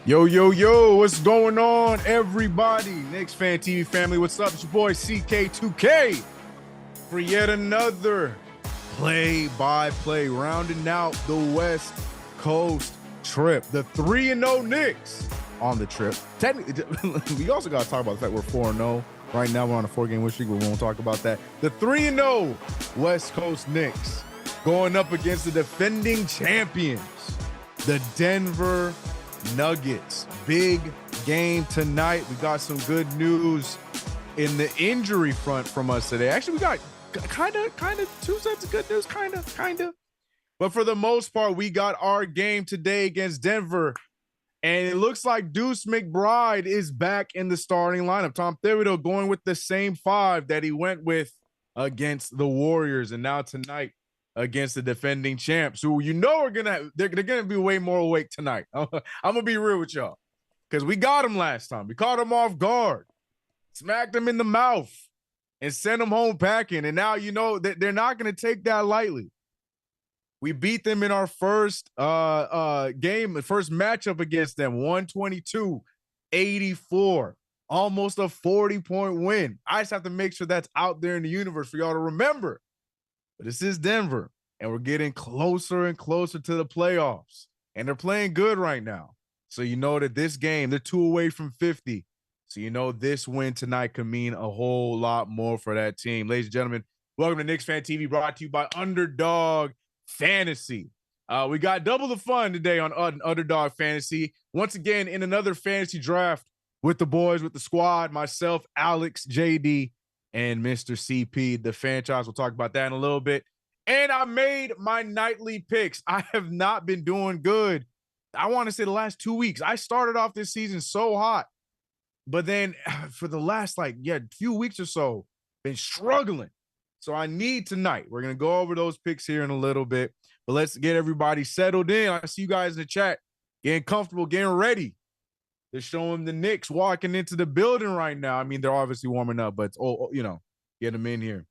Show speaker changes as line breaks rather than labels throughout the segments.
Yo, yo, yo, what's going on, everybody? KnicksFanTV family, what's up? It's your boy CK2K for yet another play-by-play, rounding out the West Coast trip. The 3-0 Knicks on the trip. Technically, we also got to talk about the fact we're 4-0. Right now, we're on a 4-game win streak, but we won't talk about that. The 3-0 West Coast Knicks going up against the defending champions, the Denver Nuggets. Big game tonight. We got some good news in the injury front from us today. Actually, we got kind of two sets of good news, kind of. But for the most part, we got our game today against Denver. And it looks like Deuce McBride is back in the starting lineup. Tom Thibodeau going with the same five that he went with against the Warriors. And now tonight against the defending champs, who they're gonna be way more awake tonight. I'm gonna be real with y'all, because we got them last time. We caught them off guard, smacked them in the mouth, and sent them home packing. And now they're not gonna take that lightly. We beat them in our first game, the first matchup against them, 122-84, almost a 40-point win. I just have to make sure that's out there in the universe for y'all to remember. But this is Denver, and we're getting closer and closer to the playoffs, and they're playing good right now. So you know that this game, they're 2 away from 50. So you know this win tonight can mean a whole lot more for that team. Ladies and gentlemen, welcome to KnicksFanTV, brought to you by UnderDog Fantasy. We got double the fun today on UnderDog Fantasy. Once again, in another fantasy draft with the boys, with the squad, myself, Alex, JD, and Mr. CP, the franchise. We'll talk about that in a little bit. And I made my nightly picks. I have not been doing good. I want to say the last 2 weeks. I started off this season so hot, but then for the last few weeks or so, been struggling. So I need tonight. We're going to go over those picks here in a little bit, but let's get everybody settled in. I see you guys in the chat getting comfortable, getting ready. They're showing the Knicks walking into the building right now. I mean, they're obviously warming up, but get them in here.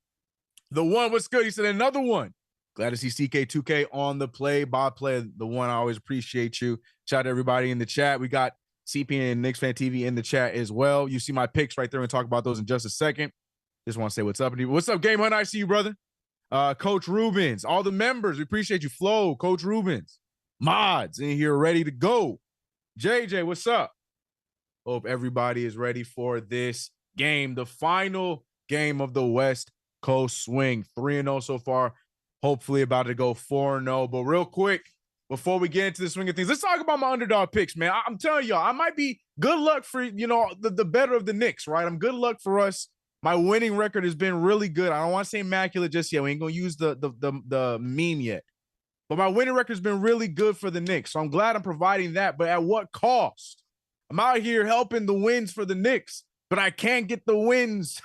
The one, what's good? He said another one. Glad to see CK2K on the play-by-play. The one, I always appreciate you. Shout out to everybody in the chat. We got CP and KnicksFanTV in the chat as well. You see my picks right there, and talk about those in just a second. Just want to say what's up. What's up, Game Hunter? I see you, brother. Coach Rubens, all the members, we appreciate you. Flo, Coach Rubens, mods in here ready to go. JJ, what's up? Hope everybody is ready for this game, the final game of the West Coast swing. 3-0 so far, hopefully about to go 4-0. But real quick, before we get into the swing of things, let's talk about my underdog picks, man. I'm telling y'all, I might be good luck for, the better of the Knicks, right? I'm good luck for us. My winning record has been really good. I don't want to say immaculate just yet. We ain't going to use the meme yet. But my winning record has been really good for the Knicks. So I'm glad I'm providing that. But at what cost? I'm out here helping the wins for the Knicks, but I can't get the wins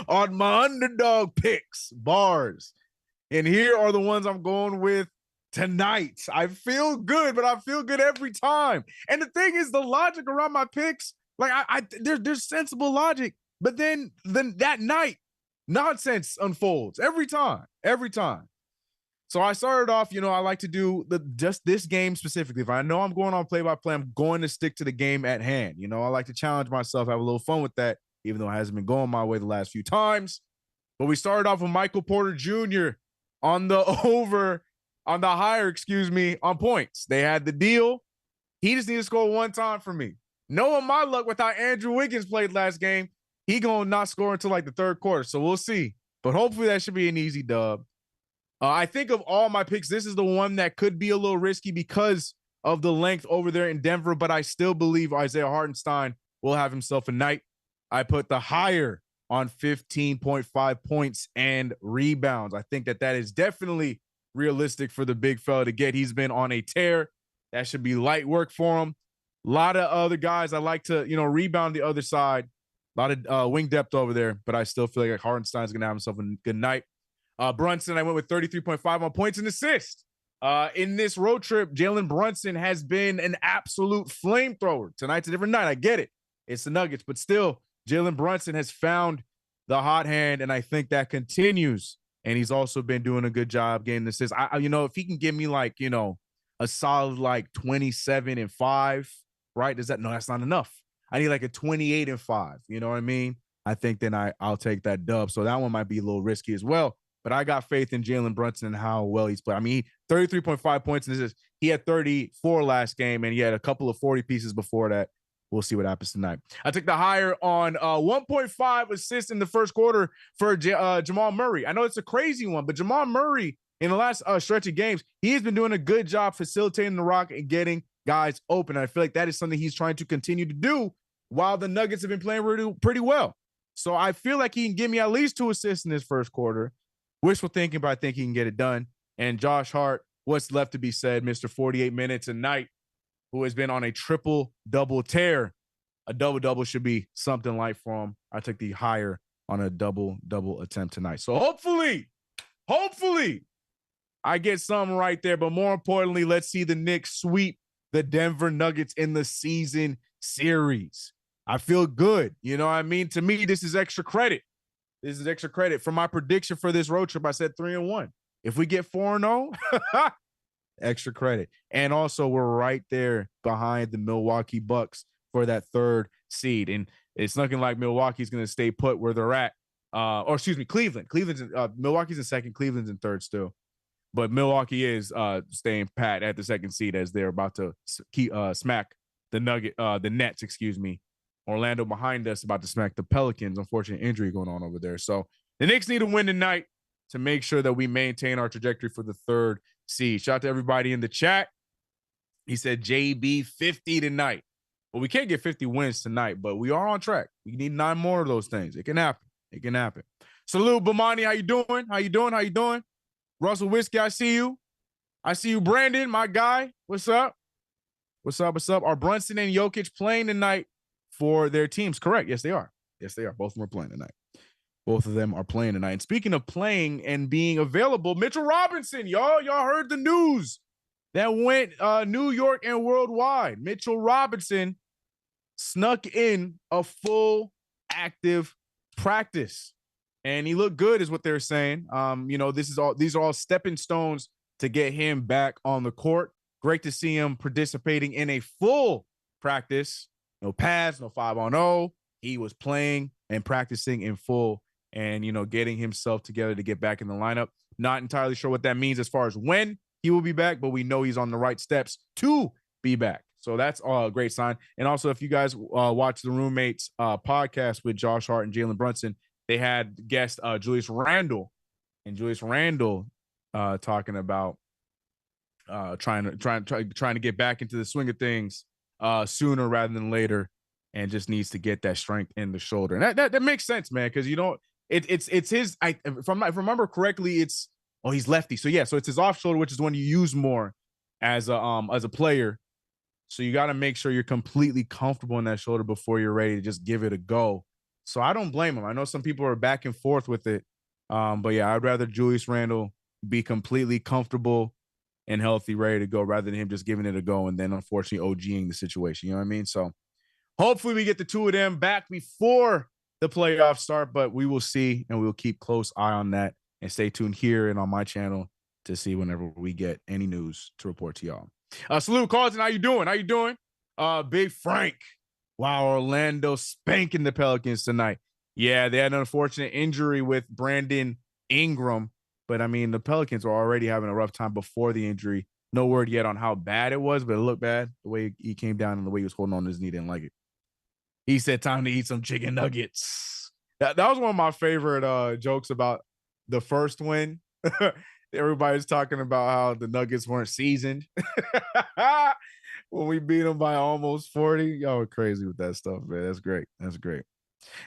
on my underdog picks, bars. And here are the ones I'm going with tonight. I feel good, but I feel good every time. And the thing is, the logic around my picks, there's sensible logic, but then that night, nonsense unfolds every time. So I started off, I like to do just this game specifically. If I know I'm going on play-by-play, I'm going to stick to the game at hand. I like to challenge myself, have a little fun with that, even though it hasn't been going my way the last few times. But we started off with Michael Porter Jr. on the higher, on points. They had the deal. He just needs to score one time for me. Knowing my luck with how Andrew Wiggins played last game, he gonna not score until the third quarter. So we'll see. But hopefully that should be an easy dub. I think of all my picks, this is the one that could be a little risky because of the length over there in Denver, but I still believe Isaiah Hartenstein will have himself a night. I put the higher on 15.5 points and rebounds. I think that is definitely realistic for the big fella to get. He's been on a tear. That should be light work for him. A lot of other guys I like to, rebound the other side. A lot of wing depth over there, but I still feel like Hartenstein's going to have himself a good night. Brunson, I went with 33.5 on points and assists. In this road trip, Jalen Brunson has been an absolute flamethrower. Tonight's a different night. I get it. It's the Nuggets, but still, Jalen Brunson has found the hot hand, and I think that continues. And he's also been doing a good job getting assists. If he can give me a solid like 27-5, right? No, that's not enough. I need like a 28-5. You know what I mean? I think then I'll take that dub. So that one might be a little risky as well. But I got faith in Jalen Brunson and how well he's played. I mean, 33.5 points. And he had 34 last game, and he had a couple of 40 pieces before that. We'll see what happens tonight. I took the higher on 1.5 assists in the first quarter for Jamal Murray. I know it's a crazy one, but Jamal Murray in the last stretch of games, he has been doing a good job facilitating the rock and getting guys open. And I feel like that is something he's trying to continue to do while the Nuggets have been playing pretty well. So I feel like he can give me at least 2 assists in this first quarter. Wishful thinking, but I think he can get it done. And Josh Hart, what's left to be said, Mr. 48 minutes a night, who has been on a triple-double tear. A double-double should be something like for him. I took the higher on a double-double attempt tonight. So hopefully, I get something right there. But more importantly, let's see the Knicks sweep the Denver Nuggets in the season series. I feel good. You know what I mean? To me, this is extra credit. This is extra credit. For my prediction for this road trip, I said 3-1. If we get 4-0, extra credit. And also, we're right there behind the Milwaukee Bucks for that 3rd seed. And it's looking like Milwaukee's going to stay put where they're at. Cleveland. Milwaukee's in 2nd. Cleveland's in 3rd still. But Milwaukee is staying pat at the 2nd seed as they're about to smack the Nets, Orlando behind us about to smack the Pelicans. Unfortunate injury going on over there. So the Knicks need to win tonight to make sure that we maintain our trajectory for the 3rd seed. Shout out to everybody in the chat. He said JB 50 tonight. Well, we can't get 50 wins tonight, but we are on track. We need 9 more of those things. It can happen. Salute, Bomani. How you doing? Russell Whiskey, I see you. Brandon, my guy. What's up? Are Brunson and Jokic playing tonight for their teams? Correct. Yes, they are. Both of them are playing tonight. And speaking of playing and being available, Mitchell Robinson, y'all heard the news that went New York and worldwide. Mitchell Robinson snuck in a full active practice, and he looked good, is what they're saying. These are all stepping stones to get him back on the court. Great to see him participating in a full practice. No pads, no 5-on-0. He was playing and practicing in full and, getting himself together to get back in the lineup. Not entirely sure what that means as far as when he will be back, but we know he's on the right steps to be back. So that's a great sign. And also, if you guys watch the Roommates podcast with Josh Hart and Jalen Brunson, they had guest Julius Randle, and Julius Randle talking about trying to get back into the swing of things sooner rather than later, and just needs to get that strength in the shoulder. And that makes sense, man, because it's his. If I remember correctly, he's lefty, so it's his off shoulder, which is the one you use more as a player. So you got to make sure you're completely comfortable in that shoulder before you're ready to just give it a go. So I don't blame him. I know some people are back and forth with it, but yeah, I'd rather Julius Randle be completely comfortable and healthy, ready to go, rather than him just giving it a go and then unfortunately OGing the situation. You know what I mean? So hopefully we get the 2 of them back before the playoffs start, but we will see, and we will keep close eye on that, and stay tuned here and on my channel to see whenever we get any news to report to y'all. Salute, Carlton. How you doing? Big Frank. Wow, Orlando spanking the Pelicans tonight. Yeah, they had an unfortunate injury with Brandon Ingram, but I mean, the Pelicans were already having a rough time before the injury. No word yet on how bad it was, but it looked bad. The way he came down and the way he was holding on to his knee, didn't like it. He said, time to eat some chicken nuggets. That was one of my favorite jokes about the first win. Everybody's talking about how the Nuggets weren't seasoned when we beat them by almost 40. Y'all are crazy with that stuff, man. That's great.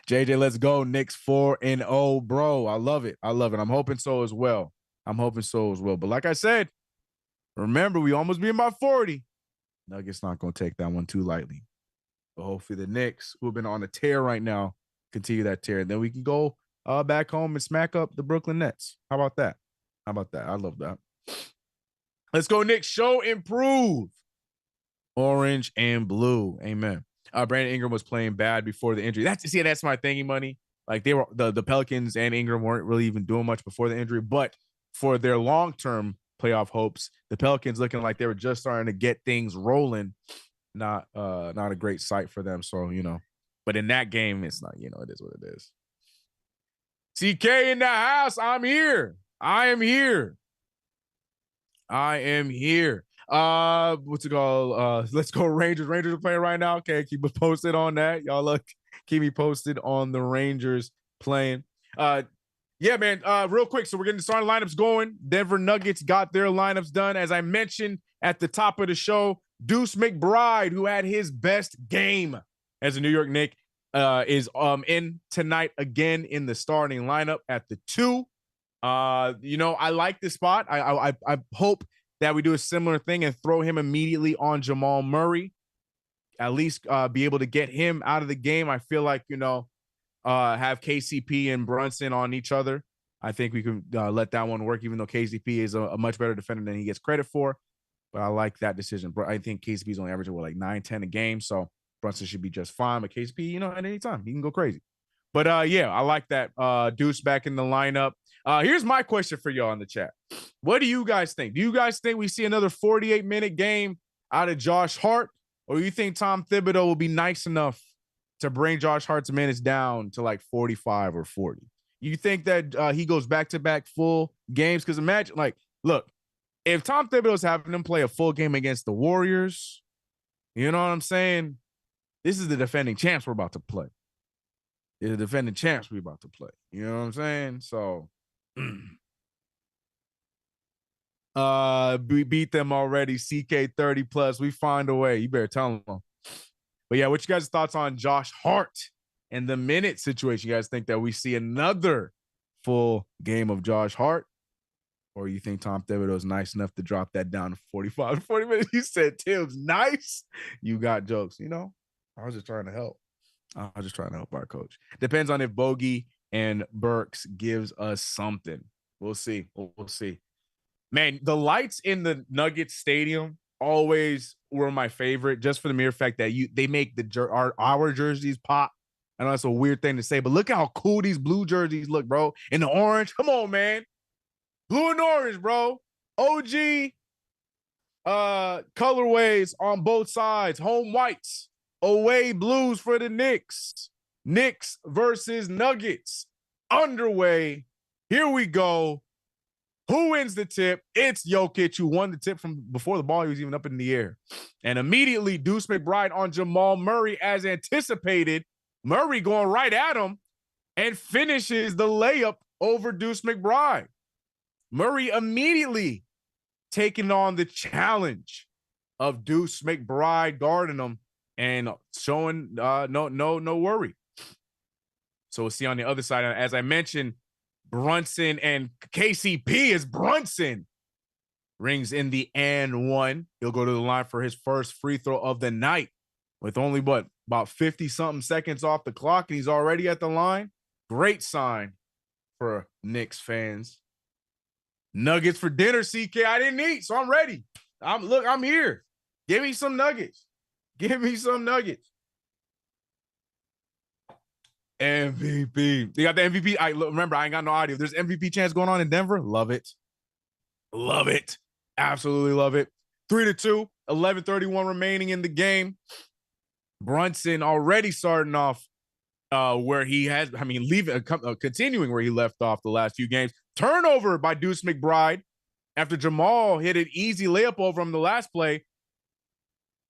JJ, let's go. Knicks 4-0, bro. I love it. I'm hoping so as well. But like I said, remember, we almost beat them by 40. Nuggets not going to take that one too lightly. But hopefully the Knicks, who have been on a tear right now, continue that tear. And then we can go back home and smack up the Brooklyn Nets. How about that? I love that. Let's go, Knicks. Show improve. Orange and blue. Amen. Brandon Ingram was playing bad before the injury. That's my thingy money. Like, they were, the Pelicans and Ingram weren't really even doing much before the injury, but for their long-term playoff hopes. The Pelicans looking like they were just starting to get things rolling. Not a great sight for them. So, but in that game, it's not, it is what it is. CK in the house. I'm here. I am here. What's it called? Let's go Rangers. Rangers are playing right now. Okay, keep it posted on that. Y'all look, keep me posted on the Rangers playing. Yeah, man. Real quick, so we're getting the starting lineups going. Denver Nuggets got their lineups done. As I mentioned at the top of the show, Deuce McBride, who had his best game as a New York Knick, is in tonight again in the starting lineup at the 2. I like this spot. I hope that we do a similar thing and throw him immediately on Jamal Murray. At least be able to get him out of the game. I feel like, have KCP and Brunson on each other. I think we can let that one work, even though KCP is a much better defender than he gets credit for. But I like that decision. But I think KCP is only averaging like 9-10 a game, so Brunson should be just fine. But KCP, at any time he can go crazy. But yeah, I like that. Deuce back in the lineup. Here's my question for y'all in the chat. What do you guys think? Do you guys think we see another 48-minute game out of Josh Hart, or do you think Tom Thibodeau will be nice enough to bring Josh Hart's minutes down to like 45 or 40? You think that he goes back-to-back full games? Because imagine, look, if Tom Thibodeau's having him play a full game against the Warriors, you know what I'm saying? This is the defending champs we're about to play. It's the defending champs we're about to play. You know what I'm saying? So, we beat them already. CK 30+. We find a way. You better tell them. But yeah, what you guys' thoughts on Josh Hart and the minute situation? You guys think that we see another full game of Josh Hart? Or you think Tom Thibodeau is nice enough to drop that down to 45, 40 minutes? You said Tim's nice. You got jokes. I was just trying to help. Our coach. Depends on if Bogey and Burks gives us something. We'll see. We'll see. Man, the lights in the Nuggets stadium always were my favorite, just for the mere fact that they make our jerseys pop. I know that's a weird thing to say, but look how cool these blue jerseys look, bro. And the orange. Come on, man. Blue and orange, bro. OG colorways on both sides. Home whites. Away blues for the Knicks. Knicks versus Nuggets. Underway. Here we go. Who wins the tip? It's Jokic, who won the tip from before the ball was even up in the air. And immediately, Deuce McBride on Jamal Murray as anticipated. Murray going right at him and finishes the layup over Deuce McBride. Murray immediately taking on the challenge of Deuce McBride guarding him and showing no worry. So we'll see on the other side. As I mentioned, Brunson and KCP is Brunson rings in the and one. He'll go to the line for his first free throw of the night with only about 50-something seconds off the clock, and he's already at the line. Great sign for Knicks fans. Nuggets for dinner, CK. I didn't eat, so I'm ready. I'm here. Give me some nuggets. Give me some nuggets. MVP. They got the MVP. Remember, I ain't got no audio. There's MVP chance going on in Denver. Love it. Love it. Absolutely love it. 3-2. 11:31 remaining in the game. Brunson already starting off where he has, continuing where he left off the last few games. Turnover by Deuce McBride after Jamal hit an easy layup over him the last play.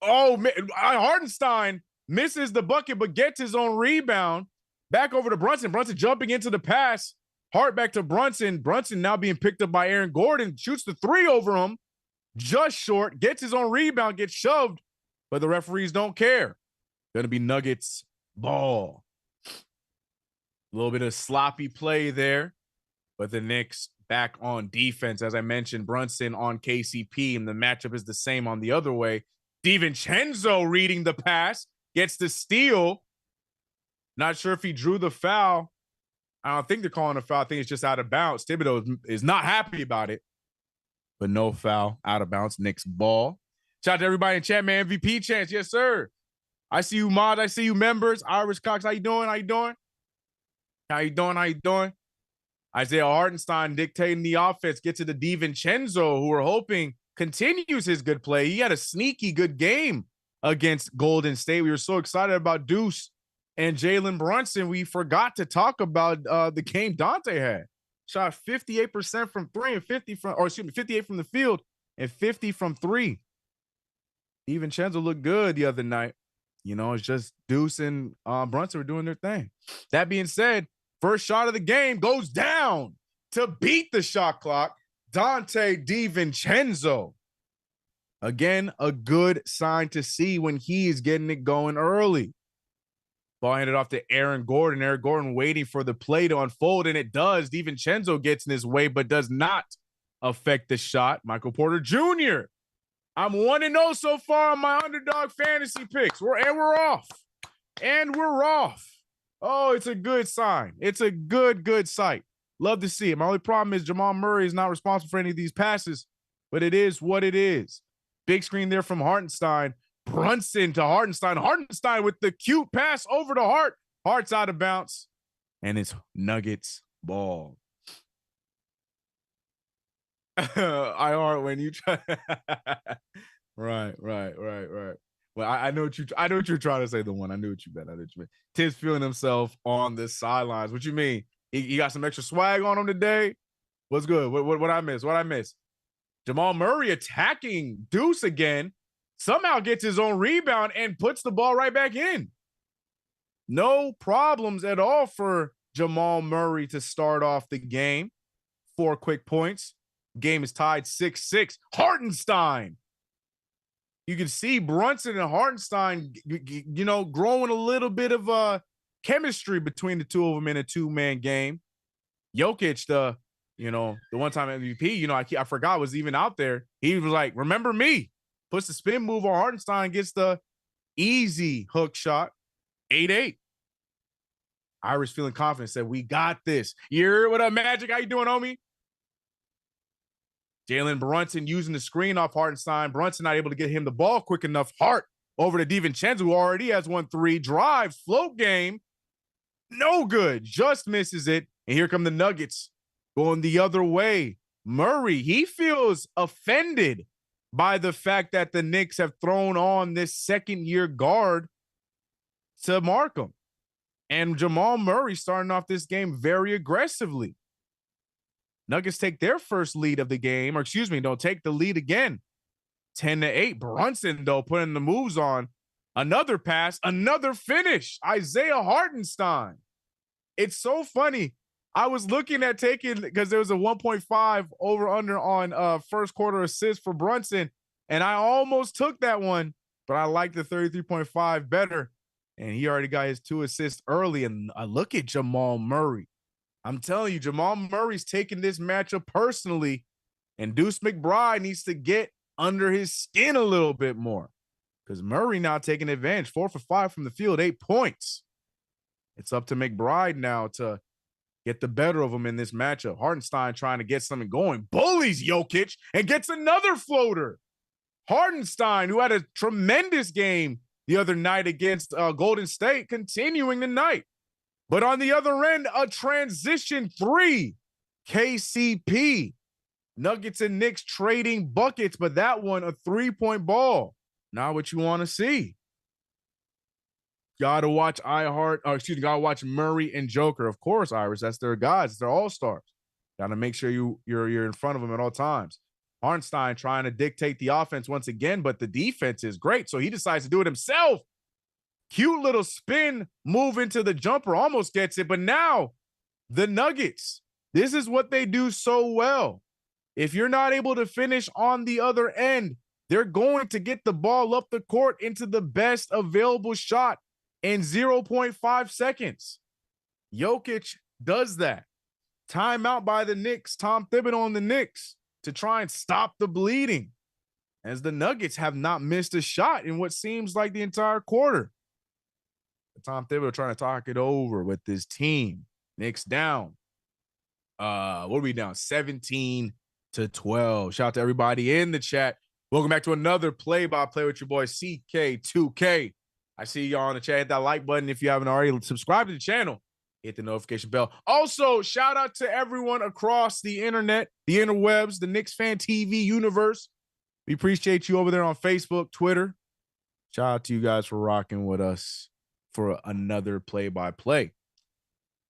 Oh, man, Hartenstein misses the bucket but gets his own rebound. Back over to Brunson. Brunson jumping into the pass. Hart back to Brunson. Brunson now being picked up by Aaron Gordon. Shoots the 3 over him. Just short. Gets his own rebound. Gets shoved. But the referees don't care. Going to be Nuggets ball. A little bit of sloppy play there. But the Knicks back on defense. As I mentioned, Brunson on KCP. And the matchup is the same on the other way. DiVincenzo reading the pass. Gets the steal. Not sure if he drew the foul. I don't think they're calling a foul. I think it's just out of bounds. Thibodeau is not happy about it. But no foul. Out of bounds. Knicks ball. Shout out to everybody in chat, man. MVP chance. Yes, sir. I see you, mods. I see you, members. Irish Cox, how you doing? How you doing? How you doing? How you doing? Isaiah Hartenstein dictating the offense, get to the DiVincenzo, who we're hoping continues his good play. He had a sneaky good game against Golden State. We were so excited about Deuce and Jalen Brunson. We forgot to talk about the game Dante had. Shot 58% from three and 58 from the field and 50 from three. DiVincenzo looked good the other night. You know, it's just Deuce and Brunson were doing their thing. That being said, first shot of the game goes down to beat the shot clock. Dante DiVincenzo. Again, a good sign to see when he is getting it going early. Ball handed off to Aaron Gordon. Aaron Gordon waiting for the play to unfold, and it does. DiVincenzo gets in his way, but does not affect the shot. Michael Porter Jr. I'm 1-0 so far on my underdog fantasy picks. We're off. And we're off. Oh, it's a good sign. It's a good sight. Love to see it. My only problem is Jamal Murray is not responsible for any of these passes, but it is what it is. Big screen there from Hartenstein. Brunson to Hartenstein. Hartenstein with the cute pass over to Hart. Hart's out of bounds. And it's Nuggets ball. I heart when you try. Right. Well, I know what you're trying to say. The one I knew what you meant. Tiz feeling himself on the sidelines. What you mean? He got some extra swag on him today. What's good? What I miss? Jamal Murray attacking Deuce again. Somehow gets his own rebound and puts the ball right back in. No problems at all for Jamal Murray to start off the game. 4 quick points. Game is tied 6-6. Hartenstein. You can see Brunson and Hartenstein, you know, growing a little bit of chemistry between the two of them in a 2-man game. Jokic, the one-time MVP, I forgot was even out there. He was like, remember me. Puts the spin move on Hartenstein, gets the easy hook shot. 8-8. Irish feeling confident, said, we got this. What up, Magic? How you doing, homie? Jalen Brunson using the screen off Hartenstein. Brunson not able to get him the ball quick enough. Hart over to DiVincenzo, who already has 1-3. Drives, float game. No good. Just misses it. And here come the Nuggets going the other way. Murray, he feels offended by the fact that the Knicks have thrown on this second-year guard to mark him. And Jamal Murray starting off this game very aggressively. Nuggets take their first lead of the game, don't take the lead again. 10-8. Brunson, though, putting the moves on. Another pass, another finish. Isaiah Hartenstein. It's so funny. I was looking at taking, because there was a 1.5 over-under on first quarter assist for Brunson, and I almost took that one, but I like the 33.5 better, and he already got his 2 assists early, and I look at Jamal Murray. I'm telling you, Jamal Murray's taking this matchup personally, and Deuce McBride needs to get under his skin a little bit more, because Murray now taking advantage. 4 for 5 from the field, 8 points. It's up to McBride now to get the better of him in this matchup. Hartenstein trying to get something going. Bullies Jokic and gets another floater. Hartenstein, who had a tremendous game the other night against Golden State, continuing the night. But on the other end, a transition 3. KCP. Nuggets and Knicks trading buckets, but that one a 3-point ball. Not what you want to see. Gotta watch gotta watch Murray and Joker. Of course, Iris, that's their guys. It's their all-stars. Gotta make sure you're in front of them at all times. Hartenstein trying to dictate the offense once again, but the defense is great, so he decides to do it himself. Cute little spin move into the jumper, almost gets it, but now the Nuggets, this is what they do so well. If you're not able to finish on the other end, they're going to get the ball up the court into the best available shot in 0.5 seconds. Jokic does that. Timeout by the Knicks. Tom Thibodeau on the Knicks to try and stop the bleeding, as the Nuggets have not missed a shot in what seems like the entire quarter. Tom Thibodeau trying to talk it over with his team. Knicks down. What are we down? 17-12. Shout out to everybody in the chat. Welcome back to another play-by-play with your boy CK2K. I see y'all in the chat. Hit that like button if you haven't already. Subscribe to the channel. hit the notification bell. Also, shout out to everyone across the internet, the interwebs, the KnicksFanTV universe. We appreciate you over there on Facebook, Twitter. Shout out to you guys for rocking with us for another play-by-play.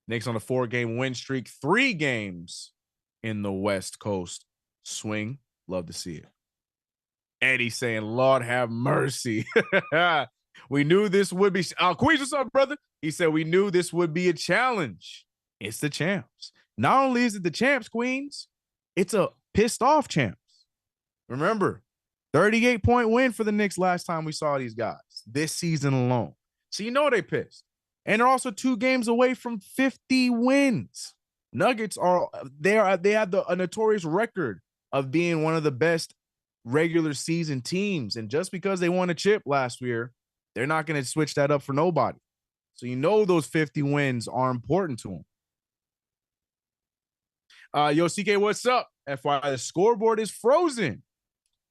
Knicks on a 4-game win streak, 3 games in the West Coast swing. Love to see it. Eddie saying, Lord have mercy. We knew this would be. Queens, what's up, brother? He said, we knew this would be a challenge. It's the champs. Not only is it the champs, Queens, it's a pissed off champs. Remember, 38-point win for the Knicks last time we saw these guys this season alone. So you know they pissed. And they're also 2 games away from 50 wins. Nuggets they have a notorious record of being one of the best regular season teams. And just because they won a chip last year, they're not going to switch that up for nobody. So you know those 50 wins are important to them. Yo, CK, what's up? FYI, the scoreboard is frozen.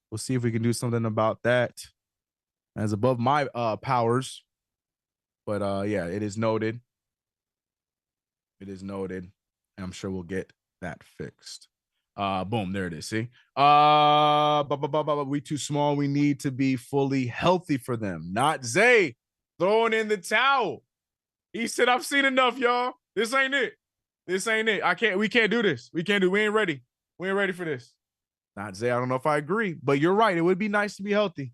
We'll see if we can do something about that. As above my powers. But yeah, it is noted. It is noted. And I'm sure we'll get that fixed. Boom, there it is. See? We too small. We need to be fully healthy for them. Not Zay throwing in the towel. He said, I've seen enough, y'all. This ain't it. This ain't it. We can't do this. We ain't ready. We ain't ready for this. Not Zay. I don't know if I agree, but you're right. It would be nice to be healthy.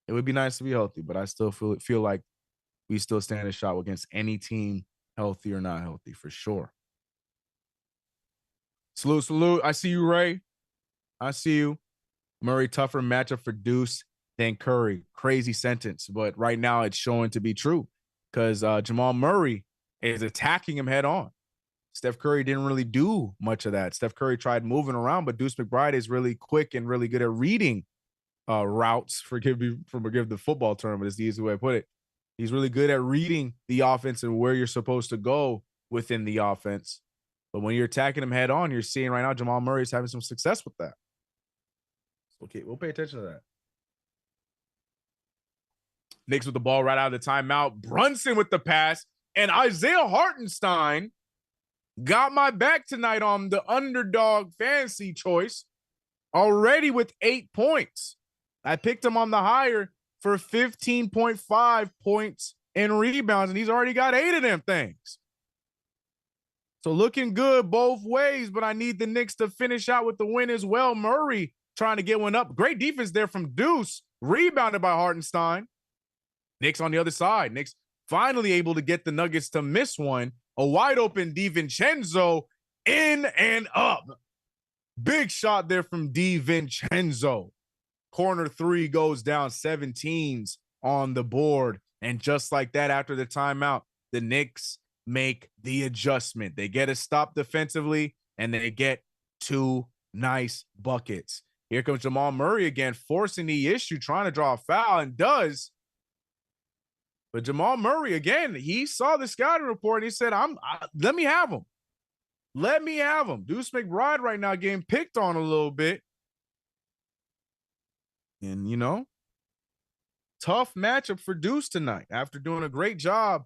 It would be nice to be healthy, but I still feel like we still stand a shot against any team, healthy or not healthy, for sure. Salute. I see you, Ray. I see you. Murray, tougher matchup for Deuce than Curry. Crazy sentence, but right now it's showing to be true because Jamal Murray is attacking him head on. Steph Curry didn't really do much of that. Steph Curry tried moving around, but Deuce McBride is really quick and really good at reading routes. Forgive the football term, but it's the easy way to put it. He's really good at reading the offense and where you're supposed to go within the offense. But when you're attacking him head on, you're seeing right now Jamal Murray is having some success with that. Okay, we'll pay attention to that. Knicks with the ball right out of the timeout. Brunson with the pass. And Isaiah Hartenstein got my back tonight on the underdog fantasy choice already with 8 points. I picked him on the higher for 15.5 points and rebounds, and he's already got 8 of them things. So looking good both ways, but I need the Knicks to finish out with the win as well. Murray trying to get one up. Great defense there from Deuce, rebounded by Hartenstein. Knicks on the other side. Knicks finally able to get the Nuggets to miss one. A wide open DiVincenzo in and up. Big shot there from DiVincenzo. Corner 3 goes down, 17s on the board. And just like that, after the timeout, the Knicks make the adjustment. They get a stop defensively, and they get 2 nice buckets. Here comes Jamal Murray again, forcing the issue, trying to draw a foul, and does. But Jamal Murray, again, he saw the scouting report, and he said, let me have him. Let me have him. Deuce McBride right now getting picked on a little bit. And, you know, tough matchup for Deuce tonight. After doing a great job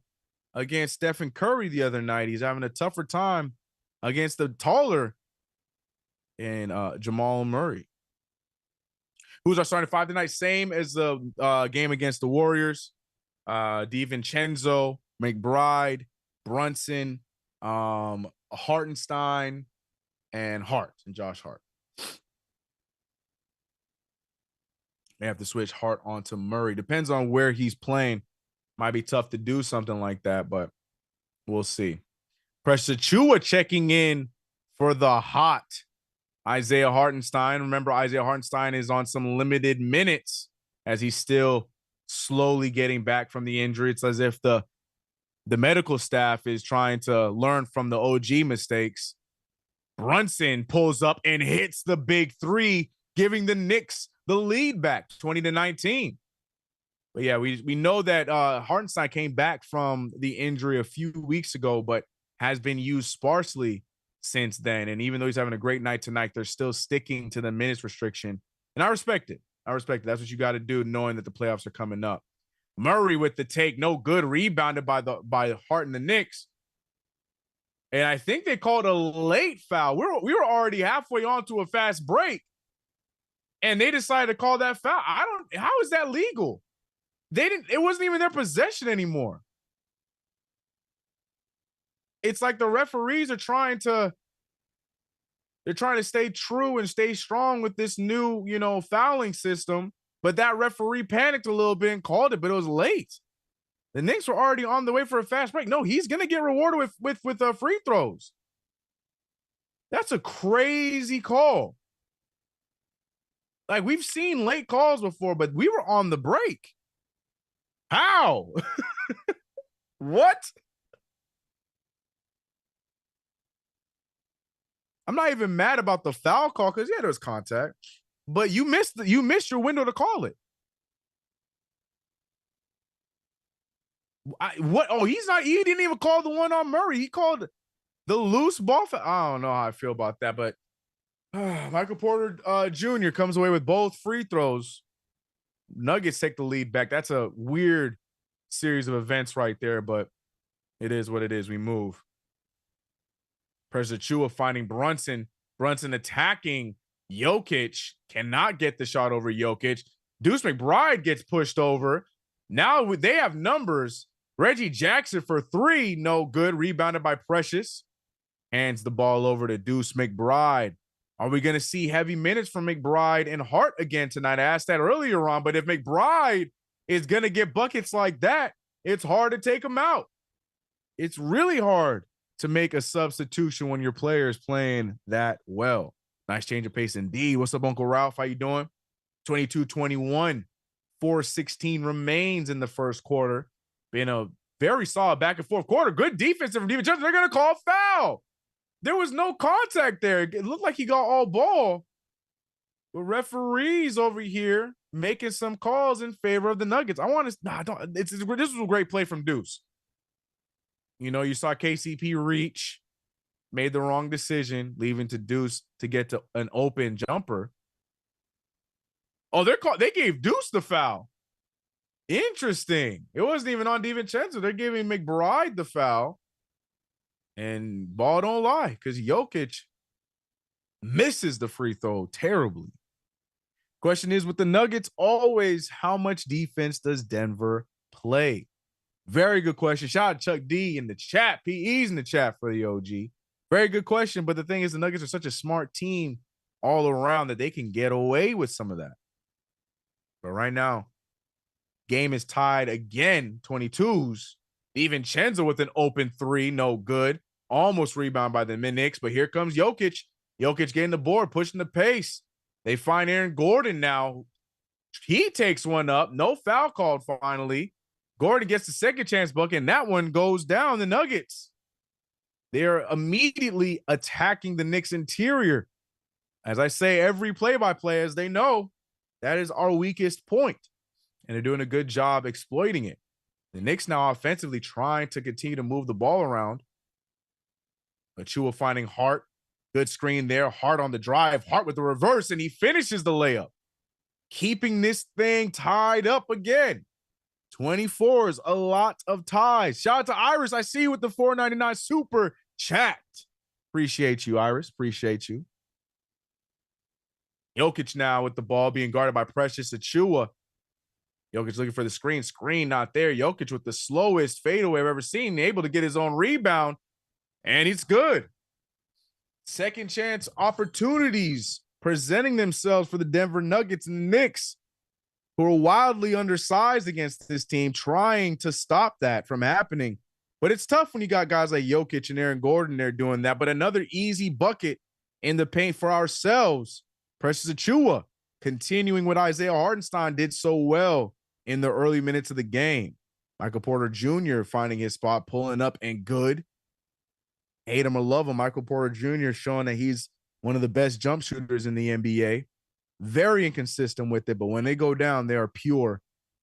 against Stephen Curry the other night, he's having a tougher time against the taller and Jamal Murray. Who's our starting 5 tonight? Same as the game against the Warriors. DiVincenzo, McBride, Brunson, Hartenstein, and Josh Hart. May have to switch Hart onto Murray. Depends on where he's playing. Might be tough to do something like that, but we'll see. Precious Achiuwa checking in for the hot Isaiah Hartenstein. Remember, Isaiah Hartenstein is on some limited minutes as he's still slowly getting back from the injury. It's as if the medical staff is trying to learn from the OG mistakes. Brunson pulls up and hits the big 3, giving the Knicks the lead back 20-19. But yeah, we know that Hartenstein came back from the injury a few weeks ago, but has been used sparsely since then. And even though he's having a great night tonight, they're still sticking to the minutes restriction. And I respect it. That's what you got to do, knowing that the playoffs are coming up. Murray with the take, no good, rebounded by Hart and the Knicks. And I think they called a late foul. We were already halfway on to a fast break, and they decided to call that foul. How is that legal? It wasn't even their possession anymore. It's like the referees are trying to stay true and stay strong with this new, fouling system. But that referee panicked a little bit and called it, but it was late. The Knicks were already on the way for a fast break. No, he's going to get rewarded with free throws. That's a crazy call. Like, we've seen late calls before, but we were on the break. How? What? I'm not even mad about the foul call because, yeah, there was contact. But you missed your window to call it. What? Oh, he didn't even call the one on Murray. He called the loose ball. I don't know how I feel about that, but Michael Porter Jr. comes away with both free throws. Nuggets take the lead back. That's a weird series of events right there, but it is what it is. We move. Precious Achiuwa finding Brunson. Brunson attacking Jokic. Cannot get the shot over Jokic. Deuce McBride gets pushed over. Now they have numbers. Reggie Jackson for three. No good. Rebounded by Precious. Hands the ball over to Deuce McBride. Are we going to see heavy minutes from McBride and Hart again tonight? I asked that earlier on, but if McBride is going to get buckets like that, it's hard to take him out. It's really hard to make a substitution when your player is playing that well. Nice change of pace indeed. What's up, Uncle Ralph? How you doing? 22-21. 4:16 remains in the first quarter. Been a very solid back and forth quarter. Good defense from DiVincenzo. They're going to call foul. There was no contact there. It looked like he got all ball. The referees over here making some calls in favor of the Nuggets. This was a great play from Deuce. You saw KCP reach, made the wrong decision, leaving to Deuce to get to an open jumper. Oh, they gave Deuce the foul. Interesting. It wasn't even on DiVincenzo. They're giving McBride the foul. And ball don't lie, because Jokic misses the free throw terribly. Question is, with the Nuggets, always, how much defense does Denver play? Very good question. Shout out to Chuck D in the chat. PE's in the chat for the OG. Very good question, but the thing is, the Nuggets are such a smart team all around that they can get away with some of that. But right now, game is tied again, 22s. DiVincenzo with an open three, no good. Almost rebound by the Knicks, but here comes Jokic. Jokic getting the board, pushing the pace. They find Aaron Gordon now. He takes one up. No foul called finally. Gordon gets the second chance bucket, and that one goes down. The Nuggets, they're immediately attacking the Knicks interior. As I say, every play-by-play, as they know, that is our weakest point, and they're doing a good job exploiting it. The Knicks now offensively trying to continue to move the ball around. Achiuwa finding Hart. Good screen there. Hart on the drive. Hart with the reverse, and he finishes the layup. Keeping this thing tied up again. 24s, a lot of ties. Shout out to Iris. I see you with the $4.99 super chat. Appreciate you, Iris. Appreciate you. Jokic now with the ball being guarded by Precious Achiuwa. Jokic looking for the screen. Screen not there. Jokic with the slowest fadeaway I've ever seen. Able to get his own rebound. And he's good. Second chance opportunities presenting themselves for the Denver Nuggets and Knicks, who are wildly undersized against this team, trying to stop that from happening. But it's tough when you got guys like Jokic and Aaron Gordon there doing that. But another easy bucket in the paint for ourselves. Precious Achiuwa continuing what Isaiah Hartenstein did so well in the early minutes of the game. Michael Porter Jr. finding his spot, pulling up, and good. Hate him or love him, Michael Porter Jr. showing that he's one of the best jump shooters in the NBA. Very inconsistent with it, but when they go down, they are pure.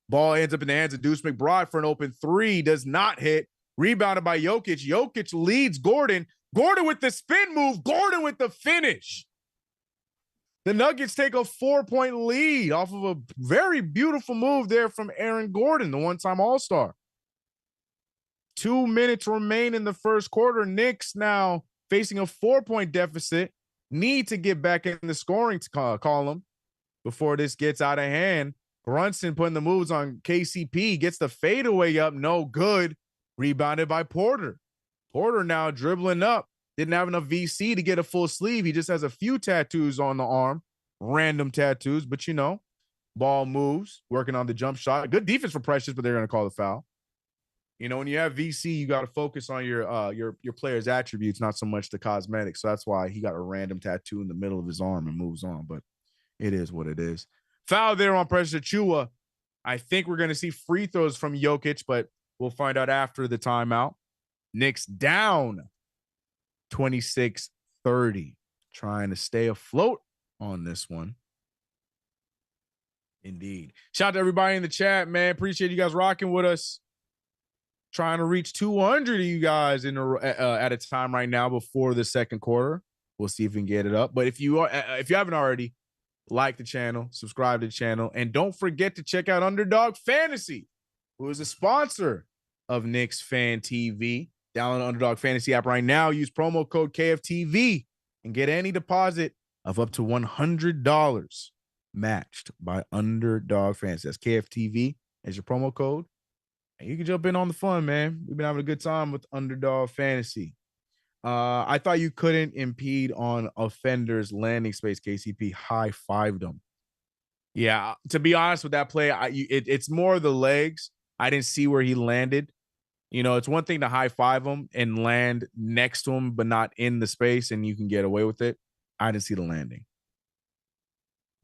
Ball ends up in the hands of Deuce McBride for an open three. Does not hit. Rebounded by Jokic. Jokic leads Gordon. Gordon with the spin move. Gordon with the finish. The Nuggets take a 4-point lead off of a very beautiful move there from Aaron Gordon, the one-time All-Star. 2 minutes remain in the first quarter. Knicks now facing a 4-point deficit. Need to get back in the scoring column before this gets out of hand. Brunson putting the moves on KCP, gets the fadeaway up, no good. Rebounded by Porter. Porter now dribbling up. Didn't have enough VC to get a full sleeve. He just has a few tattoos on the arm, random tattoos, but you know, ball moves, working on the jump shot. Good defense for Precious, but they're going to call the foul. You know, when you have VC, you got to focus on your player's attributes, not so much the cosmetics. So that's why he got a random tattoo in the middle of his arm and moves on. But it is what it is. Foul there on Precious Achiuwa. I think we're going to see free throws from Jokic, but we'll find out after the timeout. Knicks down 26-30, trying to stay afloat on this one. Indeed. Shout out to everybody in the chat, man. Appreciate you guys rocking with us. Trying to reach 200 of you guys at a time right now before the second quarter. We'll see if we can get it up. But if you haven't already, like the channel, subscribe to the channel, and don't forget to check out UnderDog Fantasy, who is a sponsor of KnicksFanTV. Download the UnderDog Fantasy app right now. Use promo code KFTV and get any deposit of up to $100 matched by UnderDog Fantasy. That's KFTV as your promo code. And you can jump in on the fun, man. We've been having a good time with UnderDog Fantasy. I thought you couldn't impede on offenders' landing space. KCP high-fived him. Yeah, to be honest with that play, it's more the legs. I didn't see where he landed. You know, it's one thing to high-five him and land next to him, but not in the space, and you can get away with it. I didn't see the landing.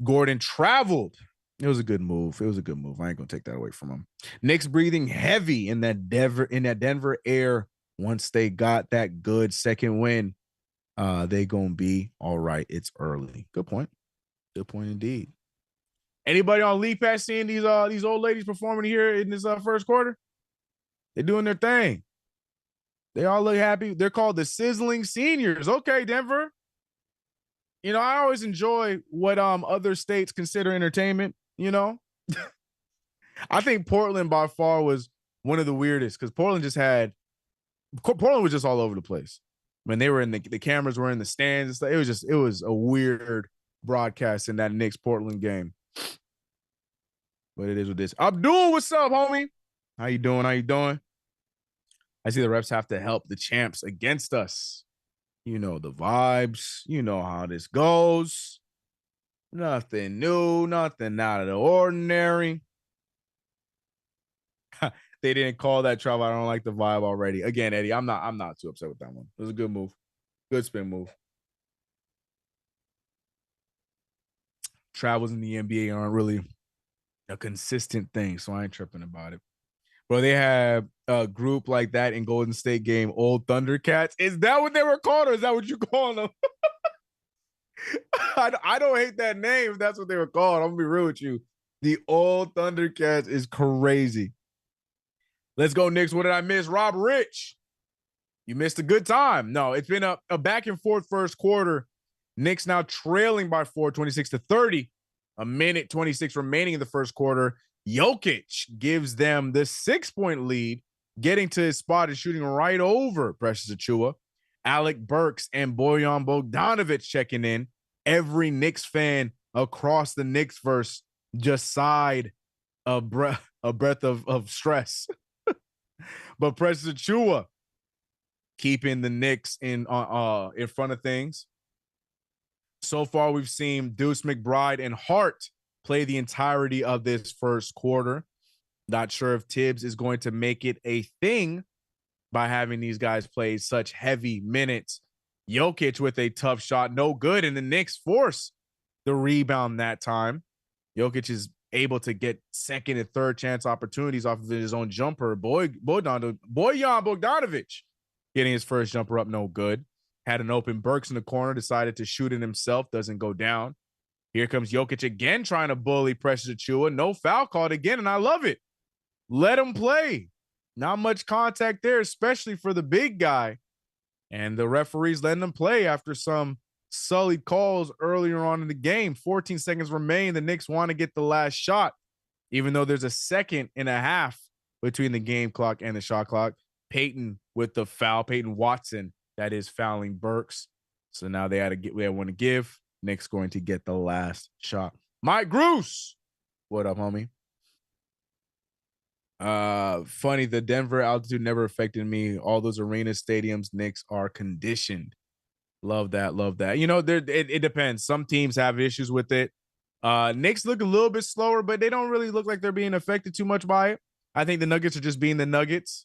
Gordon traveled. It was a good move. I ain't gonna take that away from him. Knicks breathing heavy in that Denver air. Once they got that good second win, they gonna be all right. It's early. Good point. Good point indeed. Anybody on League Pass seeing these old ladies performing here in this first quarter? They're doing their thing. They all look happy. They're called the Sizzling Seniors. Okay, Denver. You know, I always enjoy what other states consider entertainment, you know. I think Portland by far was one of the weirdest because Portland was just all over the place. When they were in the cameras were in the stands. It was a weird broadcast in that Knicks Portland game. But it is what this. Abdul, what's up, homie? How you doing? I see the refs have to help the champs against us. You know the vibes. You know how this goes. Nothing new, nothing out of the ordinary. They didn't call that travel. I don't like the vibe already. Again, Eddie, I'm not too upset with that one. It was a good move. Good spin move. Travels in the NBA aren't really a consistent thing, so I ain't tripping about it. Bro, they have a group like that in Golden State game, Old Thundercats. Is that what they were called, or is that what you calling them? I don't hate that name if that's what they were called. I'm gonna be real with you. The Old Thundercats is crazy. Let's go, Knicks. What did I miss? Rob Rich, you missed a good time. No, it's been a back and forth first quarter. Knicks now trailing by 4, 26-30. A minute 26 remaining in the first quarter. Jokic gives them the 6-point lead, getting to his spot and shooting right over Precious Achiuwa. Alec Burks and Bojan Bogdanovic checking in. Every Knicks fan across the Knicks-verse just sighed a breath of stress. But Precious Achiuwa keeping the Knicks in front of things. So far, we've seen Deuce McBride and Hart play the entirety of this first quarter. Not sure if Tibbs is going to make it a thing by having these guys play such heavy minutes. Jokic with a tough shot, no good, and the Knicks force the rebound that time. Jokic is able to get second and third chance opportunities off of his own jumper. Bojan Bogdanovic getting his first jumper up, no good. Had an open Burks in the corner, decided to shoot it himself, doesn't go down. Here comes Jokic again trying to bully Precious Achiuwa. No foul called again, and I love it. Let him play. Not much contact there, especially for the big guy. And the referees letting them play after some sullied calls earlier on in the game. 14 seconds remain. The Knicks want to get the last shot, even though there's a second and a half between the game clock and the shot clock. Peyton with the foul. Peyton Watson, that is, fouling Burks. So now they had one to give. Knicks going to get the last shot. Mike Bruce, what up, homie? Funny, the Denver altitude never affected me. All those arena stadiums, Knicks are conditioned. Love that, love that. You know, it depends. Some teams have issues with it. Knicks look a little bit slower, but they don't really look like they're being affected too much by it. I think the Nuggets are just being the Nuggets.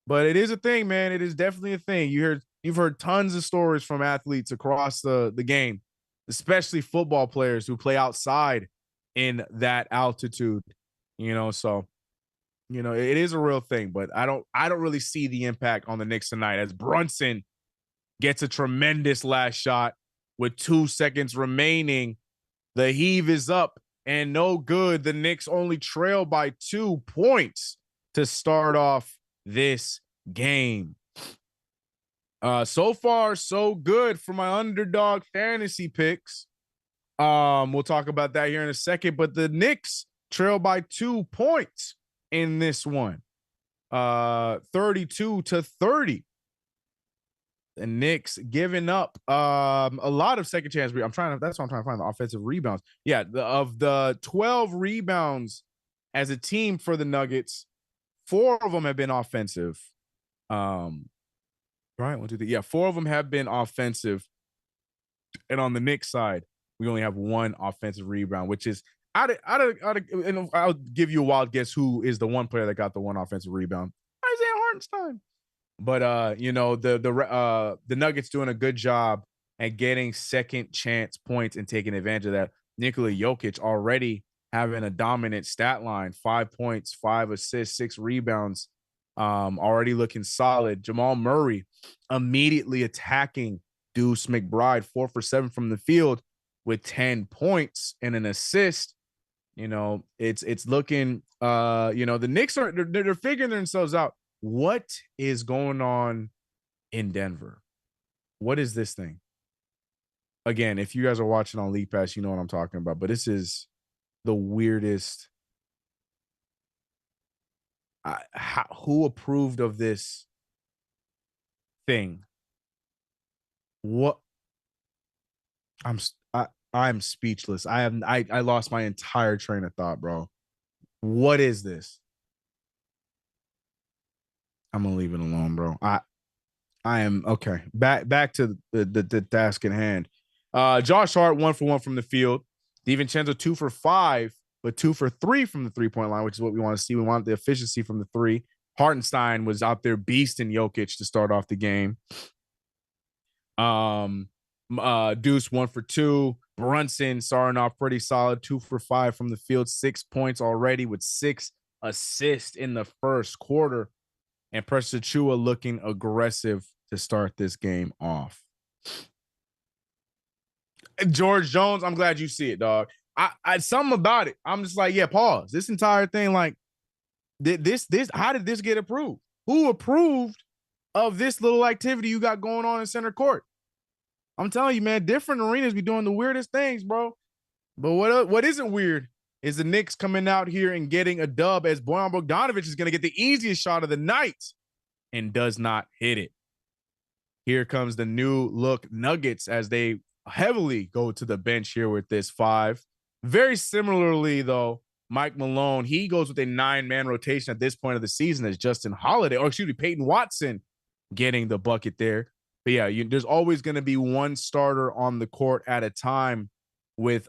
But it is a thing, man. It is definitely a thing. You've heard tons of stories from athletes across the game, especially football players who play outside in that altitude. You know, so you know it is a real thing. But I don't really see the impact on the Knicks tonight as Brunson gets a tremendous last shot with 2 seconds remaining. The heave is up and no good. The Knicks only trail by 2 points to start off this game. So far, so good for my underdog fantasy picks. We'll talk about that here in a second, but the Knicks trail by 2 points in this one. 32-30. The Knicks giving up a lot of second chance. That's what I'm trying to find, the offensive rebounds. Yeah, of the 12 rebounds as a team for the Nuggets, 4 of them have been offensive. Right, 1, 2, 3. Yeah, 4 of them have been offensive. And on the Knicks side, we only have 1 offensive rebound, which is and I'll give you a wild guess who is the one player that got the 1 offensive rebound. Isaiah Hartenstein. But you know, the Nuggets doing a good job at getting second chance points and taking advantage of that. Nikola Jokic already having a dominant stat line, 5 points, 5 assists, 6 rebounds, already looking solid. Jamal Murray immediately attacking Deuce McBride, 4 for 7 from the field with 10 points and an assist. You know, it's looking, you know, the Knicks they're figuring themselves out. What is going on in Denver? What is this thing? Again, if you guys are watching on League Pass, you know what I'm talking about. But this is the weirdest. Who approved of this thing? What? I'm speechless. I lost my entire train of thought, bro. What is this? I'm gonna leave it alone, bro. I am okay. Back to the task at hand. Josh Hart 1 for 1 from the field. DiVincenzo 2 for 5, but 2 for 3 from the 3-point line, which is what we want to see. We want the efficiency from the 3. Hartenstein was out there beasting Jokic to start off the game. Deuce 1 for 2. Brunson starting off pretty solid, 2 for 5 from the field, 6 points already with 6 assists in the first quarter. And Precious Achiuwa looking aggressive to start this game off. George Jones, I'm glad you see it, dog. I something about it. I'm just like, yeah, pause. This entire thing, like, how did this get approved? Who approved of this little activity you got going on in center court? I'm telling you, man, different arenas be doing the weirdest things, bro. But what isn't weird is the Knicks coming out here and getting a dub as Bojan Bogdanovic is going to get the easiest shot of the night and does not hit it. Here comes the new look Nuggets as they heavily go to the bench here with this 5. Very similarly, though, Mike Malone, he goes with a 9-man rotation at this point of the season as Justin Holiday, or excuse me, Peyton Watson getting the bucket there. But yeah, there's always going to be one starter on the court at a time with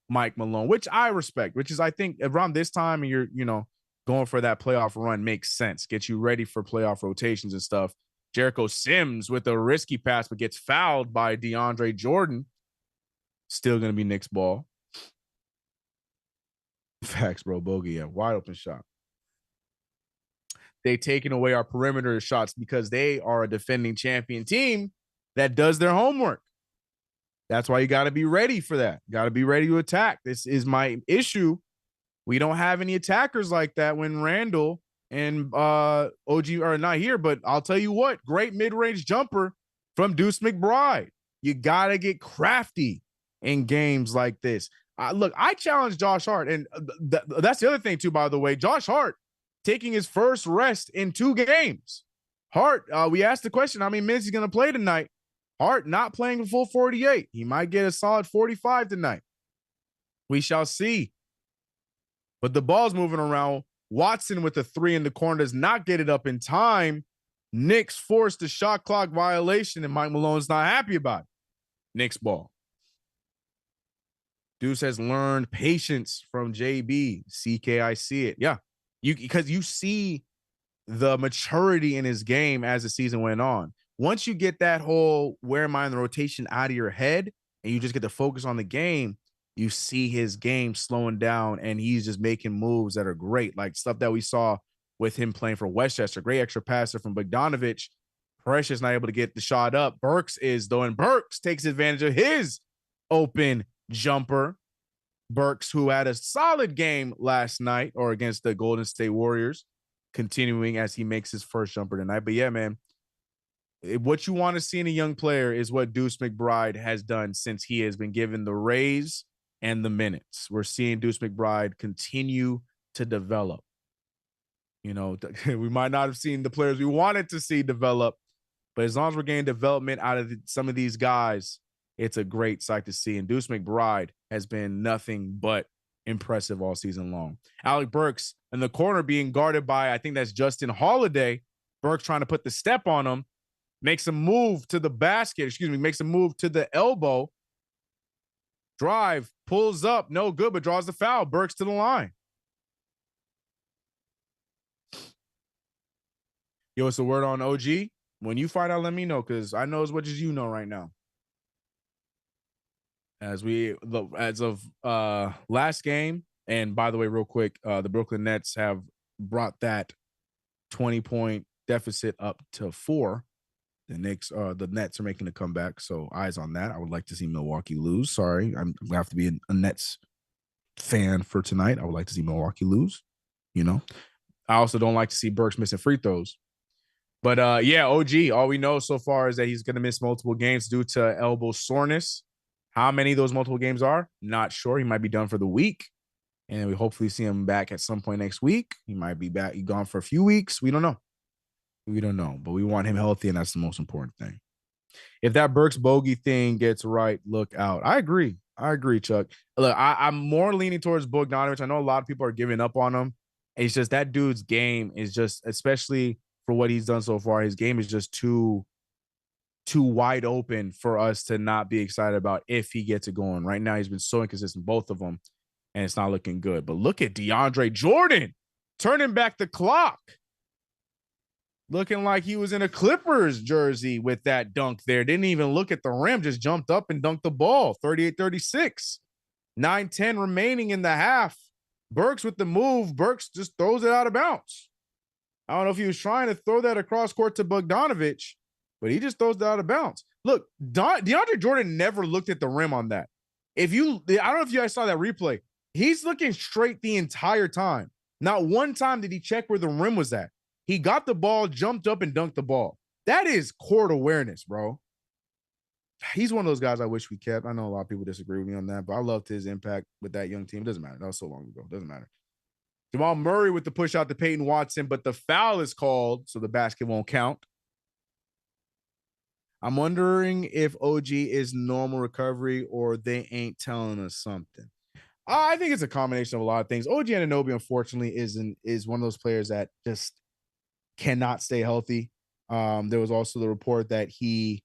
Mike Malone, which I respect, which is, I think, around this time and you're, you know, going for that playoff run makes sense. Get you ready for playoff rotations and stuff. Jericho Sims with a risky pass, but gets fouled by DeAndre Jordan. Still going to be Knicks ball. Facts, bro. Bogey, yeah. Wide open shot. They taken away our perimeter shots because they are a defending champion team that does their homework. That's why you got to be ready for that. Got to be ready to attack. This is my issue. We don't have any attackers like that when Randall and OG are not here. But I'll tell you what, great mid-range jumper from Deuce McBride. You got to get crafty in games like this. Look, I challenge Josh Hart. And that's the other thing, too, by the way. Josh Hart taking his first rest in 2 games. Hart, we asked the question, how many minutes he's going to play tonight? Hart not playing a full 48. He might get a solid 45 tonight. We shall see. But the ball's moving around. Watson with a 3 in the corner does not get it up in time. Knicks forced a shot clock violation, and Mike Malone's not happy about it. Knicks ball. Deuce has learned patience from JB. CK, I see it. Yeah, because you see the maturity in his game as the season went on. Once you get that whole where am I in the rotation out of your head and you just get to focus on the game, you see his game slowing down and he's just making moves that are great, like stuff that we saw with him playing for Westchester. Great extra passer from Bogdanovich. Precious not able to get the shot up. Burks is, though, and Burks takes advantage of his open jumper. Burks, who had a solid game last night or against the Golden State Warriors, continuing as he makes his first jumper tonight. But yeah, man, what you want to see in a young player is what Deuce McBride has done since he has been given the raise and the minutes. We're seeing Deuce McBride continue to develop. You know, we might not have seen the players we wanted to see develop, but as long as we're getting development out of some of these guys, it's a great sight to see. And Deuce McBride has been nothing but impressive all season long. Alec Burks in the corner being guarded by, I think that's Justin Holiday. Burks trying to put the step on him. Makes a move to the basket. Makes a move to the elbow. Drive, pulls up, no good, but draws the foul. Burks to the line. Yo, what's the word on OG? When you find out, let me know, because I know as much as you know right now. As of last game, and by the way, real quick, the Brooklyn Nets have brought that 20-point deficit up to 4. The Nets are making a comeback, so eyes on that. I would like to see Milwaukee lose. Sorry, I'm gonna have to be a Nets fan for tonight. I would like to see Milwaukee lose. You know, I also don't like to see Burks missing free throws. But yeah, OG, all we know so far is that he's gonna miss multiple games due to elbow soreness. How many of those multiple games are? Not sure. He might be done for the week, and we hopefully see him back at some point next week. He might be back. He's gone for a few weeks. We don't know. We don't know, but we want him healthy, and that's the most important thing. If that Burks bogey thing gets right, look out. I agree, Chuck. Look, I'm more leaning towards Bogdanovich. I know a lot of people are giving up on him. It's just that dude's game is just, especially for what he's done so far, his game is just too wide open for us to not be excited about if he gets it going. Right now, he's been so inconsistent, both of them, and it's not looking good. But look at DeAndre Jordan turning back the clock. Looking like he was in a Clippers jersey with that dunk there. Didn't even look at the rim, just jumped up and dunked the ball. 38-36. 9:10 remaining in the half. Burks with the move. Burks just throws it out of bounds. I don't know if he was trying to throw that across court to Bogdanovich, but he just throws it out of bounds. Look, DeAndre Jordan never looked at the rim on that. I don't know if you guys saw that replay. He's looking straight the entire time. Not one time did he check where the rim was at. He got the ball, jumped up, and dunked the ball. That is court awareness, bro. He's one of those guys I wish we kept. I know a lot of people disagree with me on that, but I loved his impact with that young team. It doesn't matter. That was so long ago. It doesn't matter. Jamal Murray with the push out to Peyton Watson, but the foul is called, so the basket won't count. I'm wondering if OG is normal recovery or they ain't telling us something. I think it's a combination of a lot of things. OG Anunoby, unfortunately, is one of those players that just cannot stay healthy. There was also the report that he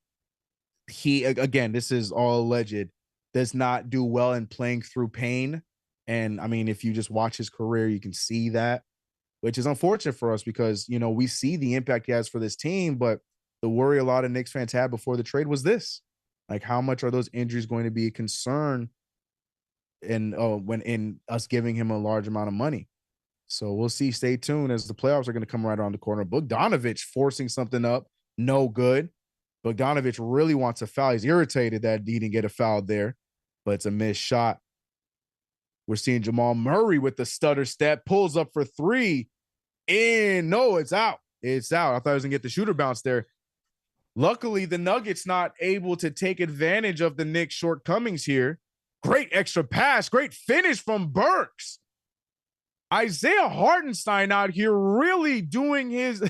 again, this is all alleged, does not do well in playing through pain. And I mean, if you just watch his career, you can see that, which is unfortunate for us because, you know, we see the impact he has for this team, but the worry a lot of Knicks fans had before the trade was this, like, how much are those injuries going to be a concern and when in us giving him a large amount of money? So we'll see. Stay tuned as the playoffs are going to come right around the corner. Bogdanovich forcing something up. No good. Bogdanovich really wants a foul. He's irritated that he didn't get a foul there, but it's a missed shot. We're seeing Jamal Murray with the stutter step, pulls up for 3. And no, it's out. It's out. I thought he was going to get the shooter bounce there. Luckily, the Nuggets not able to take advantage of the Knicks' shortcomings here. Great extra pass. Great finish from Burks. Isaiah Hartenstein out here really doing his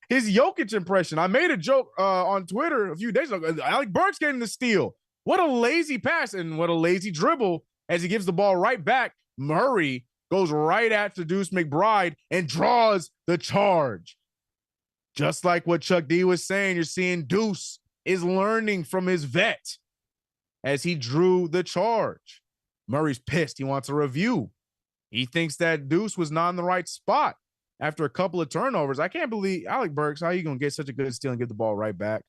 his Jokic impression. I made a joke on Twitter a few days ago. Alec Burks getting the steal. What a lazy pass and what a lazy dribble as he gives the ball right back. Murray goes right at Deuce McBride and draws the charge. Just like what Chuck D was saying, you're seeing Deuce is learning from his vet as he drew the charge. Murray's pissed. He wants a review. He thinks that Deuce was not in the right spot after a couple of turnovers. I can't believe Alec Burks. How are you gonna get such a good steal and get the ball right back?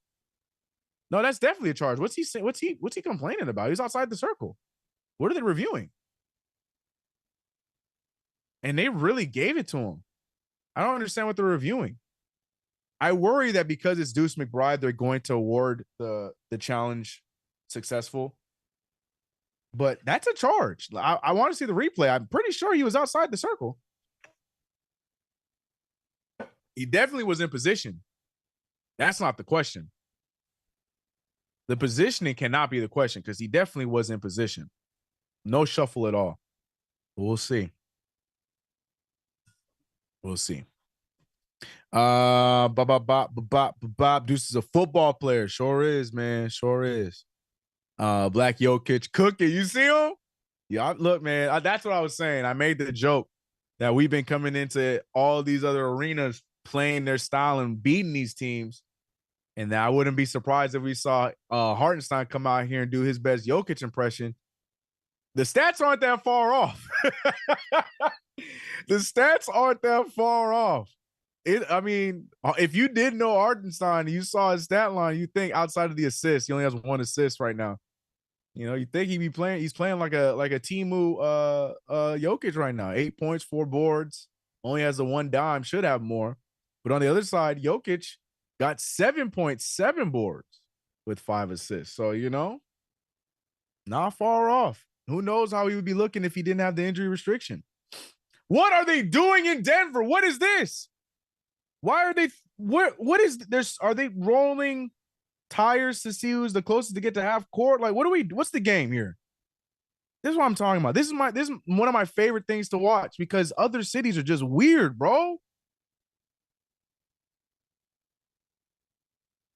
No, that's definitely a charge. What's he saying? What's he complaining about? He's outside the circle. What are they reviewing? And they really gave it to him. I don't understand what they're reviewing. I worry that because it's Deuce McBride, they're going to award the challenge successful. But that's a charge. I want to see the replay. I'm pretty sure he was outside the circle. He definitely was in position. That's not the question. The positioning cannot be the question because he definitely was in position. No shuffle at all. We'll see. We'll see. Bob Deuce is a football player. Sure is, man. Sure is. Black Jokic cooking. You see him? Yeah, look, man. That's what I was saying. I made the joke that we've been coming into all these other arenas playing their style and beating these teams. And I wouldn't be surprised if we saw Hartenstein come out here and do his best Jokic impression. The stats aren't that far off. The stats aren't that far off. I mean, if you did know Hartenstein, you saw his stat line, you think outside of the assists, he only has 1 assist right now. You know, you think he's playing like a Timu Jokic right now. 8 points, 4 boards, only has a 1 dime, should have more. But on the other side, Jokic got 7.7 boards with 5 assists. So, you know, not far off. Who knows how he would be looking if he didn't have the injury restriction. What are they doing in Denver? What is this? Why are they what is this? Are they rolling tires to see who's the closest to get to half court? Like, what's the game here? This is what I'm talking about. This is one of my favorite things to watch because other cities are just weird, bro.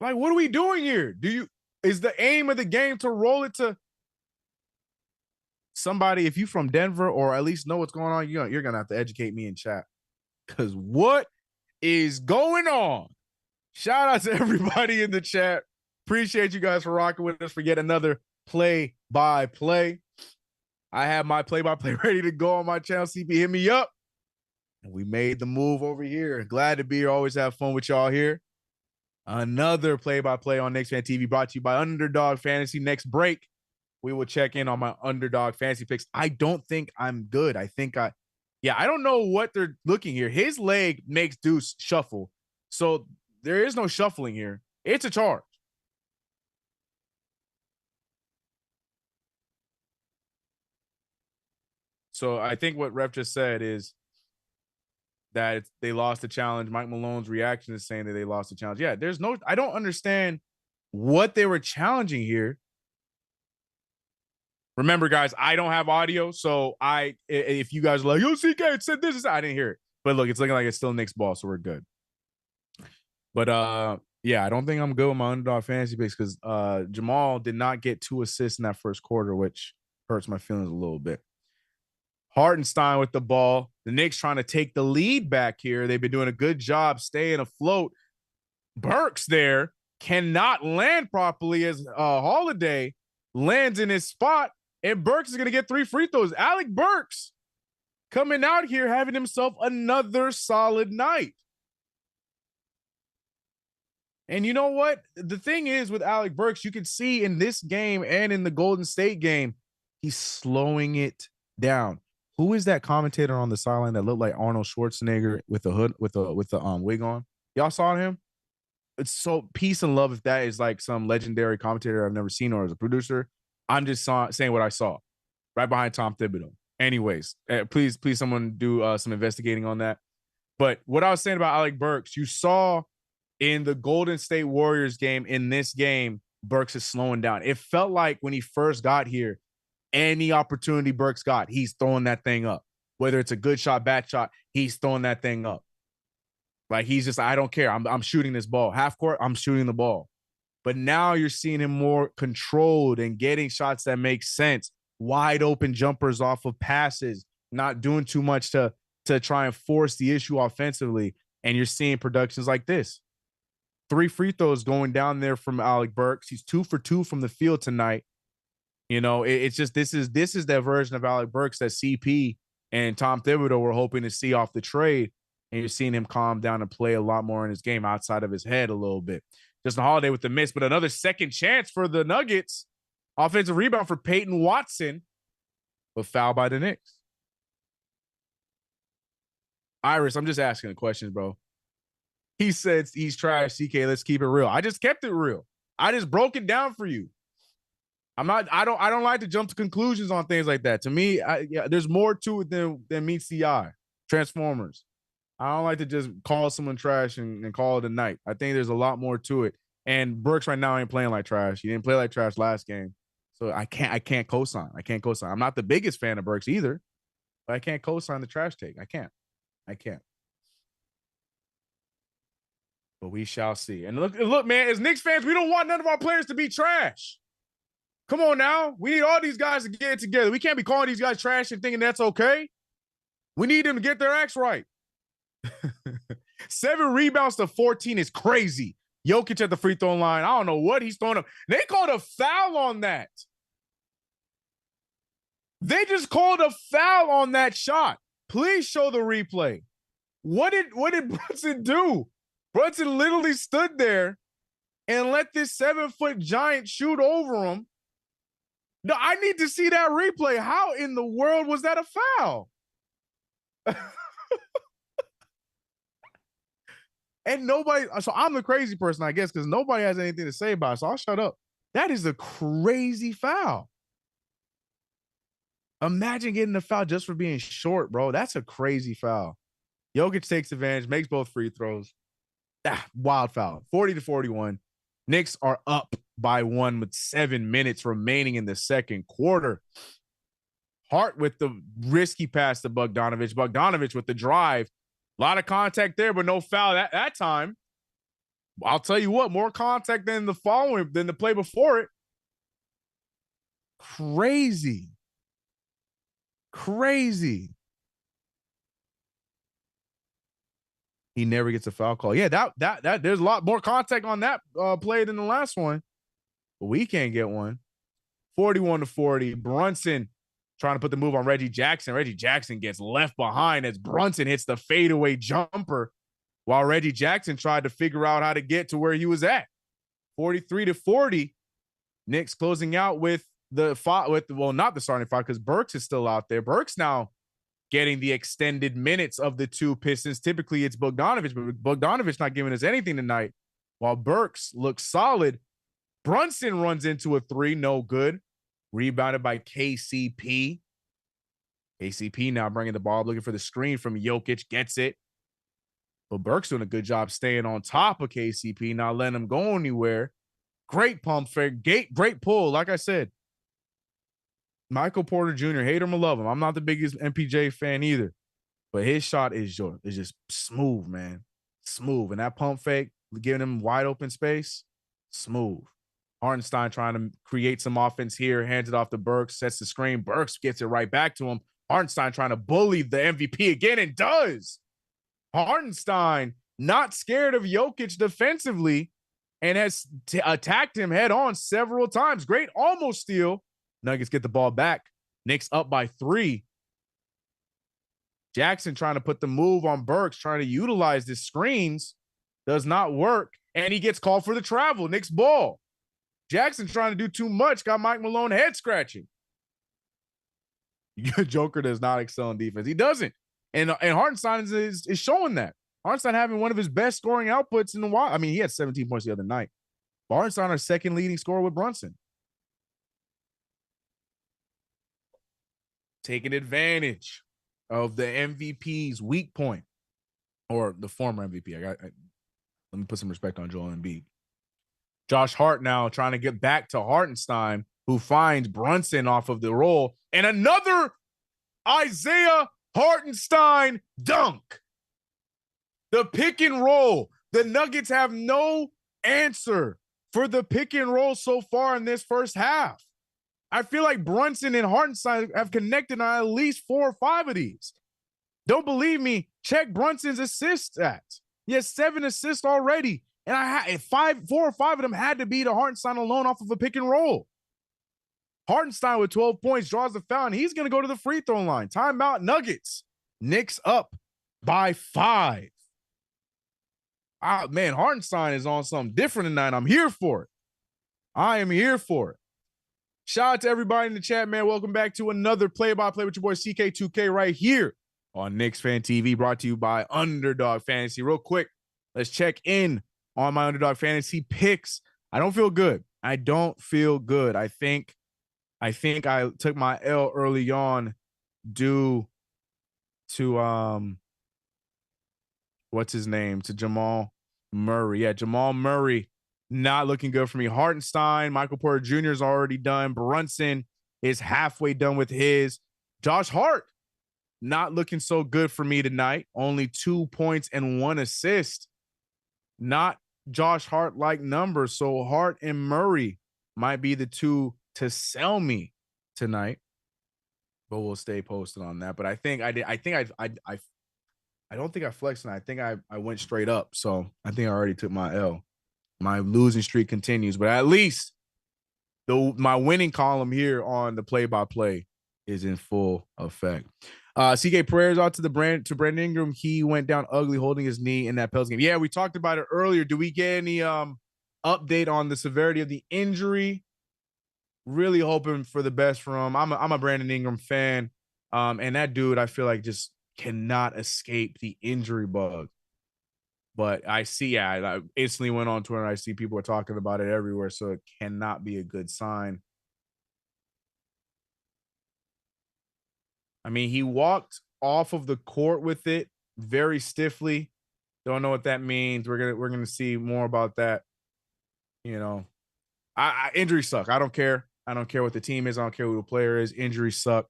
Like, what are we doing here? Is the aim of the game to roll it to somebody? If you from Denver or at least know what's going on, you're gonna have to educate me in chat. Because what is going on? Shout out to everybody in the chat. Appreciate you guys for rocking with us for yet another play-by-play. I have my play-by-play ready to go on my channel. CP, hit me up. And we made the move over here. Glad to be here. Always have fun with y'all here. Another play-by-play on KnicksFanTV brought to you by UnderDog Fantasy. Next break, we will check in on my UnderDog Fantasy picks. I don't think I'm good. I don't know what they're looking here. His leg makes Deuce shuffle. So there is no shuffling here. It's a charge. So I think what Ref just said is that they lost the challenge. Mike Malone's reaction is saying that they lost the challenge. Yeah, I don't understand what they were challenging here. Remember, guys, I don't have audio, so if you guys are like, yo, CK, it said this, I didn't hear it. But look, it's looking like it's still Knicks ball, so we're good. But yeah, I don't think I'm good with my UnderDog fantasy picks because Jamal did not get 2 assists in that first quarter, which hurts my feelings a little bit. Hartenstein with the ball. The Knicks trying to take the lead back here. They've been doing a good job staying afloat. Burks there cannot land properly as Holiday lands in his spot, and Burks is going to get 3 free throws. Alec Burks coming out here having himself another solid night. And you know what? The thing is with Alec Burks, you can see in this game and in the Golden State game, he's slowing it down. Who is that commentator on the sideline that looked like Arnold Schwarzenegger with the hood with the wig on? Y'all saw him? It's so peace and love if that is like some legendary commentator I've never seen or as a producer. I'm just saying what I saw right behind Tom Thibodeau. Anyways, please someone do some investigating on that. But what I was saying about Alec Burks, you saw in the Golden State Warriors game, in this game, Burks is slowing down. It felt like when he first got here, any opportunity Burks got, he's throwing that thing up. Whether it's a good shot, bad shot, he's throwing that thing up. Like he's just, I don't care. I'm shooting this ball. Half court, I'm shooting the ball. But now you're seeing him more controlled and getting shots that make sense. Wide open jumpers off of passes, not doing too much to try and force the issue offensively. And you're seeing productions like this. 3 free throws going down there from Alec Burks. He's 2 for 2 from the field tonight. You know, it's just this is that version of Alec Burks that CP and Tom Thibodeau were hoping to see off the trade. And you're seeing him calm down and play a lot more in his game outside of his head a little bit. Just a Holiday with the miss, but another second chance for the Nuggets. Offensive rebound for Peyton Watson, but foul by the Knicks. Iris, I'm just asking the questions, bro. He said he's trash, CK. Let's keep it real. I just kept it real. I just broke it down for you. I don't like to jump to conclusions on things like that. To me, there's more to it than meets the eye. Transformers. I don't like to just call someone trash and call it a night. I think there's a lot more to it. And Burks right now ain't playing like trash. He didn't play like trash last game. So I can't co-sign. I can't co-sign. I'm not the biggest fan of Burks either, but I can't co-sign the trash take. I can't. But we shall see. And look, man, as Knicks fans, we don't want none of our players to be trash. Come on now. We need all these guys to get it together. We can't be calling these guys trash and thinking that's okay. We need them to get their acts right. 7 rebounds to 14 is crazy. Jokic at the free throw line. I don't know what he's throwing up. They called a foul on that. They just called a foul on that shot. Please show the replay. What did Brunson do? Brunson literally stood there and let this 7-foot giant shoot over him. No, I need to see that replay. How in the world was that a foul? And nobody, so I'm the crazy person, I guess, because nobody has anything to say about it, so I'll shut up. That is a crazy foul. Imagine getting a foul just for being short, bro. That's a crazy foul. Jokic takes advantage, makes both free throws. Wild foul. 40-41. Knicks are up by 1 with 7 minutes remaining in the second quarter. Hart with the risky pass to Bogdanovich. Bogdanovich with the drive. A lot of contact there, but no foul that time. I'll tell you what, more contact than the play before it. Crazy. He never gets a foul call. Yeah, that there's a lot more contact on that play than the last one, but we can't get one. 41-40. Brunson trying to put the move on Reggie Jackson. Reggie Jackson gets left behind as Brunson hits the fadeaway jumper while Reggie Jackson tried to figure out how to get to where he was at. 43-40. Knicks closing out with not the starting 5 because Burks is still out there. Burks now getting the extended minutes of the 2 Pistons. Typically it's Bogdanovich, but Bogdanovich not giving us anything tonight. While Burks looks solid, Brunson runs into a 3, no good. Rebounded by KCP. KCP now bringing the ball, looking for the screen from Jokic, gets it. But Burke's doing a good job staying on top of KCP, not letting him go anywhere. Great pump fake, great pull. Like I said, Michael Porter Jr., hate him or love him. I'm not the biggest MPJ fan either, but his shot is just smooth, man. Smooth. And that pump fake, giving him wide open space, smooth. Hartenstein trying to create some offense here, hands it off to Burks, sets the screen. Burks gets it right back to him. Hartenstein trying to bully the MVP again and does. Hartenstein not scared of Jokic defensively and has attacked him head on several times. Great almost steal. Nuggets get the ball back. Knicks up by 3. Jackson trying to put the move on Burks, trying to utilize the screens. Does not work. And he gets called for the travel. Knicks ball. Jackson trying to do too much, got Mike Malone head scratching. Joker does not excel in defense. He doesn't. And Hartenstein is showing that. Hartenstein having one of his best scoring outputs in a while. I mean, he had 17 points the other night. But Hartenstein, our second leading scorer with Brunson. Taking advantage of the MVP's weak point. Or the former MVP. Let me put some respect on Joel Embiid. Josh Hart now trying to get back to Hartenstein, who finds Brunson off of the roll. And another Isaiah Hartenstein dunk. The pick and roll. The Nuggets have no answer for the pick and roll so far in this first half. I feel like Brunson and Hartenstein have connected on at least 4 or 5 of these. Don't believe me? Check Brunson's assist stats. He has 7 assists already. And I had 4 or 5 of them had to be to Hartenstein alone off of a pick and roll. Hartenstein with 12 points draws the foul, and he's going to go to the free throw line. Timeout, Nuggets. Knicks up by 5. Man, Hartenstein is on something different tonight. I'm here for it. I am here for it. Shout out to everybody in the chat, man. Welcome back to another play-by-play with your boy CK2K right here on KnicksFanTV, brought to you by UnderDog Fantasy. Real quick, let's check in on my UnderDog Fantasy picks. I don't feel good. I think I took my L early on due to what's his name? To Jamal Murray. Yeah, Jamal Murray not looking good for me. Hartenstein, Michael Porter Jr. is already done. Brunson is halfway done with his. Josh Hart not looking so good for me tonight. Only 2 points and 1 assist. Not Josh Hart-like numbers. So Hart and Murray might be the two to sell me tonight. But we'll stay posted on that. But I don't think I flexed, and I think I went straight up. So I think I already took my L. My losing streak continues, but at least my winning column here on the play-by-play is in full effect. CK, prayers out to Brandon Ingram. He went down ugly holding his knee in that Pels game. Yeah, we talked about it earlier. Do we get any update on the severity of the injury? Really hoping for the best for him. I'm a Brandon Ingram fan, and that dude I feel like just cannot escape the injury bug. But I see, I instantly went on Twitter and I see people are talking about it everywhere, so it cannot be a good sign. I mean, he walked off of the court with it very stiffly. Don't know what that means. We're gonna see more about that. You know, injuries suck. I don't care. I don't care what the team is. I don't care who the player is. Injuries suck.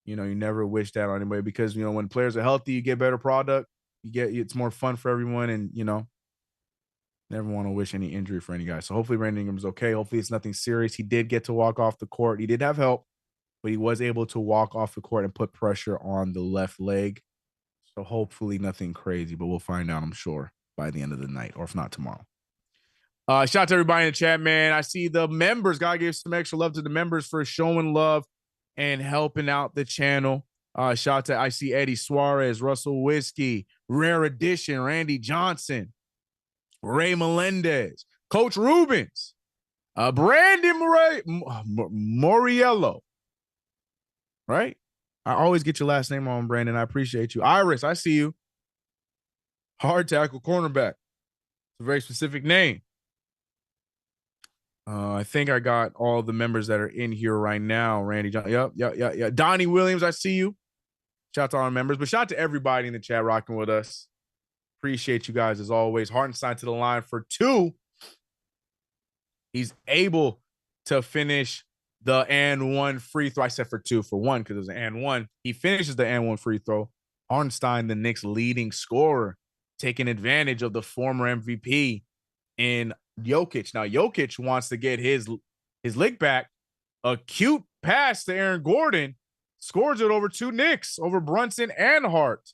You know, you never wish that on anybody because, you know, when players are healthy, you get better product. It's more fun for everyone, and, you know, never want to wish any injury for any guy. So hopefully Brandon Ingram's okay. Hopefully it's nothing serious. He did get to walk off the court. He did have help, but he was able to walk off the court and put pressure on the left leg. So hopefully nothing crazy, but we'll find out, I'm sure, by the end of the night, or if not tomorrow. Shout out to everybody in the chat, man. I see the members. Gotta give some extra love to the members for showing love and helping out the channel. Shout out to, I see Eddie Suarez, Russell Whiskey, Rare Edition, Randy Johnson, Ray Melendez, Coach Rubens, Brandon Moriello. Right? I always get your last name on, Brandon. I appreciate you. Iris, I see you. Hard tackle cornerback. It's a very specific name. I think I got all the members that are in here right now. Randy John. Yep. Donnie Williams, I see you. Shout out to our members, but shout out to everybody in the chat rocking with us. Appreciate you guys as always. Hartenstein to the line for 2. He's able to finish the and 1 free throw. I said for 2, for 1 because it was an and 1. He finishes the and 1 free throw. Hartenstein, the Knicks' leading scorer, taking advantage of the former MVP in Jokic. Now, Jokic wants to get his lick back. A cute pass to Aaron Gordon. Scores it over 2 Knicks, over Brunson and Hart.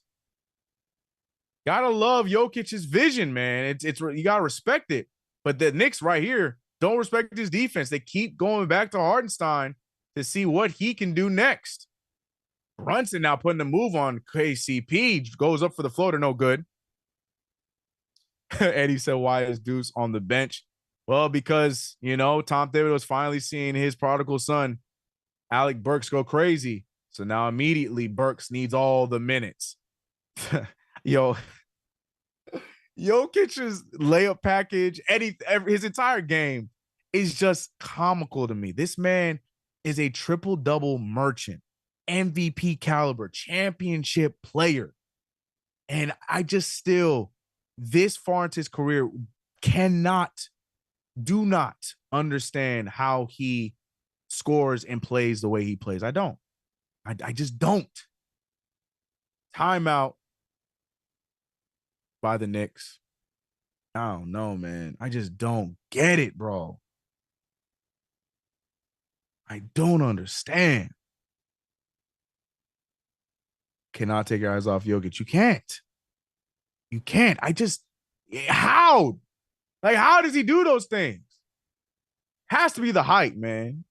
Gotta love Jokic's vision, man. It's you gotta respect it. But the Knicks right here don't respect his defense. They keep going back to Hartenstein to see what he can do next. Brunson now putting the move on KCP. Goes up for the floater, no good. Eddie said, why is Deuce on the bench? Well, because, you know, Tom Thibodeau was finally seeing his prodigal son, Alec Burks, go crazy. So now immediately Burks needs all the minutes. Yo, Jokic's layup package, his entire game is just comical to me. This man is a triple-double merchant, MVP caliber, championship player. And I just still, this far into his career, do not understand how he scores and plays the way he plays. I don't. I just don't. Timeout by the Knicks. I don't know, man. I just don't get it, bro. I don't understand. Cannot take your eyes off Jokic. You can't. You can't. How? Like, how does he do those things? Has to be the height, man.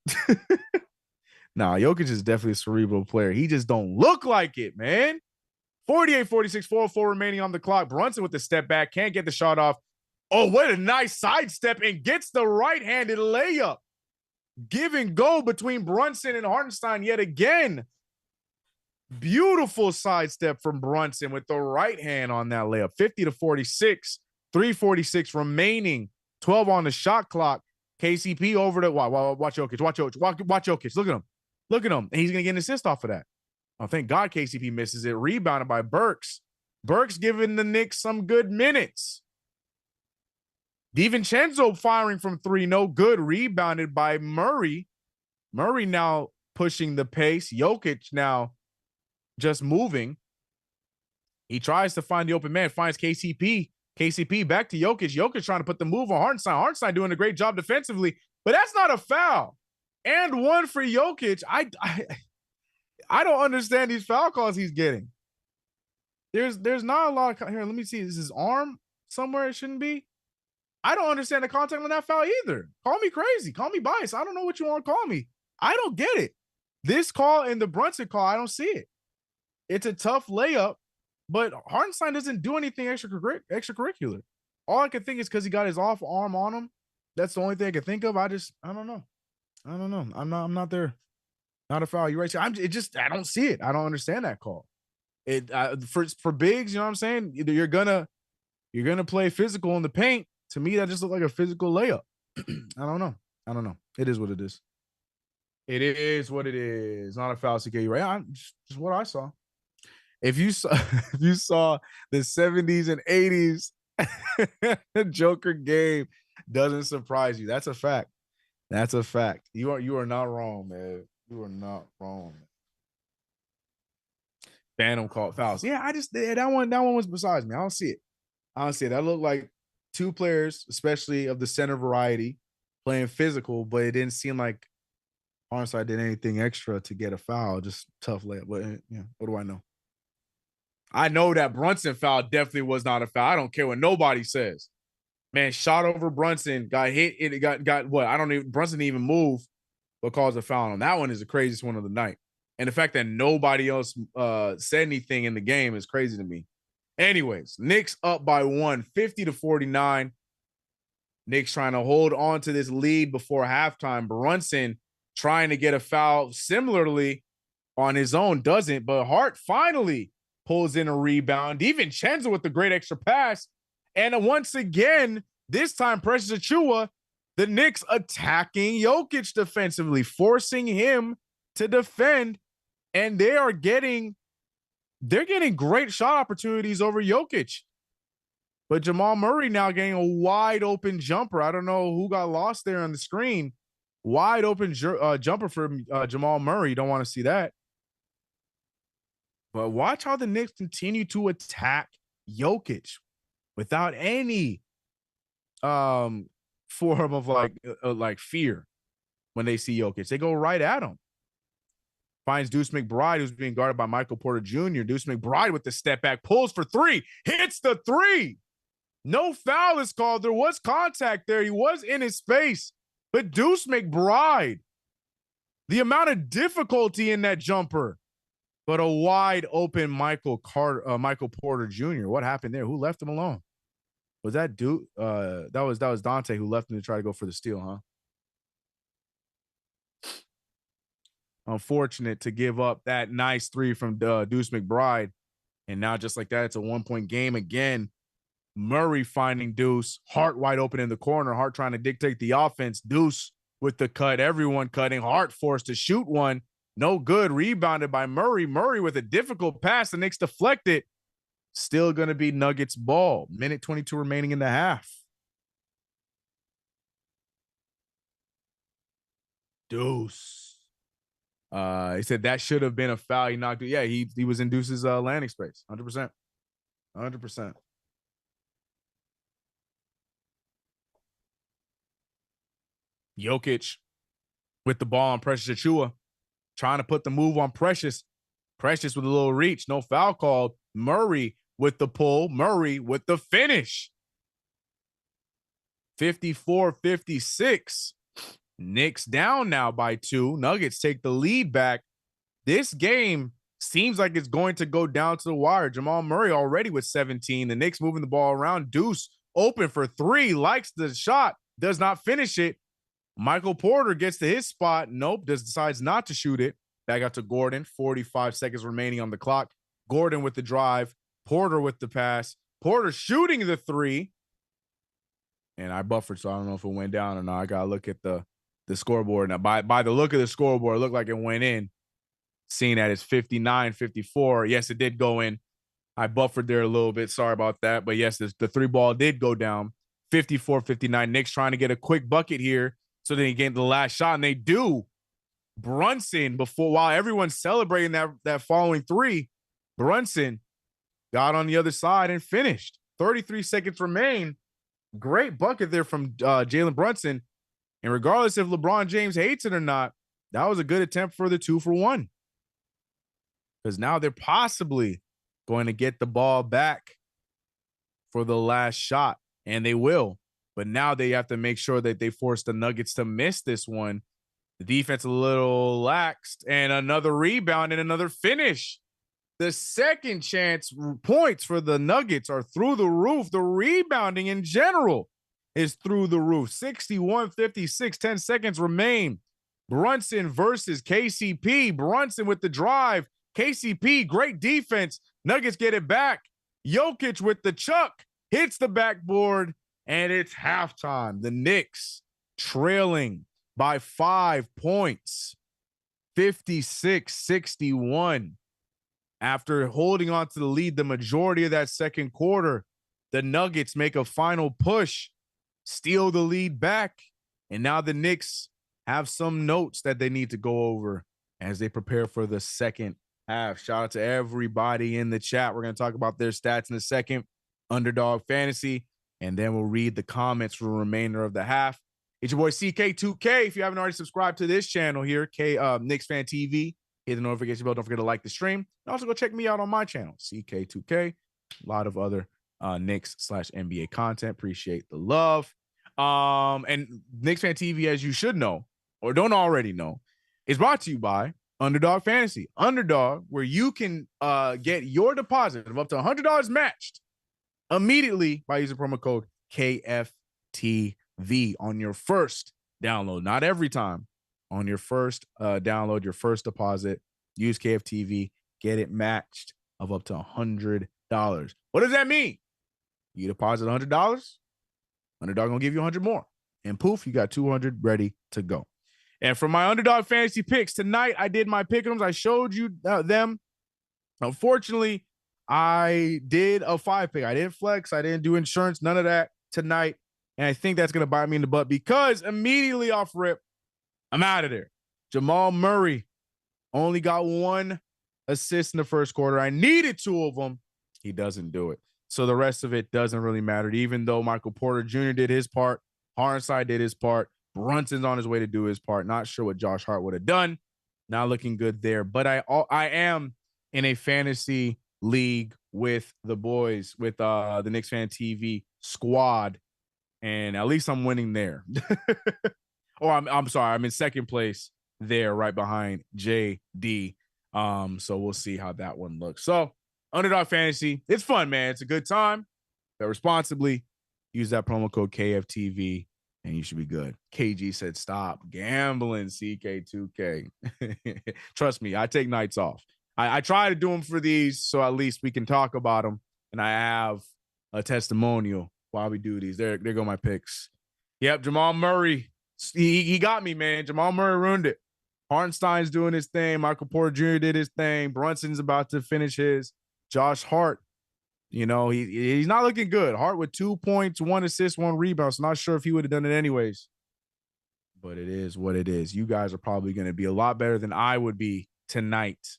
Nah, Jokic is definitely a cerebral player. He just don't look like it, man. 48-46, 404 remaining on the clock. Brunson with the step back. Can't get the shot off. Oh, what a nice sidestep, and gets the right-handed layup. Give and go between Brunson and Hartenstein yet again. Beautiful sidestep from Brunson with the right hand on that layup. 50-46, 3:46 remaining, 12 on the shot clock. KCP over to watch Jokic, watch Jokic. Look at him. Look at him. And he's going to get an assist off of that. Oh, thank God KCP misses it. Rebounded by Burks. Burks giving the Knicks some good minutes. DiVincenzo firing from three, no good. Rebounded by Murray. Murray now pushing the pace. Jokic now just moving. He tries to find the open man, finds KCP. KCP back to Jokic. Jokic trying to put the move on Hartenstein. Hartenstein doing a great job defensively, but that's not a foul. And one for Jokic. I don't understand these foul calls he's getting. There's not a lot of here. Let me see. Is his arm somewhere it shouldn't be? I don't understand the contact on that foul either. Call me crazy. Call me biased. I don't know what you want to call me. I don't get it. This call and the Brunson call, I don't see it. It's a tough layup, but Hartenstein doesn't do anything extracurricular. All I can think is because he got his off arm on him. That's the only thing I can think of. I don't know. I'm not there. Not a foul. You're right. I don't see it. I don't understand that call. For bigs, you know what I'm saying? Either you're gonna play physical in the paint. To me, that just looked like a physical layup. I don't know. It is what it is. It is what it is. Not a foul, CK. You're right. Just what I saw. If you saw the 70s and 80s Joker game, doesn't surprise you. That's a fact. That's a fact. You are not wrong, man. You are not wrong. Phantom called fouls. Yeah, that one was besides me. I don't see it. That looked like two players, especially of the center variety, playing physical, but it didn't seem like Hartenstein did anything extra to get a foul. Just tough layup. But yeah, what do I know? I know that Brunson foul definitely was not a foul. I don't care what nobody says. Man, shot over Brunson, got hit. It got what? Brunson didn't even move, but caused a foul on him. That one is the craziest one of the night. And the fact that nobody else said anything in the game is crazy to me. Anyways, Knicks up by 1, 50-49. Knicks trying to hold on to this lead before halftime. Brunson trying to get a foul similarly on his own, doesn't, but Hart finally pulls in a rebound. DiVincenzo with the great extra pass. And once again, this time Precious Achiuwa, the Knicks attacking Jokic defensively, forcing him to defend. And they're getting great shot opportunities over Jokic. But Jamal Murray now getting a wide open jumper. I don't know who got lost there on the screen. Wide open jumper from Jamal Murray. Don't want to see that. But watch how the Knicks continue to attack Jokic without any form of like fear when they see Jokic. They go right at him. Finds Deuce McBride, who's being guarded by Michael Porter Jr. Deuce McBride with the step back, pulls for three, hits the three. No foul is called. There was contact there. He was in his space. But Deuce McBride, the amount of difficulty in that jumper, but a wide open Michael Porter Jr. What happened there? Who left him alone? Was that Duke? That was Dante who left him to try to go for the steal, huh? Unfortunate to give up that nice three from Deuce McBride. And now just like that, it's a 1-point game again. Murray finding Deuce. Hart wide open in the corner. Hart trying to dictate the offense. Deuce with the cut. Everyone cutting. Hart forced to shoot one. No good. Rebounded by Murray. Murray with a difficult pass. The Knicks deflect it. Still going to be Nuggets ball. Minute 22 remaining in the half. Deuce. He said that should have been a foul. He knocked it. Yeah, he was in Deuce's landing space. 100%. 100%. Jokic with the ball on Precious Achiuwa, trying to put the move on Precious. Precious with a little reach. No foul called. Murray with the pull. Murray with the finish. 54-56. Knicks down now by 2. Nuggets take the lead back. This game seems like it's going to go down to the wire. Jamal Murray already with 17. The Knicks moving the ball around. Deuce open for 3. Likes the shot. Does not finish it. Michael Porter gets to his spot. Nope. Decides not to shoot it. Back out to Gordon. 45 seconds remaining on the clock. Gordon with the drive. Porter with the pass. Porter shooting the 3. And I buffered, so I don't know if it went down or not. I got to look at the scoreboard. Now, by the look of the scoreboard, it looked like it went in. Seeing that it's 59-54. Yes, it did go in. I buffered there a little bit. Sorry about that. But yes, the 3 ball did go down. 54-59. Knicks trying to get a quick bucket here so they can get the last shot, and they do. Brunson, while everyone's celebrating that following 3, Brunson got on the other side and finished. 33 seconds remain. Great bucket there from Jalen Brunson. And regardless if LeBron James hates it or not, that was a good attempt for the 2-for-1. Because now they're possibly going to get the ball back for the last shot, and they will. But now they have to make sure that they force the Nuggets to miss this one. The defense a little laxed, and another rebound and another finish. The second chance points for the Nuggets are through the roof. The rebounding in general is through the roof. 61-56, 10 seconds remain. Brunson versus KCP. Brunson with the drive. KCP, great defense. Nuggets get it back. Jokic with the chuck. Hits the backboard, and it's halftime. The Knicks trailing by 5 points. 56-61. After holding on to the lead the majority of that second quarter, the Nuggets make a final push, steal the lead back, and now the Knicks have some notes that they need to go over as they prepare for the second half. Shout out to everybody in the chat. We're going to talk about their stats in a second. Underdog Fantasy, and then we'll read the comments for the remainder of the half. It's your boy CK2K. If you haven't already subscribed to this channel here, KnicksFanTV, hit the notification bell. Don't forget to like the stream. And also go check me out on my channel, CK2K. A lot of other Knicks/NBA content. Appreciate the love. And KnicksFanTV, as you should know, or don't already know, is brought to you by UnderDog Fantasy. UnderDog, where you can get your deposit of up to $100 matched immediately by using promo code KFTV on your first download. Not every time. On your first download, your first deposit, use KFTV, get it matched of up to $100. What does that mean? You deposit $100, UnderDog gonna give you 100 more. And poof, you got 200 ready to go. And for my Underdog Fantasy picks, tonight I did my pick'ems. I showed you them. Unfortunately, I did a 5-pick. I didn't flex. I didn't do insurance. None of that tonight. And I think that's going to bite me in the butt because immediately off rip, I'm out of there. Jamal Murray only got 1 assist in the first quarter. I needed 2 of them. He doesn't do it. So the rest of it doesn't really matter. Even though Michael Porter Jr. did his part, Harnside did his part, Brunson's on his way to do his part. Not sure what Josh Hart would have done. Not looking good there. But I am in a fantasy league with the boys, with the KnicksFanTV squad. And at least I'm winning there. Or I'm sorry, I'm in second place there, right behind JD. So we'll see how that one looks. So Underdog Fantasy, it's fun, man. It's a good time. But responsibly, use that promo code KFTV, and you should be good. KG said, "Stop gambling, CK2K." Trust me, I take nights off. I try to do them for these, so at least we can talk about them, and I have a testimonial while we do these. There go my picks. Yep, Jamal Murray. He got me, man. Jamal Murray ruined it. Hartenstein's doing his thing. Michael Porter Jr. did his thing. Brunson's about to finish his. Josh Hart, you know, he's not looking good. Hart with 2 points, 1 assist, 1 rebound. So not sure if he would have done it anyways. but it is what it is. You guys are probably going to be a lot better than I would be tonight.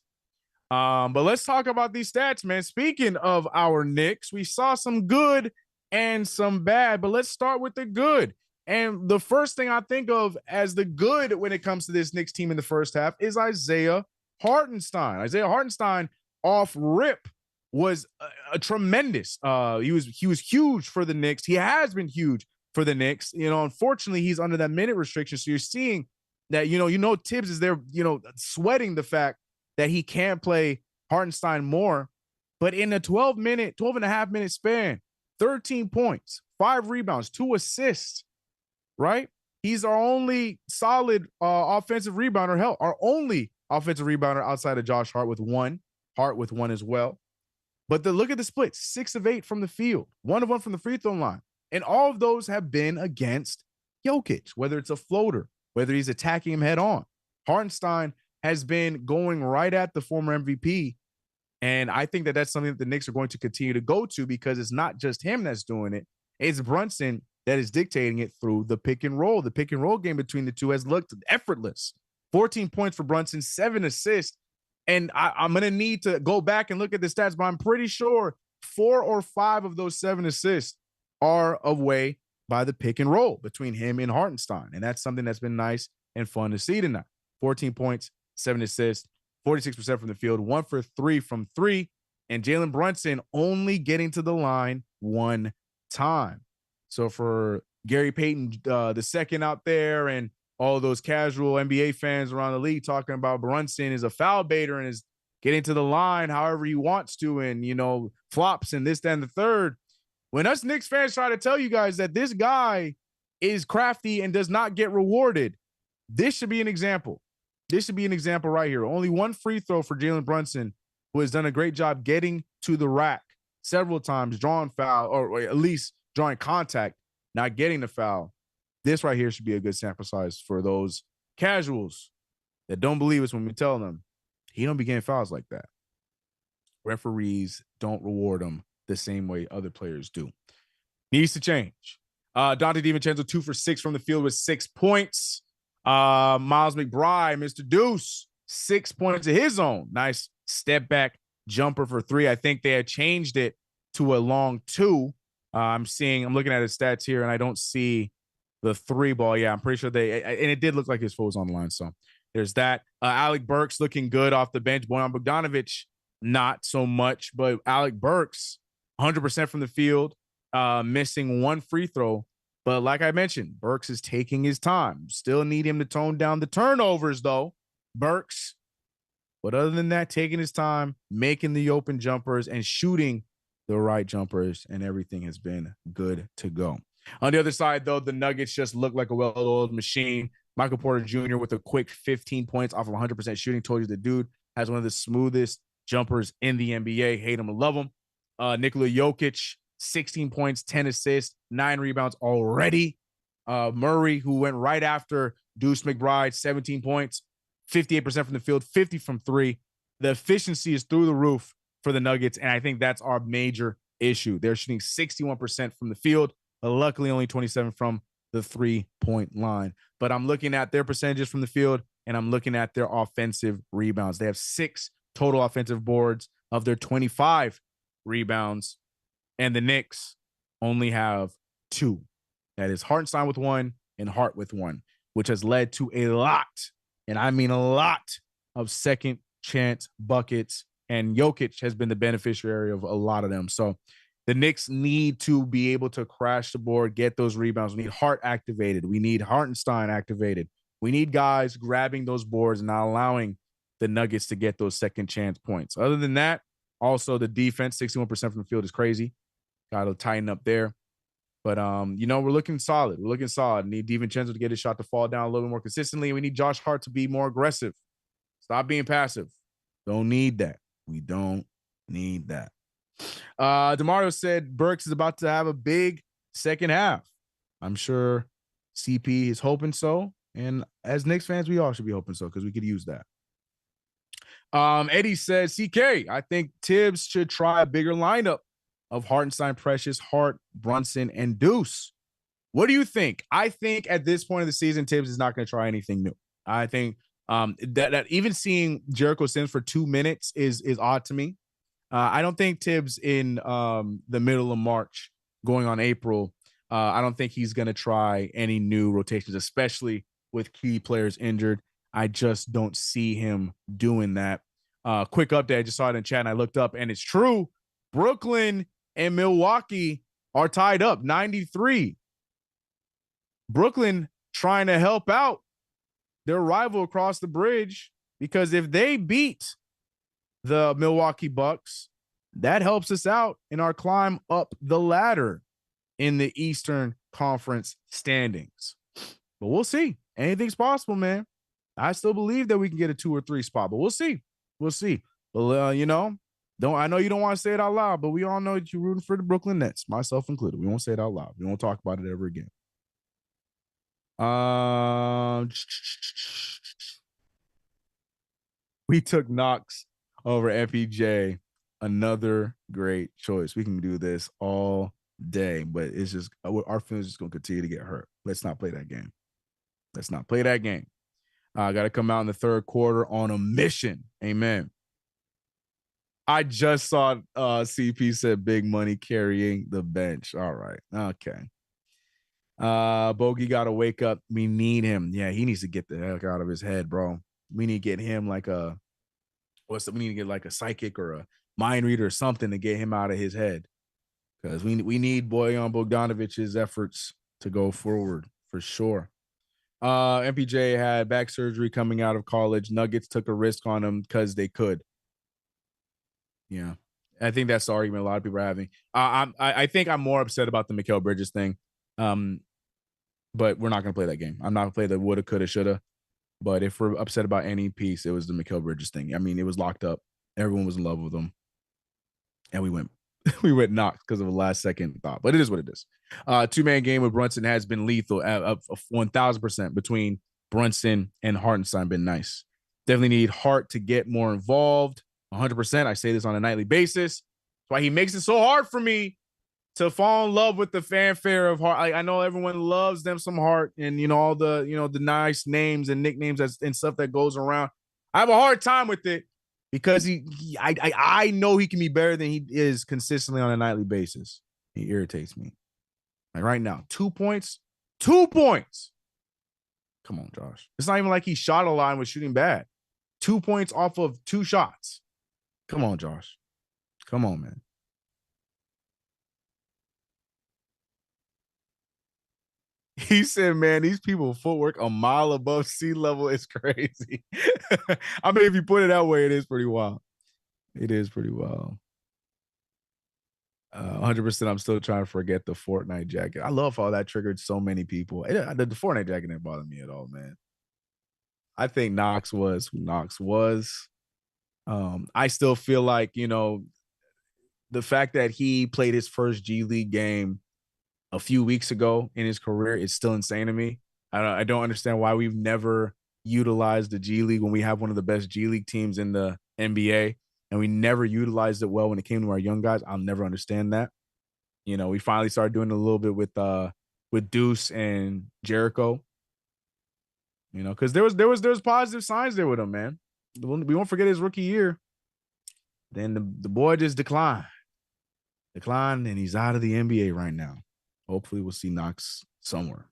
But let's talk about these stats, man. Speaking of our Knicks, we saw some good and some bad, but let's start with the good. And the first thing I think of as the good when it comes to this Knicks team in the first half is Isaiah Hartenstein. Isaiah Hartenstein off rip was a tremendous. He was huge for the Knicks. He has been huge for the Knicks. You know, unfortunately, he's under that minute restriction. So you're seeing that, Tibbs is there, sweating the fact that he can't play Hartenstein more. But in a 12 and a half minute span, 13 points, 5 rebounds, 2 assists, right? He's our only solid offensive rebounder. Our only offensive rebounder outside of Josh Hart with one as well. But look at the split, 6 of 8 from the field, 1 of 1 from the free throw line. And all of those have been against Jokic, whether it's a floater, whether he's attacking him head on. Hartenstein has been going right at the former MVP. And I think that that's something that the Knicks are going to continue to go to, because it's not just him that's doing it. It's Brunson that is dictating it through the pick and roll. The pick and roll game between the two has looked effortless. 14 points for Brunson, 7 assists. And I'm going to need to go back and look at the stats, but I'm pretty sure 4 or 5 of those 7 assists are away by the pick and roll between him and Hartenstein. And that's something that's been nice and fun to see tonight. 14 points, 7 assists, 46% from the field, 1 for 3 from 3. And Jalen Brunson only getting to the line 1 time. So for Gary Payton, the second out there, and all those casual NBA fans around the league talking about Brunson is a foul baiter and is getting to the line however he wants to, and, flops and this, that, and the third. When us Knicks fans try to tell you guys that this guy is crafty and does not get rewarded, this should be an example. This should be an example right here. Only 1 free throw for Jalen Brunson, who has done a great job getting to the rack several times, drawing foul, or at least drawing contact, not getting the foul. This right here should be a good sample size for those casuals that don't believe us when we tell them he don't be getting fouls like that. Referees don't reward him the same way other players do. Needs to change. Dante DiVincenzo, 2 for 6 from the field with 6 points. Miles McBride, Mr. Deuce, 6 points of his own. Nice step back jumper for 3. I think they had changed it to a long 2. I'm looking at his stats here, and I don't see the 3 ball. Yeah, I'm pretty sure and it did look like his foot was on the line. So there's that. Alec Burks looking good off the bench. Bojan Bogdanovic, not so much, but Alec Burks, 100% from the field, missing 1 free throw. But like I mentioned, Burks is taking his time. Still need him to tone down the turnovers, though, Burks. But other than that, taking his time, making the open jumpers, and shooting the right jumpers, and everything has been good to go. On the other side, though, the Nuggets just look like a well-oiled machine. Michael Porter Jr. with a quick 15 points off of 100% shooting. Told you the dude has one of the smoothest jumpers in the NBA. Hate him or love him. Nikola Jokic, 16 points, 10 assists, 9 rebounds already. Murray, who went right after Deuce McBride, 17 points, 58% from the field, 50 from 3. The efficiency is through the roof for the Nuggets, and I think that's our major issue. They're shooting 61% from the field, but luckily only 27 from the 3-point line. But I'm looking at their percentages from the field, and I'm looking at their offensive rebounds. They have 6 total offensive boards of their 25 rebounds, and the Knicks only have 2. That is Hartenstein with 1 and Hart with 1, which has led to a lot, and I mean a lot, of second chance buckets, and Jokic has been the beneficiary of a lot of them. So the Knicks need to be able to crash the board, get those rebounds. We need Hart activated. We need Hartenstein activated. We need guys grabbing those boards and not allowing the Nuggets to get those second chance points. Other than that, also the defense, 61% from the field is crazy. Got to tighten up there. But, we're looking solid. We're looking solid. Need DiVincenzo to get his shot to fall down a little bit more consistently. We need Josh Hart to be more aggressive. Stop being passive. Don't need that. We don't need that. DeMario said Burks is about to have a big second half. I'm sure CP is hoping so. And as Knicks fans, we all should be hoping so, because we could use that. Eddie says, CK, I think Tibbs should try a bigger lineup of Hartenstein, Precious, Hart, Brunson, and Deuce. What do you think? I think at this point of the season, Tibbs is not going to try anything new. I think that even seeing Jericho Sims for 2 minutes is odd to me. I don't think Tibbs in the middle of March, going on April, I don't think he's going to try any new rotations, especially with key players injured. I just don't see him doing that. Quick update. I just saw it in chat and I looked up and it's true. Brooklyn and Milwaukee are tied up 93. Brooklyn trying to help out their rival across the bridge, because if they beat the Milwaukee Bucks, that helps us out in our climb up the ladder in the Eastern Conference standings. But we'll see. Anything's possible, man. I still believe that we can get a 2 or 3 spot, but we'll see. We'll see. But I know you don't want to say it out loud, but we all know that you're rooting for the Brooklyn Nets, myself included. We won't say it out loud. We won't talk about it ever again. We took Knox over FEJ. Another great choice. We can do this all day, but it's just our feelings just going to continue to get hurt. Let's not play that game. Let's not play that game. Got to come out in the third quarter on a mission. Amen. I just saw CP said big money carrying the bench. All right. Okay. Bogey got to wake up. We need him. Yeah, he needs to get the heck out of his head, bro. We need to get him like we need to get like a psychic or a mind reader or something to get him out of his head, because we need Bojan Bogdanović's efforts to go forward for sure. MPJ had back surgery coming out of college. Nuggets took a risk on him because they could. Yeah, I think that's the argument a lot of people are having. I think I'm more upset about the Mikal Bridges thing. But we're not going to play that game. I'm not going to play the woulda, coulda, shoulda. But if we're upset about any piece, it was the Mikal Bridges thing. I mean, it was locked up. Everyone was in love with him. And we went Knox because of a last second thought. But it is what it is. 2-man game with Brunson has been lethal at 1,000% between Brunson and Hartenstein. Been nice. Definitely need Hart to get more involved. 100%. I say this on a nightly basis. That's why he makes it so hard for me to fall in love with the fanfare of Hart. I know everyone loves them some Hart and, all the, the nice names and nicknames and stuff that goes around. I have a hard time with it because I know he can be better than he is consistently on a nightly basis. He irritates me. Like right now, 2 points. 2 points. Come on, Josh. It's not even like he shot a lot and was shooting bad. 2 points off of 2 shots. Come on, Josh. Come on, man. He said, man, these people footwork a mile above sea level is crazy. I mean, if you put it that way, it is pretty wild. It is pretty wild. 100%. I'm still trying to forget the Fortnite jacket. I love how that triggered so many people. The Fortnite jacket didn't bother me at all, man. I think Knox was who Knox was. I still feel like, the fact that he played his first G League game a few weeks ago in his career is still insane to me. I don't understand why we've never utilized the G League when we have one of the best G League teams in the NBA, and we never utilized it well when it came to our young guys. I'll never understand that. We finally started doing it a little bit with Deuce and Jericho. Because there was positive signs there with him, man. We won't forget his rookie year. Then the boy just declined, and he's out of the NBA right now. Hopefully, we'll see Knox somewhere.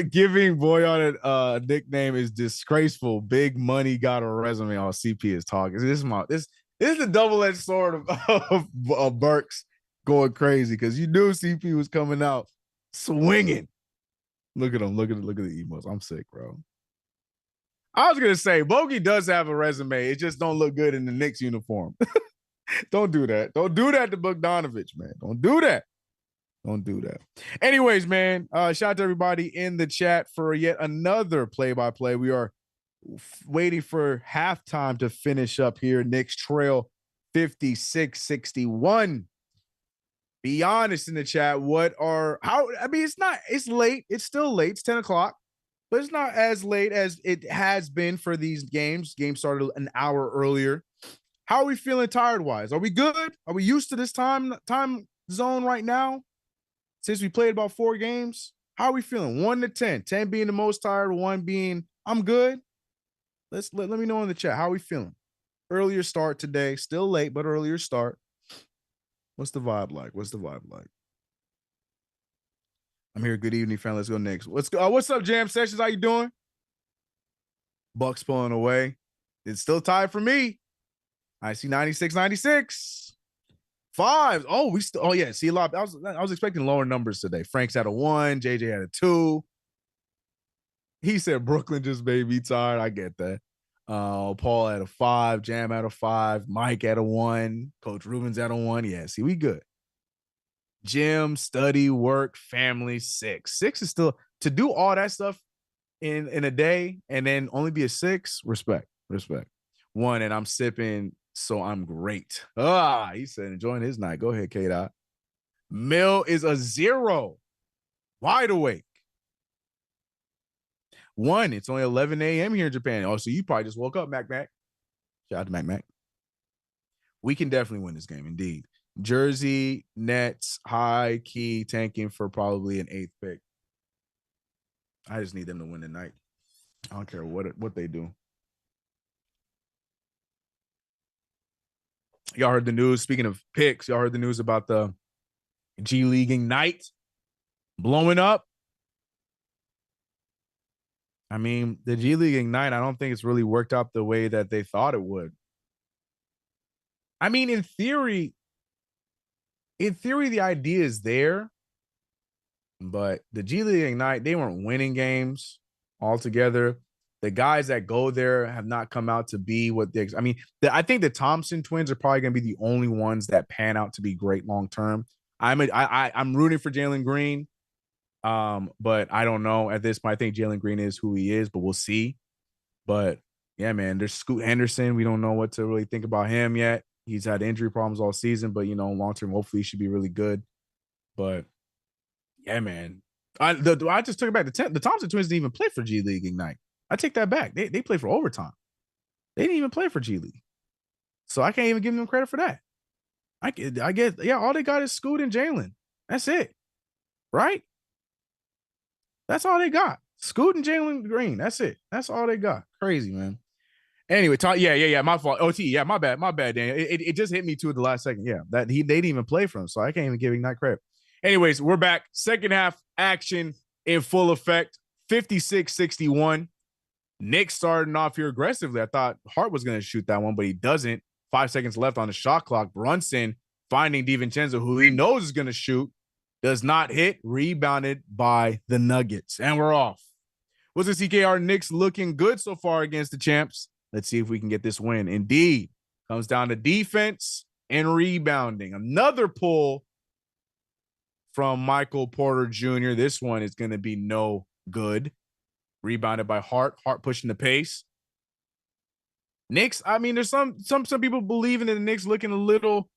Giving Boyan a nickname is disgraceful. Big money got a resume on CP is talking. This is the double-edged sword of Burks going crazy, because you knew CP was coming out swinging. Look at him. Look at the emos. I'm sick, bro. I was gonna say Bogey does have a resume. It just don't look good in the Knicks uniform. Don't do that. Don't do that to Bogdanović, man. Don't do that. Don't do that. Anyways, man, shout out to everybody in the chat for yet another play-by-play. We are waiting for halftime to finish up here. Knicks trail 56-61. Be honest in the chat. It's late. It's still late. It's 10 o'clock, but it's not as late as it has been for these games. Game started an hour earlier. How are we feeling tired-wise? Are we good? Are we used to this time zone right now, since we played about 4 games, how are we feeling? 1 to 10. 10 being the most tired, 1 being I'm good. Let me know in the chat. How are we feeling? Earlier start today. Still late, but earlier start. What's the vibe like? What's the vibe like? I'm here. Good evening, fam. Let's go Knicks. What's up, Jam Sessions? How you doing? Bucks pulling away. It's still tied for me. I see 96. 5. Oh, yeah. See a lot. I was expecting lower numbers today. Frank's at a 1. JJ had a 2. He said Brooklyn just made me tired. I get that. Paul at a 5. Jam at a 5. Mike at a 1. Coach Rubens at a 1. Yeah, see, we good. Gym, study, work, family, 6. 6 is still to do all that stuff in a day and then only be a 6. Respect. 1, and I'm sipping, so I'm great. He said enjoying his night. Go ahead, K-Dot. Mill is a 0. Wide awake. 1, it's only 11 a.m. here in Japan. Oh, so you probably just woke up, Mac. Shout out to Mac. We can definitely win this game, indeed. Jersey, Nets, high key, tanking for probably an 8th pick. I just need them to win tonight. I don't care what they do. Y'all heard the news. Speaking of picks, y'all heard the news about the G League Ignite blowing up. I mean, the G League Ignite, I don't think it's really worked out the way that they thought it would. I mean, in theory, the idea is there, but the G League Ignite, they weren't winning games altogether. The guys that go there have not come out to be what they. I mean, I think the Thompson twins are probably going to be the only ones that pan out to be great long term. I'm rooting for Jalen Green, but I don't know at this point. I think Jalen Green is who he is, but we'll see. But yeah, man, there's Scoot Henderson. We don't know what to really think about him yet. He's had injury problems all season, but long term, hopefully, he should be really good. But yeah, man, I just took it back. The Thompson twins didn't even play for G League Ignite. I take that back. They played for overtime. They didn't even play for G League. So I can't even give them credit for that. I guess, yeah, all they got is Scoot and Jalen. That's it. Right? That's all they got. Scoot and Jalen Green. That's it. That's all they got. Crazy, man. Anyway, yeah, my fault. OT, yeah, my bad, Daniel. It just hit me too at the last second. Yeah, they didn't even play for him, so I can't even give Ignite credit. Anyways, we're back. Second half action in full effect. 56-61. Knicks starting off here aggressively. I thought Hart was going to shoot that one, but he doesn't. 5 seconds left on the shot clock. Brunson finding DiVincenzo, who he knows is going to shoot, does not hit. Rebounded by the Nuggets. And we're off. What's the CKR Knicks looking good so far against the champs? Let's see if we can get this win. Indeed, comes down to defense and rebounding. Another pull from Michael Porter Jr. This one is going to be no good. Rebounded by Hart. Hart pushing the pace. Knicks, I mean, there's some people believing that the Knicks looking a little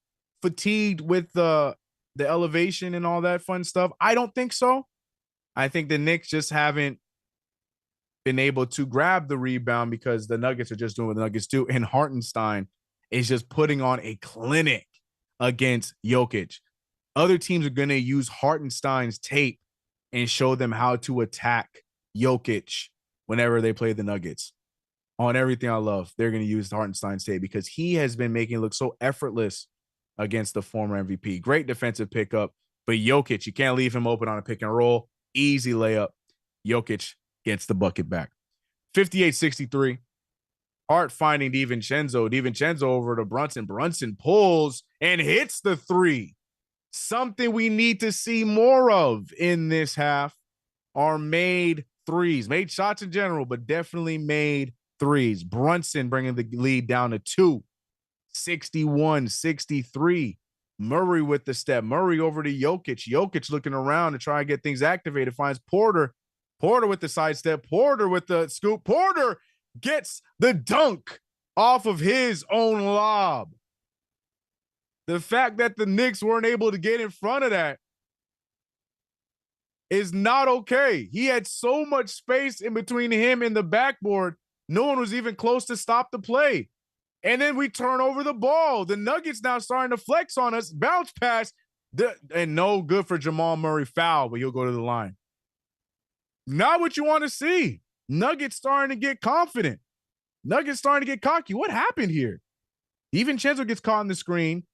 fatigued with the elevation and all that fun stuff. I don't think so. I think the Knicks just haven't been able to grab the rebound because the Nuggets are just doing what the Nuggets do. And Hartenstein is just putting on a clinic against Jokic. Other teams are going to use Hartenstein's tape and show them how to attack Jokic whenever they play the Nuggets. On everything I love, they're going to use Hartenstein's tape because he has been making it look so effortless against the former MVP. Great defensive pickup, but Jokic, you can't leave him open on a pick and roll. Easy layup. Jokic gets the bucket back. 58-63. Hart finding DiVincenzo. DiVincenzo over to Brunson. Brunson pulls and hits the 3. Something we need to see more of in this half are made 3s. Made shots in general, but definitely made 3s. Brunson bringing the lead down to 2. 61-63. Murray with the step. Murray over to Jokic. Jokic looking around to try and get things activated. Finds Porter. Porter with the sidestep. Porter with the scoop. Porter gets the dunk off of his own lob. The fact that the Knicks weren't able to get in front of that is not okay. He had so much space in between him and the backboard. No one was even close to stop the play. And then we turn over the ball. The Nuggets now starting to flex on us. Bounce pass. And no good for Jamal Murray foul, but he'll go to the line. Not what you want to see. Nuggets starting to get confident. Nuggets starting to get cocky. What happened here? Even Chenzo gets caught on the screen.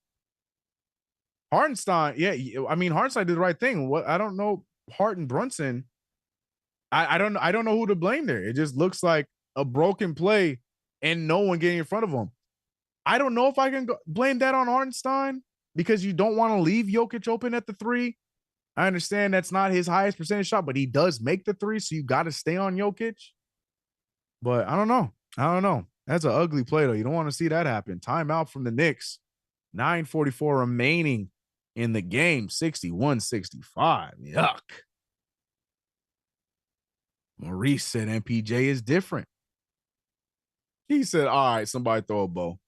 Hartenstein, yeah, I mean Hartenstein did the right thing. What I don't know, Hart and Brunson. I don't know who to blame there. It just looks like a broken play and no one getting in front of him. I don't know if I can blame that on Hartenstein because you don't want to leave Jokic open at the three. I understand that's not his highest percentage shot, but he does make the three, so you got to stay on Jokic. But I don't know. That's an ugly play, though. You don't want to see that happen. Timeout from the Knicks. 9:44 remaining in the game. 61-65. Yuck. Maurice said MPJ is different. He said, all right, somebody throw a bow.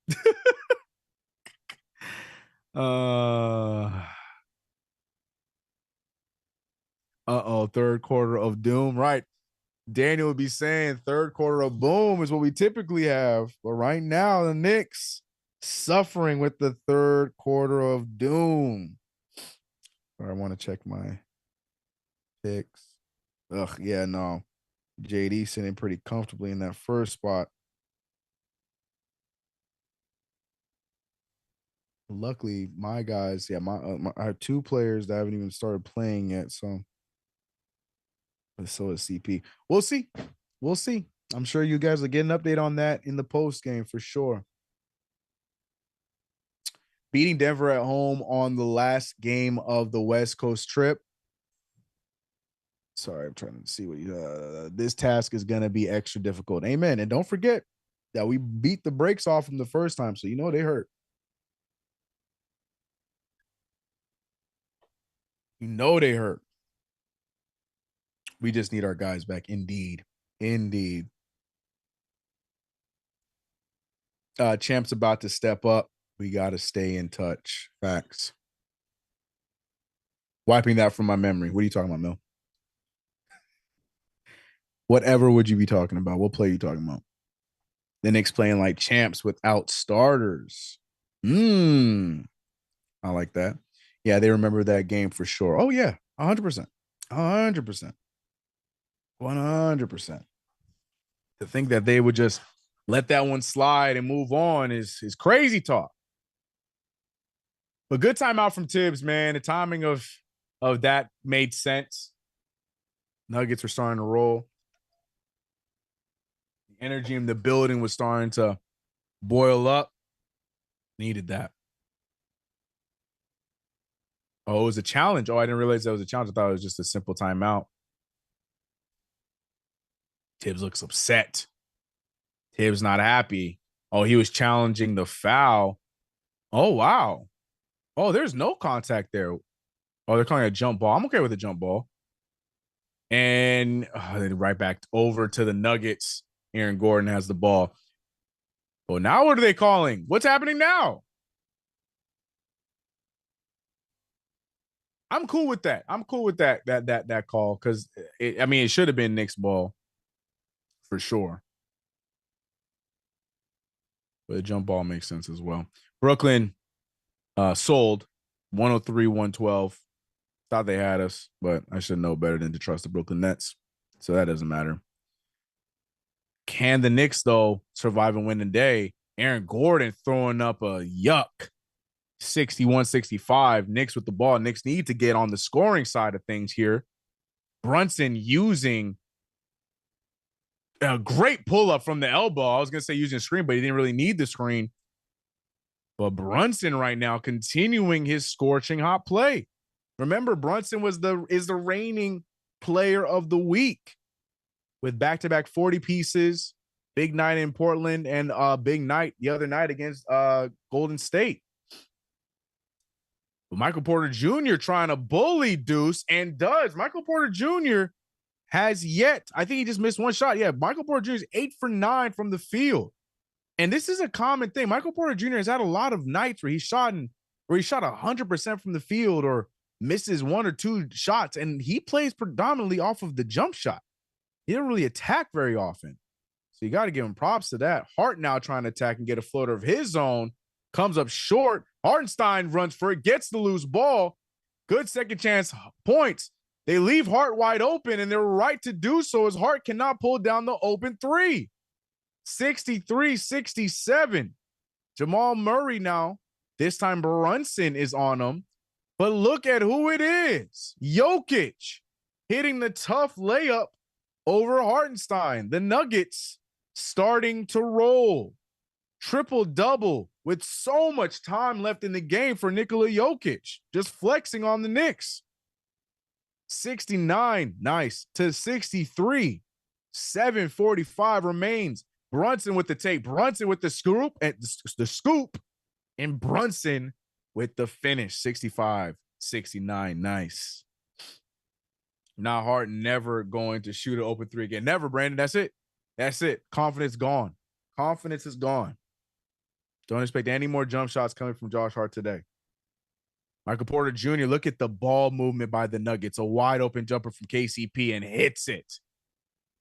Third quarter of doom. Right. Daniel would be saying third quarter of boom is what we typically have. But right now, the Knicks suffering with the third quarter of doom. I want to check my picks. Yeah, no. JD sitting pretty comfortably in that first spot. Luckily, my guys, yeah, I have two players that haven't even started playing yet, so is CP. We'll see. I'm sure you guys will get an update on that in the post game for sure. Beating Denver at home on the last game of the West Coast trip. Sorry, I'm trying to see what this task is going to be extra difficult. Amen. And don't forget that we beat the brakes off them the first time, so they hurt. They hurt. We just need our guys back. Indeed. Champ's about to step up. We got to stay in touch. Facts. Wiping that from my memory. What are you talking about, Mil? Whatever would you be talking about? What play are you talking about? The Knicks playing like champs without starters. I like that. Yeah, they remember that game for sure. Oh, yeah. 100%. 100%. 100%. To think that they would just let that one slide and move on is crazy talk. But good timeout from Tibbs, man. The timing of that made sense. Nuggets were starting to roll. The energy in the building was starting to boil up. Needed that. Oh, it was a challenge. Oh, I didn't realize that was a challenge. I thought it was just a simple timeout. Tibbs looks upset. Tibbs not happy. Oh, he was challenging the foul. Oh, wow. Oh, there's no contact there. Oh, they're calling it a jump ball. I'm okay with a jump ball. And then right back over to the Nuggets. Aaron Gordon has the ball. Well, now what are they calling? What's happening now? I'm cool with that. I'm cool with that call because it should have been Knicks ball for sure. But the jump ball makes sense as well. Brooklyn sold 103-112. Thought they had us, but I should know better than to trust the Brooklyn Nets. So that doesn't matter. Can the Knicks, though, survive and win the day? Aaron Gordon throwing up a yuck 61-65. Knicks with the ball. Knicks need to get on the scoring side of things here. Brunson using a great pull-up from the elbow. I was going to say using a screen, but he didn't really need the screen. But Brunson right now continuing his scorching hot play. Remember, Brunson is the reigning player of the week with back-to-back 40 pieces, big night in Portland, and big night the other night against Golden State. But Michael Porter Jr. trying to bully Deuce and does. Michael Porter Jr. has yet, I think he just missed one shot. Yeah, Michael Porter Jr. is 8 for 9 from the field. And this is a common thing. Michael Porter Jr. has had a lot of nights where he shot 100% from the field or misses one or two shots, and he plays predominantly off of the jump shot. He didn't really attack very often. So you got to give him props to that. Hart now trying to attack and get a floater of his own. Comes up short. Hartenstein runs for it, gets the loose ball. Good second chance points. They leave Hart wide open, and they're right to do so as Hart cannot pull down the open three. 63-67. Jamal Murray now. This time Brunson is on him. But look at who it is. Jokic hitting the tough layup over Hartenstein. The Nuggets starting to roll. Triple-double with so much time left in the game for Nikola Jokic. Just flexing on the Knicks. 69, nice, to 63. 7:45 remains. Brunson with the take. Brunson with the scoop, and Brunson with the finish. 65-69, nice. Now Harden never going to shoot an open three again. Never, Brandon. That's it. That's it. Confidence gone. Confidence is gone. Don't expect any more jump shots coming from Josh Hart today. Michael Porter Jr., look at the ball movement by the Nuggets. A wide open jumper from KCP and hits it.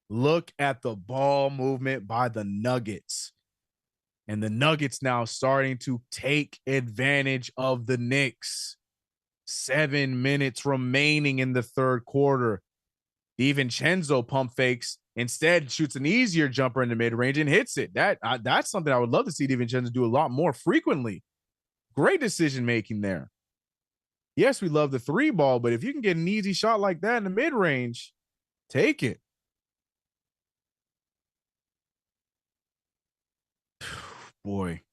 Look at the ball movement by the Nuggets. And the Nuggets now starting to take advantage of the Knicks. 7 minutes remaining in the third quarter. DiVincenzo pump fakes. Instead, shoots an easier jumper in the mid-range and hits it. That's something I would love to see DiVincenzo do a lot more frequently. Great decision-making there. Yes, we love the three ball, but if you can get an easy shot like that in the mid-range, take it. Boy,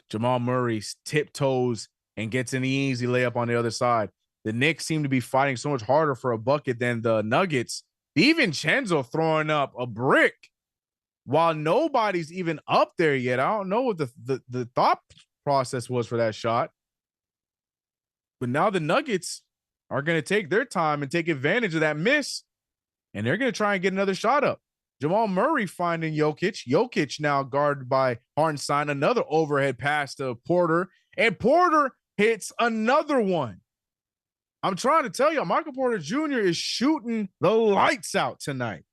Jamal Murray tiptoes and gets an easy layup on the other side. The Knicks seem to be fighting so much harder for a bucket than the Nuggets. DiVincenzo throwing up a brick while nobody's even up there yet. I don't know what the thought process was for that shot. But now the Nuggets are going to take their time and take advantage of that miss, and they're going to try and get another shot up. Jamal Murray finding Jokic. Jokic now guarded by Hartenstein. Another overhead pass to Porter, and Porter hits another one. I'm trying to tell you, Michael Porter Jr. is shooting the lights out tonight.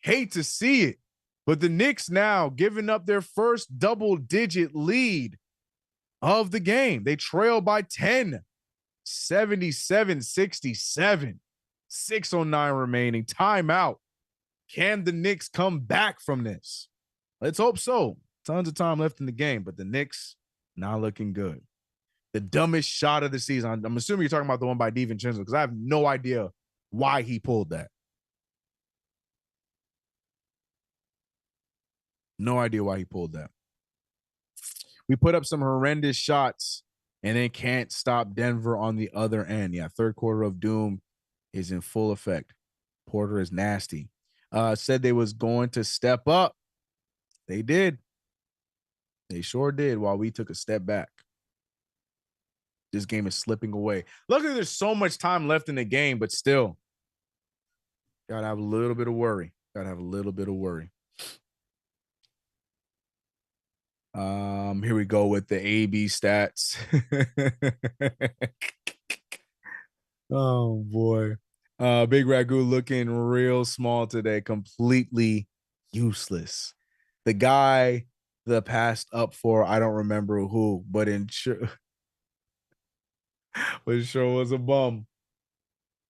Hate to see it, but the Knicks now giving up their first double-digit lead of the game. They trail by 10, 77-67, 6:09 remaining. Timeout. Can the Knicks come back from this? Let's hope so. Tons of time left in the game, but the Knicks not looking good. The dumbest shot of the season. I'm assuming you're talking about the one by DiVincenzo because I have no idea why he pulled that. No idea why he pulled that. We put up some horrendous shots and then can't stop Denver on the other end. Yeah, third quarter of doom is in full effect. Porter is nasty. Said they was going to step up. They did. They sure did while we took a step back. This game is slipping away. Luckily, there's so much time left in the game, but still, gotta have a little bit of worry. Gotta have a little bit of worry. Here we go with the AB stats. Oh boy. Big Ragu looking real small today, completely useless. The guy that passed up for, I don't remember who, but sure was a bum.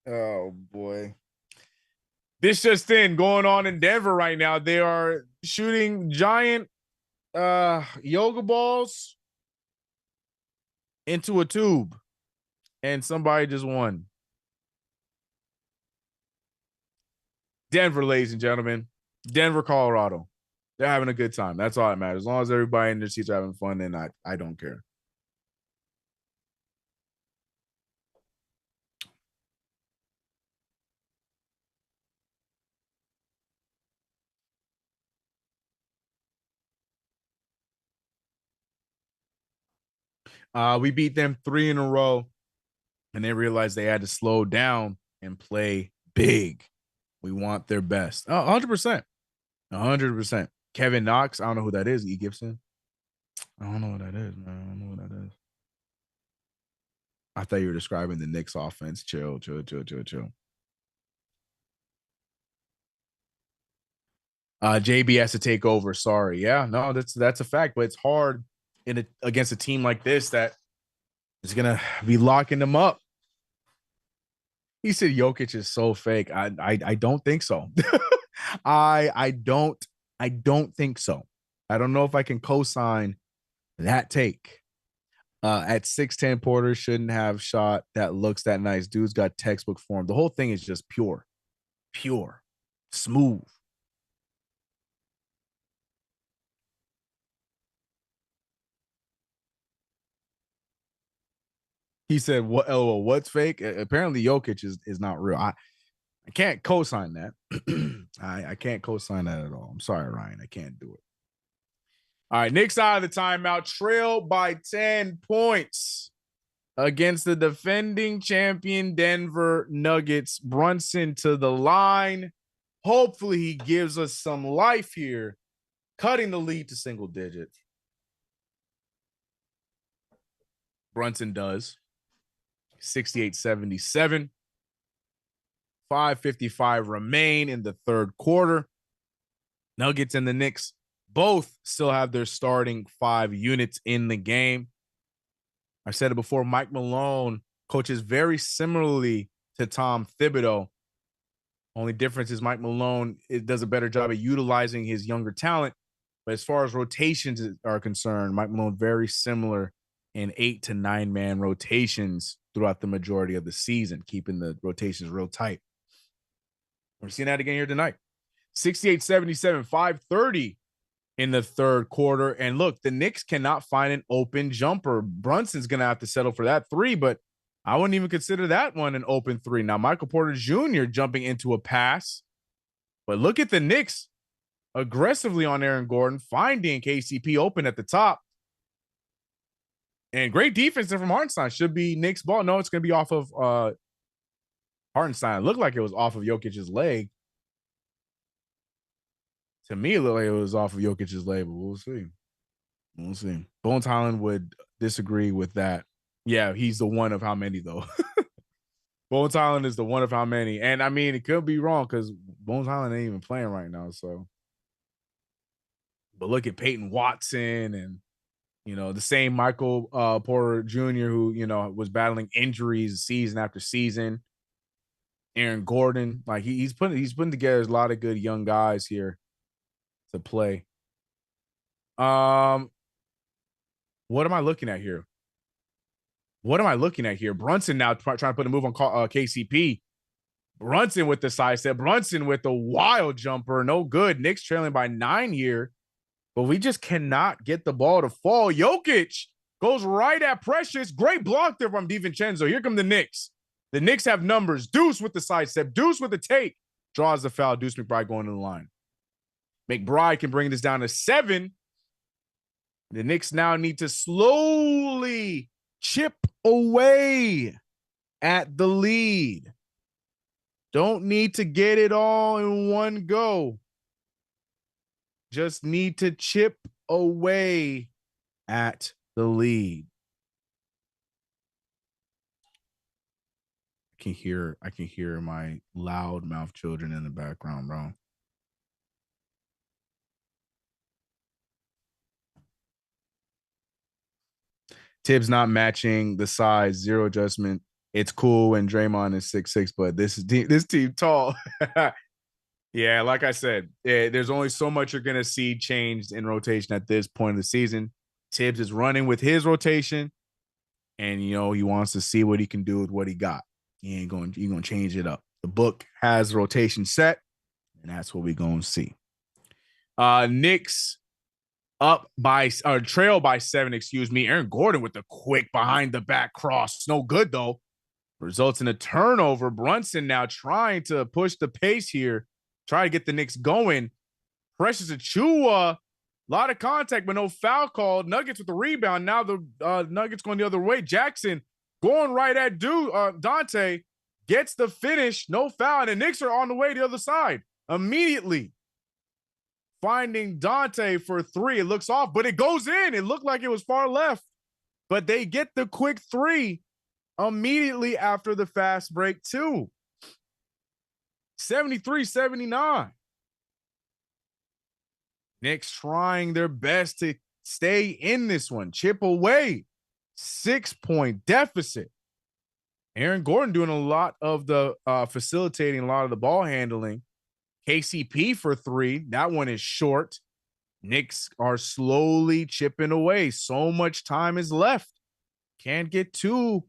Oh boy. This just in going on in Denver right now. They are shooting giant yoga balls into a tube, and somebody just won. Denver, ladies and gentlemen. Denver, Colorado. They're having a good time. That's all that matters. As long as everybody in their seats are having fun, then I don't care. We beat them 3 in a row, and they realized they had to slow down and play big. We want their best. 100%. 100%. Kevin Knox. I don't know who that is. E. Gibson. I don't know what that is, man. I don't know what that is. I thought you were describing the Knicks offense. Chill. JB has to take over. Sorry. Yeah, no, that's a fact, but it's hard against a team like this that is gonna be locking them up. He said Jokic is so fake. I don't think so. I don't think so. I don't know if I can co-sign that take. At 6'10", Porter shouldn't have shot that looks that nice. Dude's got textbook form. The whole thing is just pure, smooth. He said, "What? LOL, what's fake?" Apparently, Jokic is not real. I can't co-sign that. I can't co-sign that at all. I'm sorry, Ryan. I can't do it. All right, Knicks out of the timeout, trail by 10 points against the defending champion Denver Nuggets. Brunson to the line. Hopefully, he gives us some life here, cutting the lead to single digits. Brunson does. 68-77. 5:55 remain in the third quarter. Nuggets and the Knicks both still have their starting 5 units in the game. I said it before, Mike Malone coaches very similarly to Tom Thibodeau. Only difference is Mike Malone does a better job at utilizing his younger talent. But as far as rotations are concerned, Mike Malone very similar in 8 to 9 man rotations throughout the majority of the season, keeping the rotations real tight. We're seeing that again here tonight. 68-77, 5:30 in the third quarter. And look, the Knicks cannot find an open jumper. Brunson's going to have to settle for that 3, but I wouldn't even consider that one an open 3. Now, Michael Porter Jr. jumping into a pass. But look at the Knicks aggressively on Aaron Gordon, finding KCP open at the top. And great defense from Hartenstein. Should be Knicks ball. No, it's going to be off of Hartenstein. It looked like it was off of Jokic's leg. To me, it looked like it was off of Jokic's leg, but we'll see. We'll see. Bones Highland would disagree with that. Yeah, he's the one of how many, though. Bones Highland is the one of how many. And, I mean, it could be wrong because Bones Highland ain't even playing right now. So, but look at Peyton Watson and, the same Michael Porter Jr. who, was battling injuries season after season. Aaron Gordon, like he's putting together a lot of good young guys here to play. What am I looking at here? Brunson now trying to put a move on KCP. Brunson with the side step. Brunson with the wild jumper. No good. Knicks trailing by 9 here. But we just cannot get the ball to fall. Jokic goes right at Precious. Great block there from DiVincenzo. Here come the Knicks. The Knicks have numbers. Deuce with the side step. Deuce with the take. Draws the foul. Deuce McBride going to the line. McBride can bring this down to 7. The Knicks now need to slowly chip away at the lead. Don't need to get it all in one go. Just need to chip away at the lead. I can hear my loud mouth children in the background, bro. Tibbs not matching the size, 0 adjustment. It's cool when Draymond is 6'6", but this team tall. Yeah, like I said, there's only so much you're going to see changed in rotation at this point of the season. Tibbs is running with his rotation, and, he wants to see what he can do with what he got. He ain't going to change it up. The book has rotation set, and that's what we're going to see. Knicks trail by 7, excuse me. Aaron Gordon with the quick behind the back cross. No good, though. Results in a turnover. Brunson now trying to push the pace here. Try to get the Knicks going. Precious Achiuwa, a lot of contact, but no foul called. Nuggets with the rebound. Now the Nuggets going the other way. Jackson going right at Dante. Gets the finish. No foul. And the Knicks are on the way to the other side. Immediately finding Dante for 3. It looks off, but it goes in. It looked like it was far left. But they get the quick 3 immediately after the fast break, too. 73-79. Knicks trying their best to stay in this one. Chip away. 6-point deficit. Aaron Gordon doing a lot of the facilitating, a lot of the ball handling. KCP for 3. That one is short. Knicks are slowly chipping away. So much time is left. Can't get too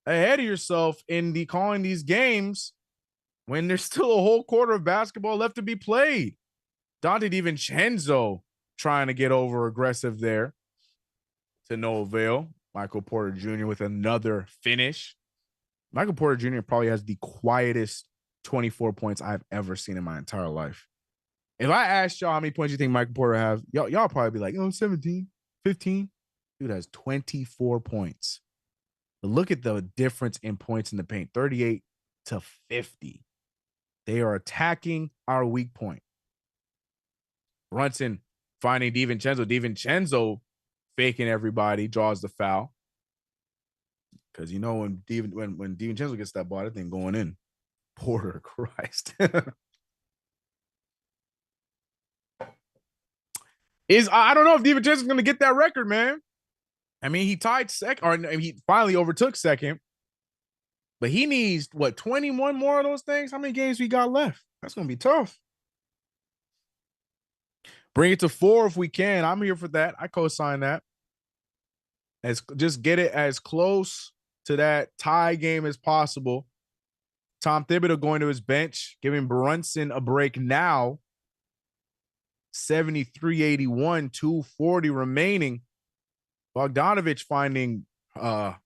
ahead of yourself in the calling these games when there's still a whole quarter of basketball left to be played. Dante DiVincenzo trying to get over aggressive there to no avail. Michael Porter Jr. with another finish. Michael Porter Jr. probably has the quietest 24 points I've ever seen in my entire life. If I asked y'all how many points you think Michael Porter have, y'all probably be like, 17, 15. Dude has 24 points. But look at the difference in points in the paint, 38 to 50. They are attacking our weak point. Brunson finding DiVincenzo. DiVincenzo faking everybody, draws the foul. Because when DiVincenzo gets that ball, that thing going in. Porter, Christ. I don't know if DiVincenzo's going to get that record, man. I mean, he tied second, or he finally overtook second. But he needs, 21 more of those things? How many games we got left? That's going to be tough. Bring it to 4 if we can. I'm here for that. I co-sign that. Just get it as close to that tie game as possible. Tom Thibodeau going to his bench, giving Brunson a break now. 73-81, 2:40 remaining. Bogdanovich finding Hart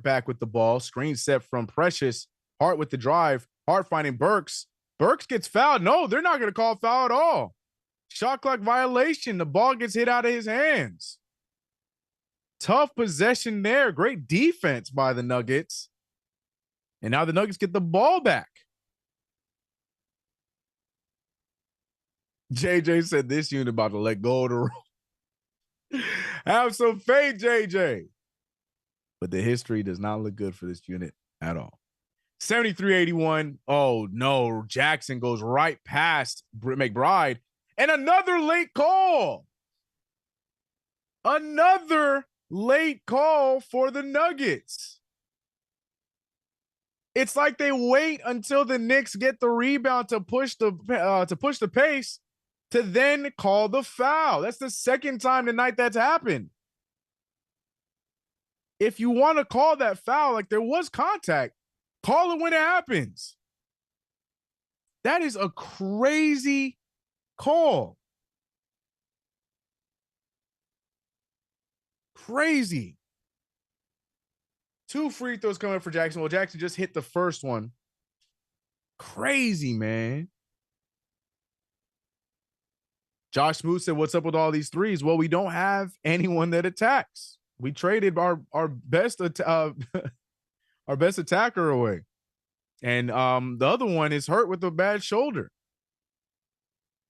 back with the ball. Screen set from Precious. Hart with the drive. Hart finding Burks. Burks gets fouled. No, they're not going to call foul at all. Shot clock violation. The ball gets hit out of his hands. Tough possession there. Great defense by the Nuggets. And now the Nuggets get the ball back. JJ said this unit about to let go of the roll. Have some faith, JJ. But the history does not look good for this unit at all. 73-81. Oh, no. Jackson goes right past McBride. And another late call. Another late call for the Nuggets. It's like they wait until the Knicks get the rebound to push the pace to then call the foul. That's the second time tonight that's happened. If you want to call that foul, like there was contact, call it when it happens. That is a crazy call. Crazy. 2 free throws coming for Jackson. Well, Jackson just hit the first one. Crazy, man. Josh Smoot said, what's up with all these threes? Well, we don't have anyone that attacks. We traded our best our best attacker away. And the other one is hurt with a bad shoulder.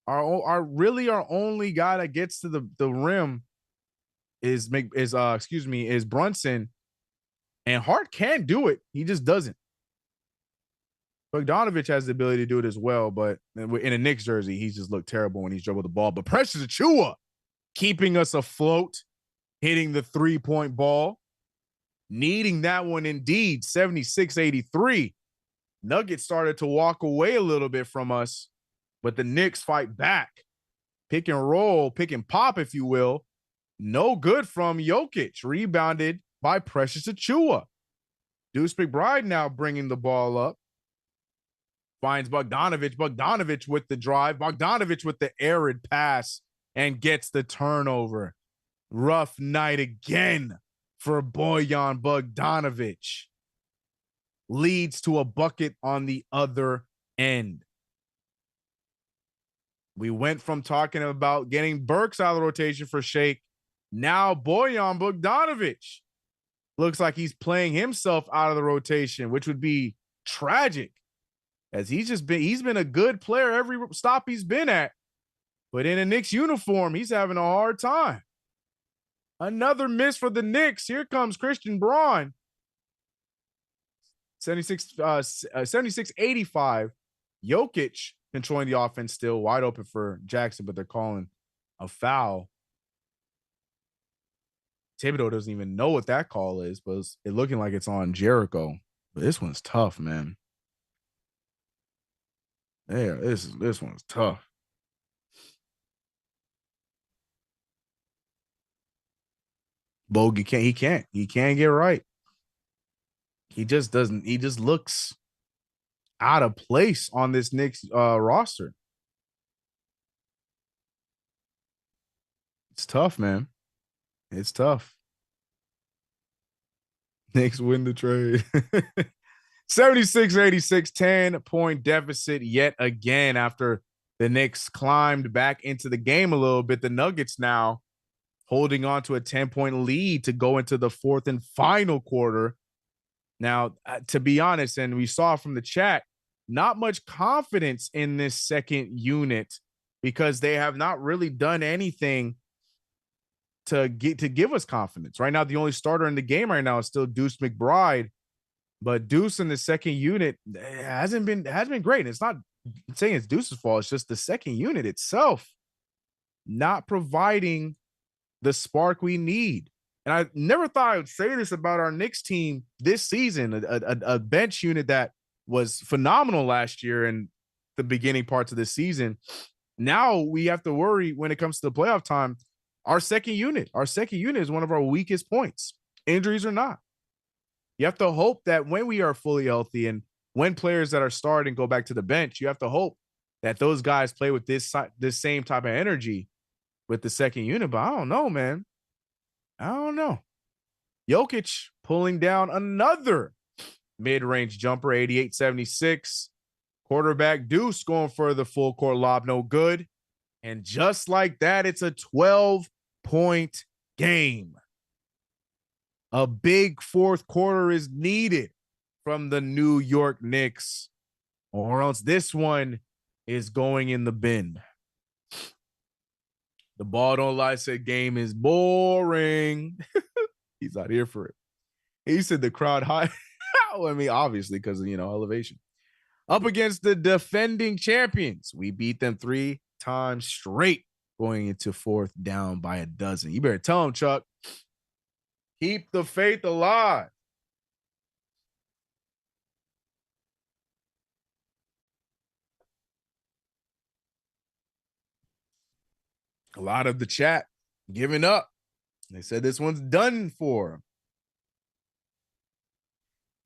Our only guy that gets to the rim is Brunson. And Hart can do it. He just doesn't. Bogdanovich has the ability to do it as well, but in a Knicks jersey, he's just looked terrible when he's dribbled the ball. But Precious Achiuwa keeping us afloat, hitting the 3-point ball, needing that one indeed, 76-83. Nuggets started to walk away a little bit from us, but the Knicks fight back. Pick and roll, pick and pop, if you will. No good from Jokic, rebounded by Precious Achiuwa. Deuce McBride now bringing the ball up. Finds Bogdanovich. Bogdanovich with the drive. Bogdanovich with the arid pass and gets the turnover. Rough night again for Bojan Bogdanovich. Leads to a bucket on the other end. We went from talking about getting Burks out of the rotation for Shake. Now Bojan Bogdanovich looks like he's playing himself out of the rotation, which would be tragic, as he's been a good player every stop he's been at, but in a Knicks uniform, he's having a hard time. Another miss for the Knicks. Here comes Christian Braun. 76-85. Jokic controlling the offense still, wide open for Jackson, but they're calling a foul. Thibodeau doesn't even know what that call is, but it's looking like it's on Jericho. But this one's tough, man. Yeah, this one's tough. Bogey he can't get right. He just doesn't. He just looks out of place on this Knicks roster. It's tough, man. It's tough. Knicks win the trade. 76-86, 10-point deficit yet again after the Knicks climbed back into the game a little bit. The Nuggets now holding on to a 10-point lead to go into the fourth and final quarter. Now, to be honest, and we saw from the chat, not much confidence in this second unit because they have not really done anything to give us confidence. Right now, the only starter in the game right now is still Deuce McBride, but Deuce in the second unit hasn't been great. And it's not saying it's Deuce's fault. It's just the second unit itself not providing the spark we need. And I never thought I would say this about our Knicks team this season, a bench unit that was phenomenal last year and the beginning parts of this season. Now we have to worry when it comes to the playoff time. Our second unit is one of our weakest points, injuries or not. You have to hope that when we are fully healthy and when players that are starting go back to the bench, you have to hope that those guys play with this same type of energy with the second unit. But I don't know, man. I don't know. Jokic pulling down another mid-range jumper, 88-76. Quarterback Deuce going for the full court lob, no good. And just like that, it's a 12-point game. A big fourth quarter is needed from the New York Knicks, or else this one is going in the bin. The ball don't lie said game is boring. He's not here for it. He said the crowd high. I mean, obviously, because of, elevation. Up against the defending champions. We beat them 3 times straight going into fourth down by a dozen. You better tell him, Chuck. Keep the faith alive. A lot of the chat giving up. They said this one's done for.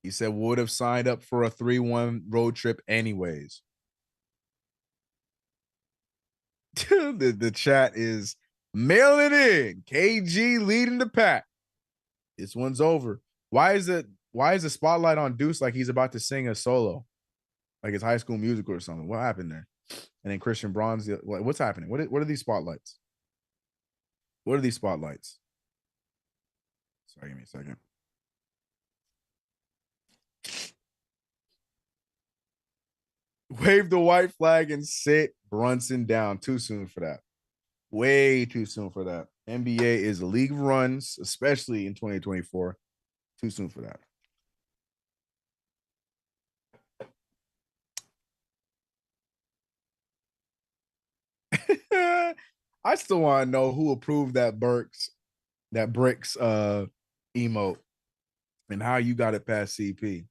He said would have signed up for a 3-1 road trip anyways. the chat is mailing in. KG leading the pack. This one's over. Why is the spotlight on Deuce like he's about to sing a solo? Like it's High School Musical or something. What happened there? And then Christian Braun's, what's happening? What are these spotlights? What are these spotlights? Sorry, give me a second. Wave the white flag and sit Brunson down. Too soon for that. Way too soon for that. NBA is a league of runs, especially in 2024. Too soon for that. I still want to know who approved that bricks emote and how you got it past CP.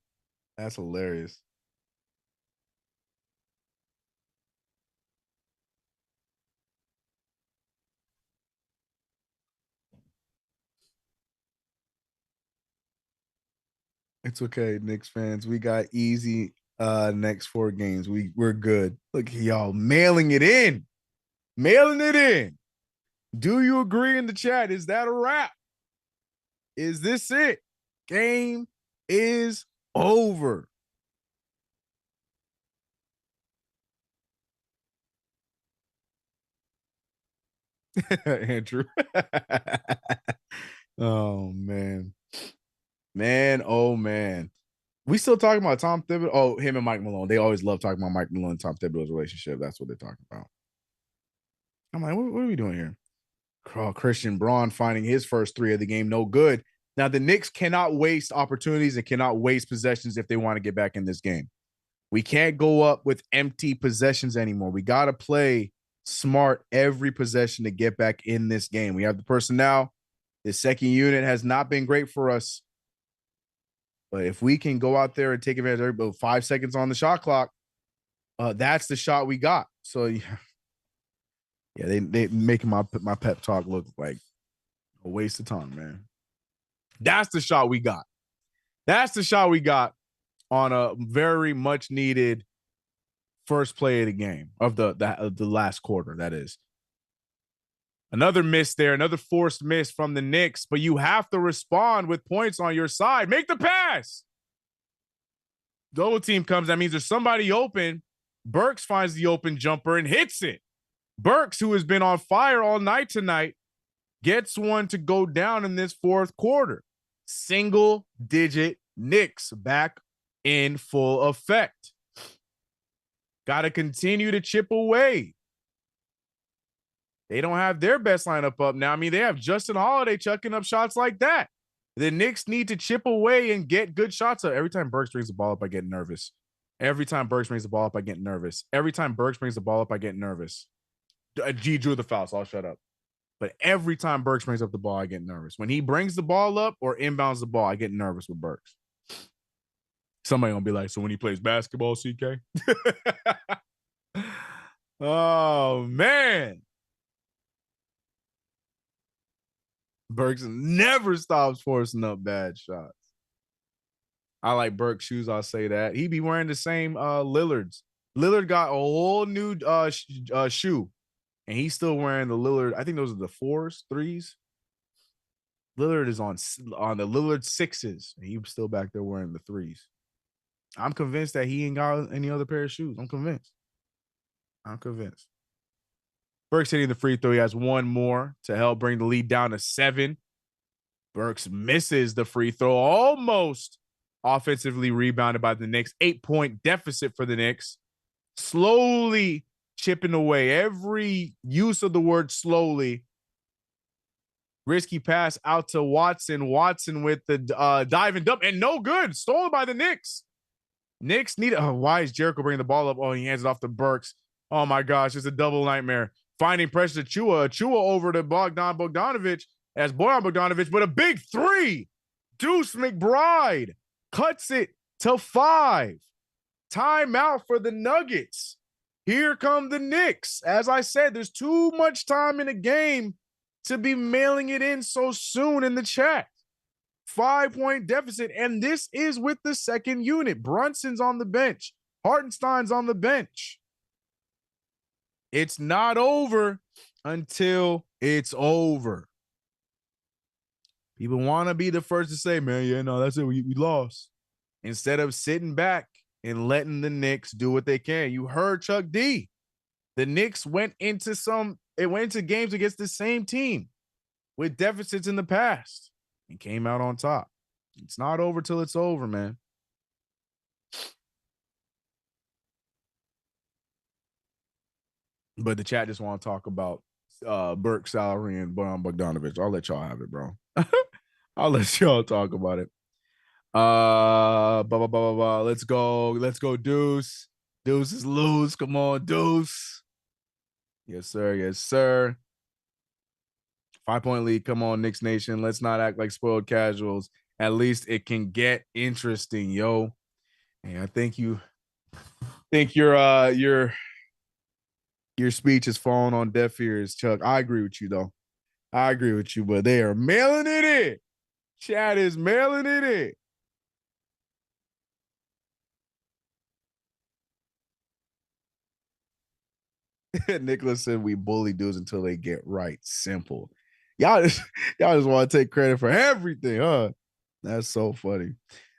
That's hilarious. It's okay, Knicks fans. We got easy next 4 games. We're good. Look, y'all mailing it in. Mailing it in. Do you agree in the chat? Is that a wrap? Is this it? Game is over. Andrew. Oh, man. Man, oh, man. We still talking about Tom Thibodeau? Oh, him and Mike Malone. They always love talking about Mike Malone and Tom Thibodeau's relationship. That's what they're talking about. I'm like, what are we doing here? Christian Braun finding his first 3 of the game. No good. Now, the Knicks cannot waste opportunities and cannot waste possessions if they want to get back in this game. We can't go up with empty possessions anymore. We got to play smart every possession to get back in this game. We have the personnel. The second unit has not been great for us. But if we can go out there and take advantage of about 5 seconds on the shot clock, that's the shot we got. So yeah, they making my pep talk look like a waste of time, man. That's the shot we got. That's the shot we got on a very much needed first play of the game of the last quarter. That is another miss there, another forced miss from the Knicks. But you have to respond with points on your side. Make the pass. Double team comes. That means there's somebody open. Burks finds the open jumper and hits it. Burks, who has been on fire all night tonight, gets one to go down in this fourth quarter. Single digit Knicks back in full effect. Got to continue to chip away. They don't have their best lineup up now. I mean, they have Justin Holiday chucking up shots like that. The Knicks need to chip away and get good shots up. Every time Burks brings the ball up, I get nervous. Every time Burks brings the ball up, I get nervous. Every time Burks brings the ball up, I get nervous. G drew the foul, so I'll shut up. But every time Burks brings up the ball, I get nervous. When he brings the ball up or inbounds the ball, I get nervous with Burks. Somebody gonna be like, so when he plays basketball, CK? Oh, man. Burks never stops forcing up bad shots. I like Burks' shoes, I'll say that. He be wearing the same Lillard's. Lillard got a whole new shoe, and he's still wearing the Lillard. I think those are the 4s, 3s. Lillard is on the Lillard 6s, and he's still back there wearing the 3s. I'm convinced that he ain't got any other pair of shoes. I'm convinced. Burks hitting the free throw. He has one more to help bring the lead down to 7. Burks misses the free throw, almost offensively rebounded by the Knicks. 8-point deficit for the Knicks. Slowly chipping away. Every use of the word slowly. Risky pass out to Watson. Watson with the dive and dump, and no good. Stolen by the Knicks. Knicks need. Why is Jericho bringing the ball up? Oh, he hands it off to Burks. Oh my gosh, it's a double nightmare. Finding pressure to Chua over to Bogdanovic as Bojan Bogdanovic with a big 3. Deuce McBride cuts it to 5. Timeout for the Nuggets. Here come the Knicks. As I said, there's too much time in the game to be mailing it in so soon in the chat. 5-point deficit, and this is with the second unit. Brunson's on the bench. Hartenstein's on the bench. It's not over until it's over. People want to be the first to say, man, yeah, no, that's it. We lost. Instead of sitting back and letting the Knicks do what they can. You heard Chuck D. The Knicks went into games against the same team with deficits in the past and came out on top. It's not over till it's over, man. But the chat just want to talk about Burke's salary and Bojan Bogdanovic. I'll let y'all have it, bro. I'll let y'all talk about it. Let's go, Deuce. Deuce is loose. Come on, Deuce. Yes, sir. 5-point lead. Come on, Knicks Nation. Let's not act like spoiled casuals. At least it can get interesting, yo. And I think your speech is falling on deaf ears, Chuck. I agree with you, though. But they are mailing it in. Chat is mailing it in. Nicholas said we bully dudes until they get right. Simple. Y'all just want to take credit for everything, huh? That's so funny.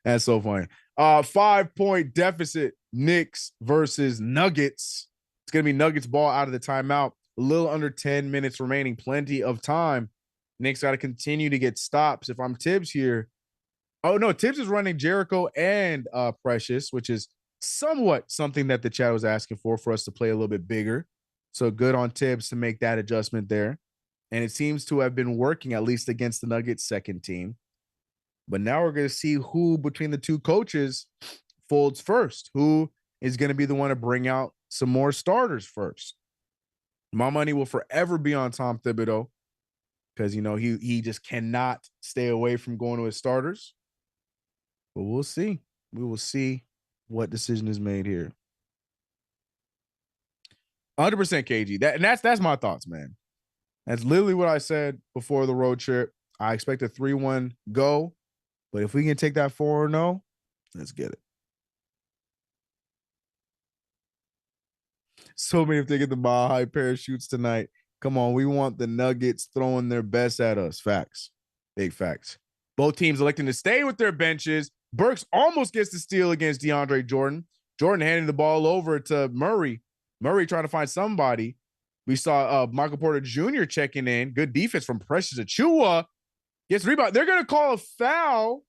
5-point deficit. Knicks versus Nuggets. It's going to be Nuggets ball out of the timeout. A little under 10 minutes remaining. Plenty of time. Knicks got to continue to get stops. If I'm Tibbs here. Oh, no. Tibbs is running Jericho and Precious, which is somewhat something that the chat was asking for us to play a little bit bigger. So good on Tibbs to make that adjustment there. And it seems to have been working, at least against the Nuggets second team. But now we're going to see who between the two coaches folds first. Who is going to be the one to bring out some more starters first? My money will forever be on Tom Thibodeau. because, he just cannot stay away from going to his starters. But we'll see. We will see what decision is made here. 100% KG. That's my thoughts, man. That's literally what I said before the road trip. I expect a 3-1 go, but if we can take that 4-0, let's get it. So many if they get the Mile High parachutes tonight. Come on, we want the Nuggets throwing their best at us. Facts. Big facts. Both teams electing to stay with their benches. Burks almost gets the steal against DeAndre Jordan. Jordan handing the ball over to Murray. Murray trying to find somebody. We saw Michael Porter Jr. checking in. Good defense from Precious Achiuwa. Gets rebound. They're going to call a foul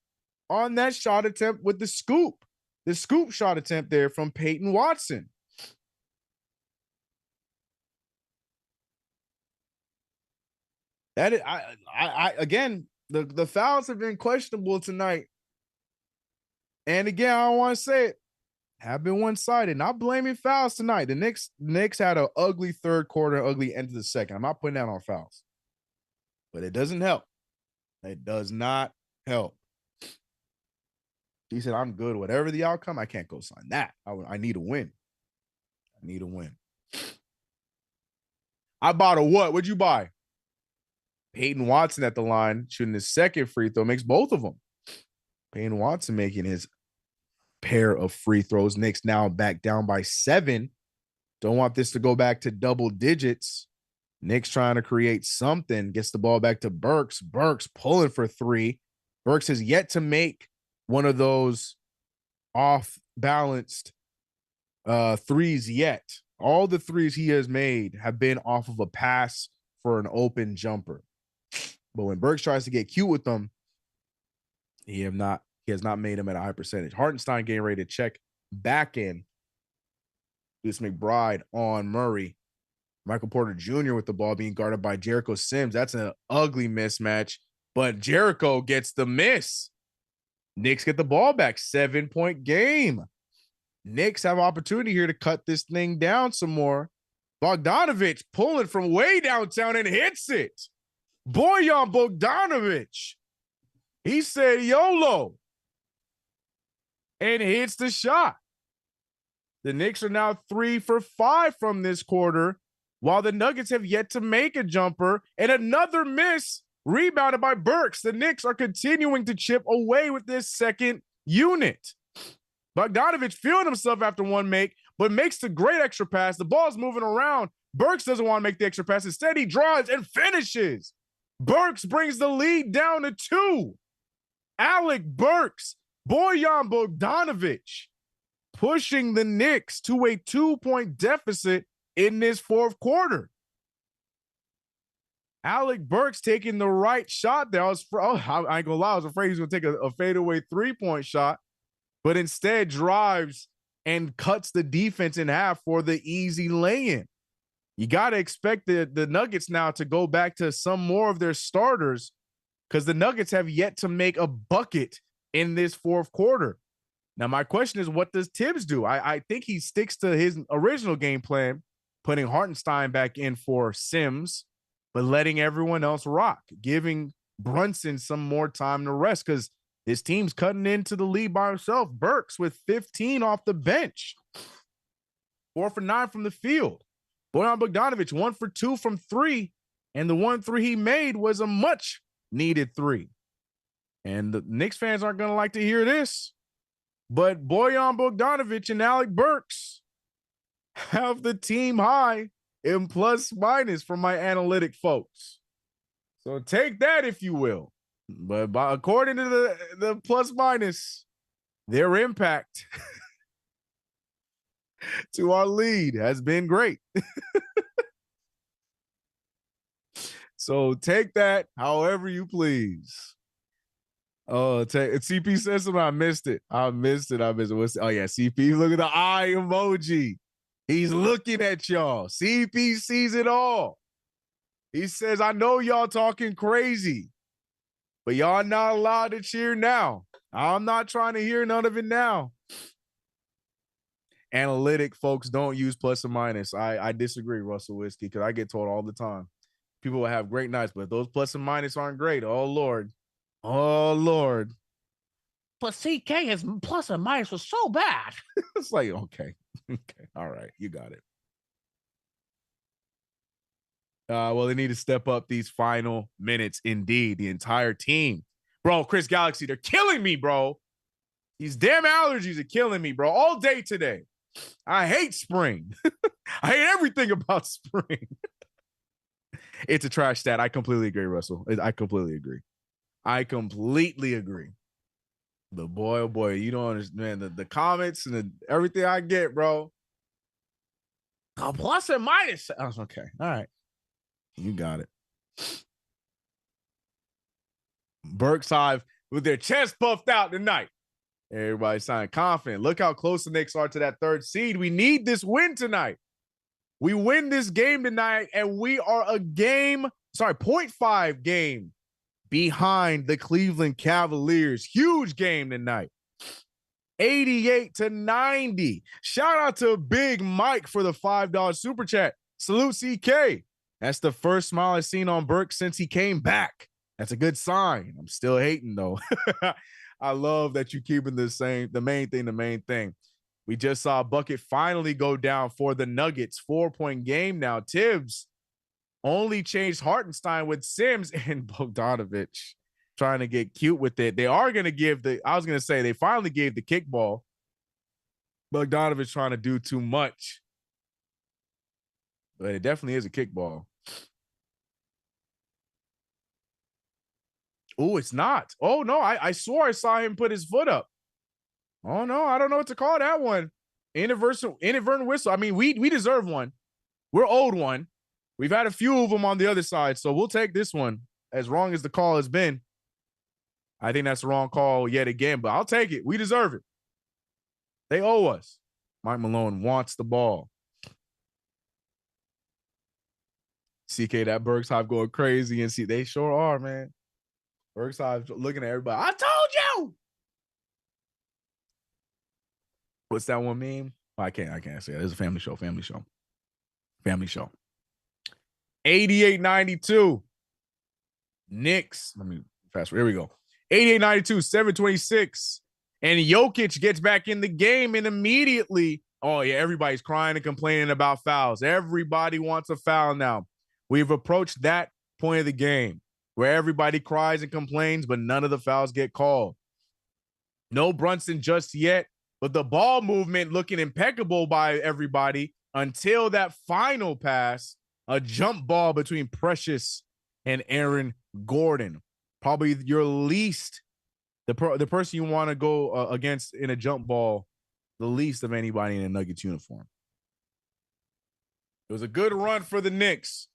on that shot attempt with the scoop. The scoop shot attempt there from Peyton Watson. That is, again, the fouls have been questionable tonight. And again, I don't want to say it, have been one-sided. Not blaming fouls tonight. The Knicks had an ugly third quarter, ugly end of the second. I'm not putting that on fouls. But it doesn't help. It does not help. He said, I'm good. Whatever the outcome, I can't co-sign that. I need a win. I need a win. I bought a what? What'd you buy? Peyton Watson at the line, shooting his second free throw, makes both of them. Peyton Watson making his pair of free throws. Knicks now back down by 7. Don't want this to go back to double digits. Knicks trying to create something. Gets the ball back to Burks. Burks pulling for 3. Burks has yet to make one of those off-balanced threes yet. All the threes he has made have been off of a pass for an open jumper. But when Burks tries to get cute with them, he has not made them at a high percentage. Hartenstein getting ready to check back in. Deuce McBride on Murray. Michael Porter Jr. with the ball being guarded by Jericho Sims. That's an ugly mismatch, but Jericho gets the miss. Knicks get the ball back. 7-point game. Knicks have opportunity here to cut this thing down some more. Bogdanovich pulling from way downtown and hits it. Bojan Bogdanovich. He said YOLO and hits the shot. The Knicks are now 3 for 5 from this quarter, while the Nuggets have yet to make a jumper, and another miss rebounded by Burks. The Knicks are continuing to chip away with this second unit. Bogdanovich feeling himself after one make, but makes the great extra pass. The ball's moving around. Burks doesn't want to make the extra pass. Instead, he drives and finishes. Burks brings the lead down to 2. Alec Burks, Bojan Bogdanovich, pushing the Knicks to a 2-point deficit in this fourth quarter. Alec Burks taking the right shot there. I ain't gonna lie, I was afraid he was gonna take a fadeaway 3-point shot, but instead drives and cuts the defense in half for the easy lay-in. You got to expect the Nuggets now to go back to some more of their starters, because the Nuggets have yet to make a bucket in this fourth quarter. Now, my question is, what does Tibbs do? I think he sticks to his original game plan, putting Hartenstein back in for Sims, but letting everyone else rock, giving Brunson some more time to rest, because his team's cutting into the lead by himself. Burks with 15 off the bench, 4 for 9 from the field. Bojan Bogdanovich 1 for 2 from 3, and the 1 3 he made was a much needed 3. And the Knicks fans aren't going to like to hear this, but Bojan Bogdanovich and Alec Burks have the team high in plus minus from my analytic folks. So take that if you will. But according to the plus minus, their impact to our lead has been great. So take that however you please. Oh, CP says something. I missed it. What's, oh, yeah, CP, look at the eye emoji. He's looking at y'all. CP sees it all. He says, I know y'all talking crazy, but y'all not allowed to cheer now. I'm not trying to hear none of it now. Analytic folks don't use plus or minus. I disagree, Russell Whiskey, because I get told all the time. People will have great nights, but those plus and minus aren't great. Oh, Lord. Oh, Lord.
But CK, his plus and minus was so bad.
It's like, okay. Okay. All right. You got it. Well, they need to step up these final minutes. Indeed, the entire team. Bro, Chris Galaxy, they're killing me, bro. These damn allergies are killing me, bro. All day today. I hate spring. I hate everything about spring. It's a trash stat. I completely agree, Russell. I completely agree. I completely agree. But boy, oh boy, you don't understand the comments and everything I get, bro. Oh, plus and minus. Oh, okay. All right. You got it. Berkshive with their chest puffed out tonight. Everybody sounding confident. Look how close the Knicks are to that third seed. We need this win tonight. We win this game tonight, and we are a 0.5 game behind the Cleveland Cavaliers. Huge game tonight. 88-90. Shout out to Big Mike for the $5 super chat. Salute CK. That's the first smile I've seen on Burke since he came back. That's a good sign. I'm still hating though. I love that you're keeping the main thing. We just saw a bucket finally go down for the Nuggets. 4-point game now. Tibbs only changed Hartenstein with Sims and Bogdanovich trying to get cute with it. They are going to give they finally gave the kickball. Bogdanovich trying to do too much. But it definitely is a kickball. Oh, it's not. Oh, no. I swore I saw him put his foot up. Oh, no. I don't know what to call that one. Inadvertent whistle. I mean, we deserve one. We're owed one. We've had a few of them on the other side, so we'll take this one as wrong as the call has been. I think that's the wrong call yet again, but I'll take it. We deserve it. They owe us. Mike Malone wants the ball. CK, that Berkshive going crazy, and see, they sure are, man. Berkshive looking at everybody. I told you. What's that one meme? Oh, I can't say it. It's a family show. 88-92. Knicks. Let me fast forward. Here we go. 88-92, 726. And Jokic gets back in the game, and immediately, oh yeah, everybody's crying and complaining about fouls. Everybody wants a foul now. We've approached that point of the game where everybody cries and complains, but none of the fouls get called. No Brunson just yet, but the ball movement looking impeccable by everybody until that final pass, a jump ball between Precious and Aaron Gordon. Probably your least, the person you want to go against in a jump ball, the least of anybody in a Nuggets uniform. It was a good run for the Knicks,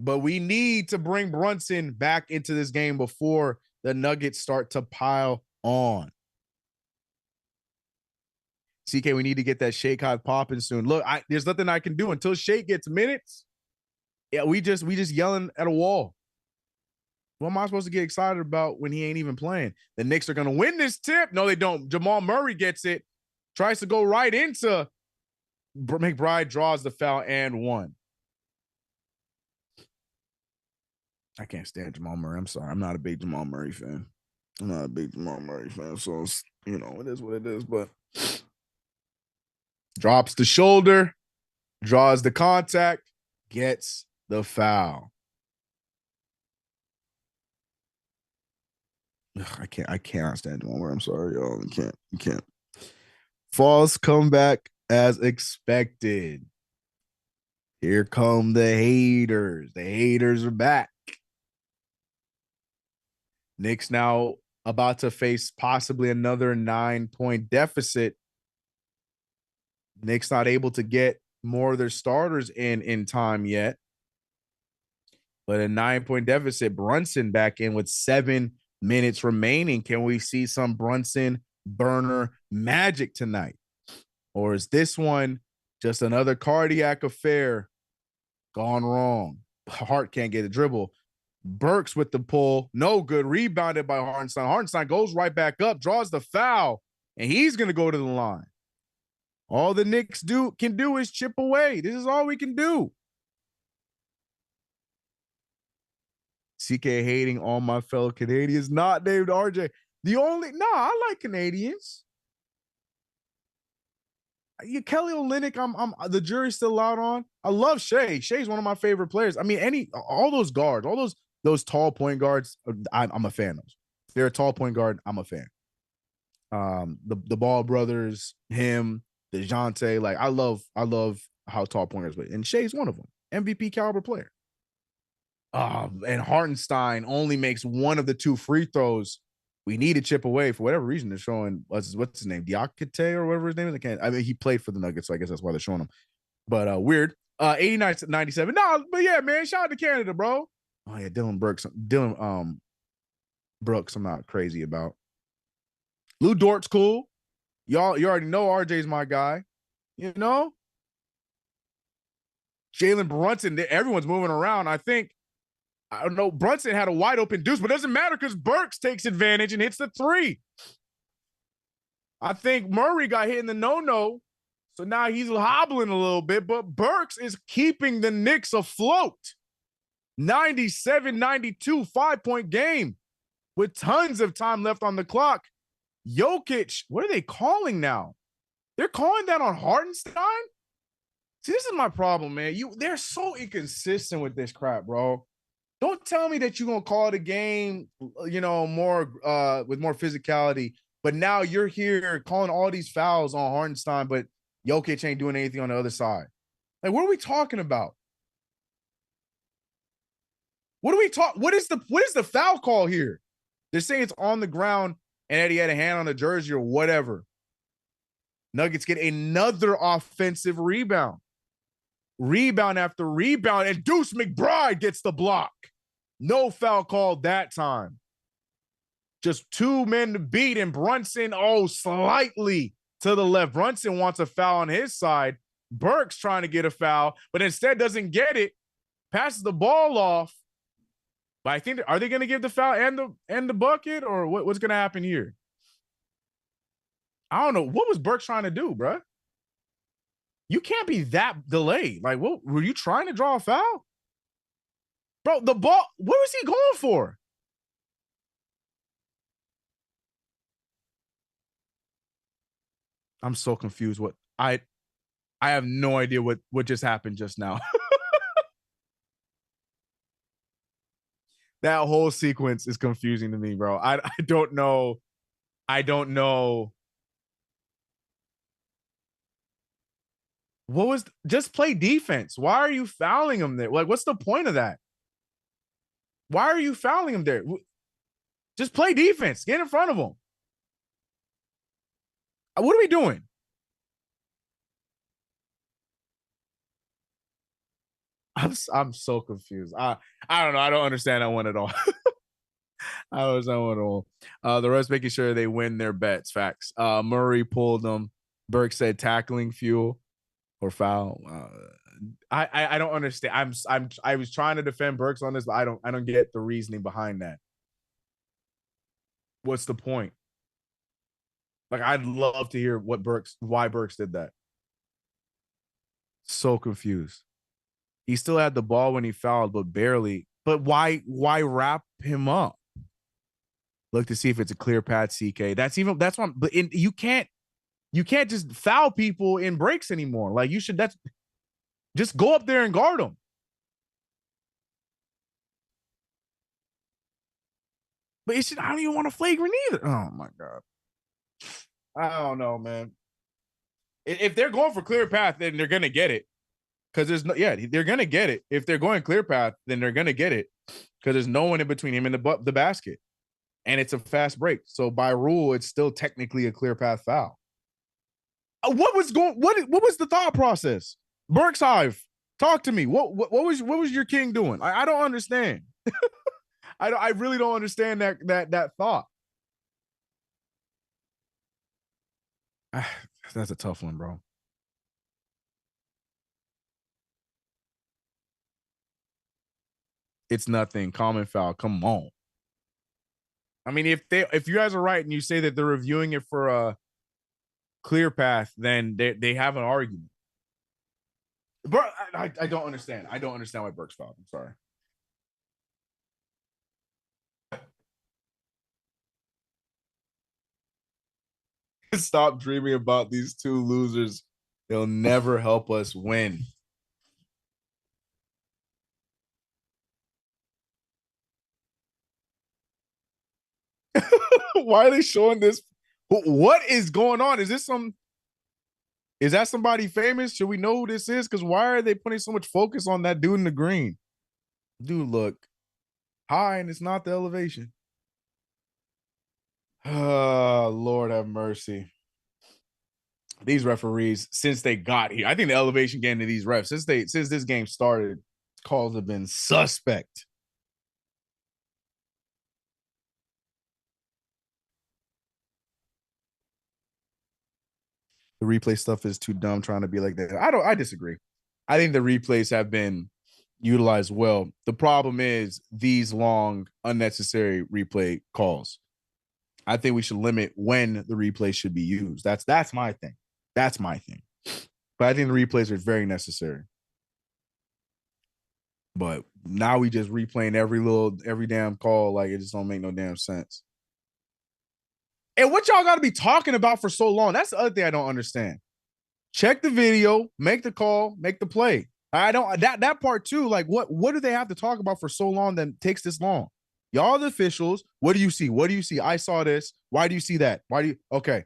but we need to bring Brunson back into this game before the Nuggets start to pile on. CK, we need to get that Shake Hot popping soon. Look, there's nothing I can do until Shake gets minutes. Yeah, we just yelling at a wall. What am I supposed to get excited about when he ain't even playing? The Knicks are going to win this tip. No, they don't. Jamal Murray gets it, tries to go right into McBride, draws the foul and one. I can't stand Jamal Murray. I'm sorry. I'm not a big Jamal Murray fan. So, it is what it is. But drops the shoulder, draws the contact, gets the foul. Ugh, I cannot stand Jamal Murray. I'm sorry, y'all. You can't. False comeback as expected. Here come the haters. The haters are back. Knicks now about to face possibly another 9-point deficit. Knicks not able to get more of their starters in time yet. But a 9-point deficit. Brunson back in with 7 minutes remaining. Can we see some Brunson burner magic tonight? Or is this one just another cardiac affair gone wrong? Hart can't get a dribble. Burks with the pull. No good. Rebounded by Hartenstein. Hartenstein goes right back up, draws the foul, and he's going to go to the line. All the Knicks can do is chip away. This is all we can do. CK hating on my fellow Canadians, not named RJ. I like Canadians. Kelly Olynyk, I'm the jury's still out on. I love Shea. Shea's one of my favorite players. I mean, all those guards, all those tall point guards, I'm a fan of. They're a tall point guard. I'm a fan. The Ball brothers, him, DeJounte, like I love how tall point guards play, and Shea's one of them. MVP caliber player. And Hartenstein only makes one of the 2 free throws. We need to chip away for whatever reason. They're showing what's his name, Diakite or whatever his name is. I mean, he played for the Nuggets, so I guess that's why they're showing him. But weird. 89-97. Nah, but yeah, man, shout out to Canada, bro. Oh yeah, Dylan Brooks. I'm not crazy about. Lou Dort's cool. You already know RJ's my guy. You know, Jalen Brunson. Everyone's moving around. I don't know. Brunson had a wide open deuce, but it doesn't matter because Burks takes advantage and hits the 3. I think Murray got hit in the no-no, so now he's hobbling a little bit, but Burks is keeping the Knicks afloat. 97-92, 5-point game with tons of time left on the clock. Jokic, what are they calling now? They're calling that on Hartenstein? See, this is my problem, man. They're so inconsistent with this crap, bro. Don't tell me that you're going to call it a game, more with more physicality, but now you're here calling all these fouls on Hartenstein, but Jokic ain't doing anything on the other side. Like, what are we talking about? What is the foul call here? They're saying it's on the ground and that he had a hand on the jersey or whatever. Nuggets get another offensive rebound. Rebound after rebound, and Deuce McBride gets the block. No foul called that time. Just 2 men to beat, and Brunson, slightly to the left. Brunson wants a foul on his side. Burks trying to get a foul, but instead doesn't get it. Passes the ball off. But I think, are they going to give the foul and the bucket, or what's going to happen here? I don't know. What was Burks trying to do, bro? You can't be that delayed. Like, what were you trying to draw a foul? Bro, the ball, what was he going for? I'm so confused. I have no idea what just happened just now. That whole sequence is confusing to me, bro. I don't know. Just play defense. Why are you fouling him there? Like, what's the point of that? Why are you fouling him there? Just play defense. Get in front of him. What are we doing? I'm so confused. I don't know. I don't understand that one at all. I don't understand one at all. The rest making sure they win their bets. Facts. Murray pulled them. Burke said tackling fuel or foul. I don't understand. I was trying to defend Burks on this, but I don't get the reasoning behind that. What's the point? Like, I'd love to hear why Burks did that. So confused. He still had the ball when he fouled, but barely. But why wrap him up? Look to see if it's a clear path, CK. That's one. But you can't just foul people in breaks anymore. Like, you should. Just go up there and guard them. But I don't even want a flagrant either. Oh my god. I don't know, man. If they're going for clear path, then they're gonna get it. Because they're gonna get it. If they're going clear path, then they're gonna get it. Because there's no one in between him and the basket, and it's a fast break. So by rule, it's still technically a clear path foul. What was the thought process? Burks Hive, talk to me. What was your king doing? I don't understand. I really don't understand that thought. That's a tough one, bro. It's nothing. Common foul. Come on. I mean, if you guys are right and you say that they're reviewing it for a clear path, then they have an argument. But I don't understand. I don't understand why Burks fouled. I'm sorry. Stop dreaming about these two losers. They'll never help us win. Why are they showing this? What is going on? Is that somebody famous? Should we know who this is? Because why are they putting so much focus on that dude in the green? Dude, look high, and it's not the elevation. Oh, Lord have mercy. These referees, since they got here, I think the elevation game to these refs, since this game started, calls have been suspect. The replay stuff is too dumb trying to be like that. I disagree. I think the replays have been utilized well. The problem is these long, unnecessary replay calls. I think we should limit when the replay should be used. That's my thing. That's my thing. But I think the replays are very necessary. But now we just replaying every damn call like it just don't make no damn sense. And what y'all got to be talking about for so long? That's the other thing I don't understand. Check the video, make the call, make the play. I don't that part too. Like what do they have to talk about for so long that takes this long? Y'all the officials. What do you see? What do you see? I saw this. Why do you see that? Why do you? Okay.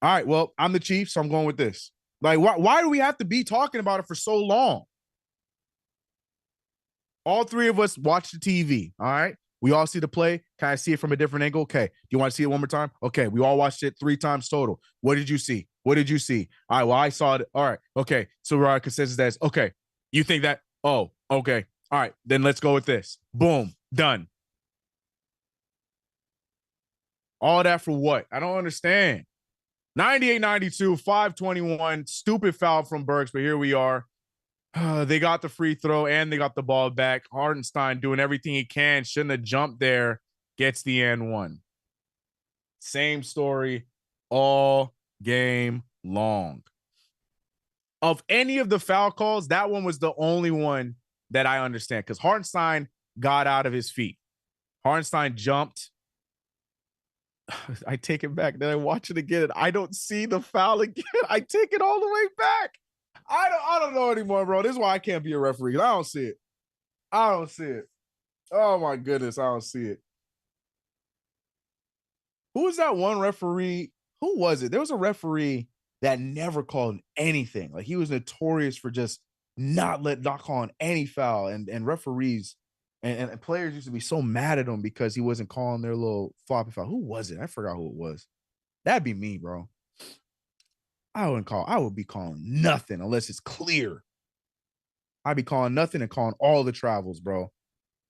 All right. Well, I'm the chief, so I'm going with this. Like, why do we have to be talking about it for so long? All three of us watch the TV. All right. We all see the play. Can I see it from a different angle? Okay. Do you want to see it one more time? Okay. We all watched it 3 times total. What did you see? What did you see? All right. Well, I saw it. All right. Okay. So we're on consensus that's okay. You think that? Oh, okay. All right. Then let's go with this. Boom. Done. All that for what? I don't understand. 98-92, 521. Stupid foul from Burks, but here we are. They got the free throw and they got the ball back. Hartenstein doing everything he can. Shouldn't have jumped there. Gets the N1. Same story all game long. Of any of the foul calls, that one was the only one that I understand because Hartenstein got out of his feet. Hartenstein jumped. I take it back. Then I watch it again and I don't see the foul again. I take it all the way back. I don't know anymore, bro. This is why I can't be a referee. I don't see it. I don't see it. Oh my goodness, I don't see it. Who was that one referee? Who was it? There was a referee that never called anything. Like he was notorious for just not calling any foul. And referees and players used to be so mad at him because he wasn't calling their little floppy foul. Who was it? I forgot who it was. That'd be me, bro. I would be calling nothing unless it's clear. I'd be calling nothing and calling all the travels, bro.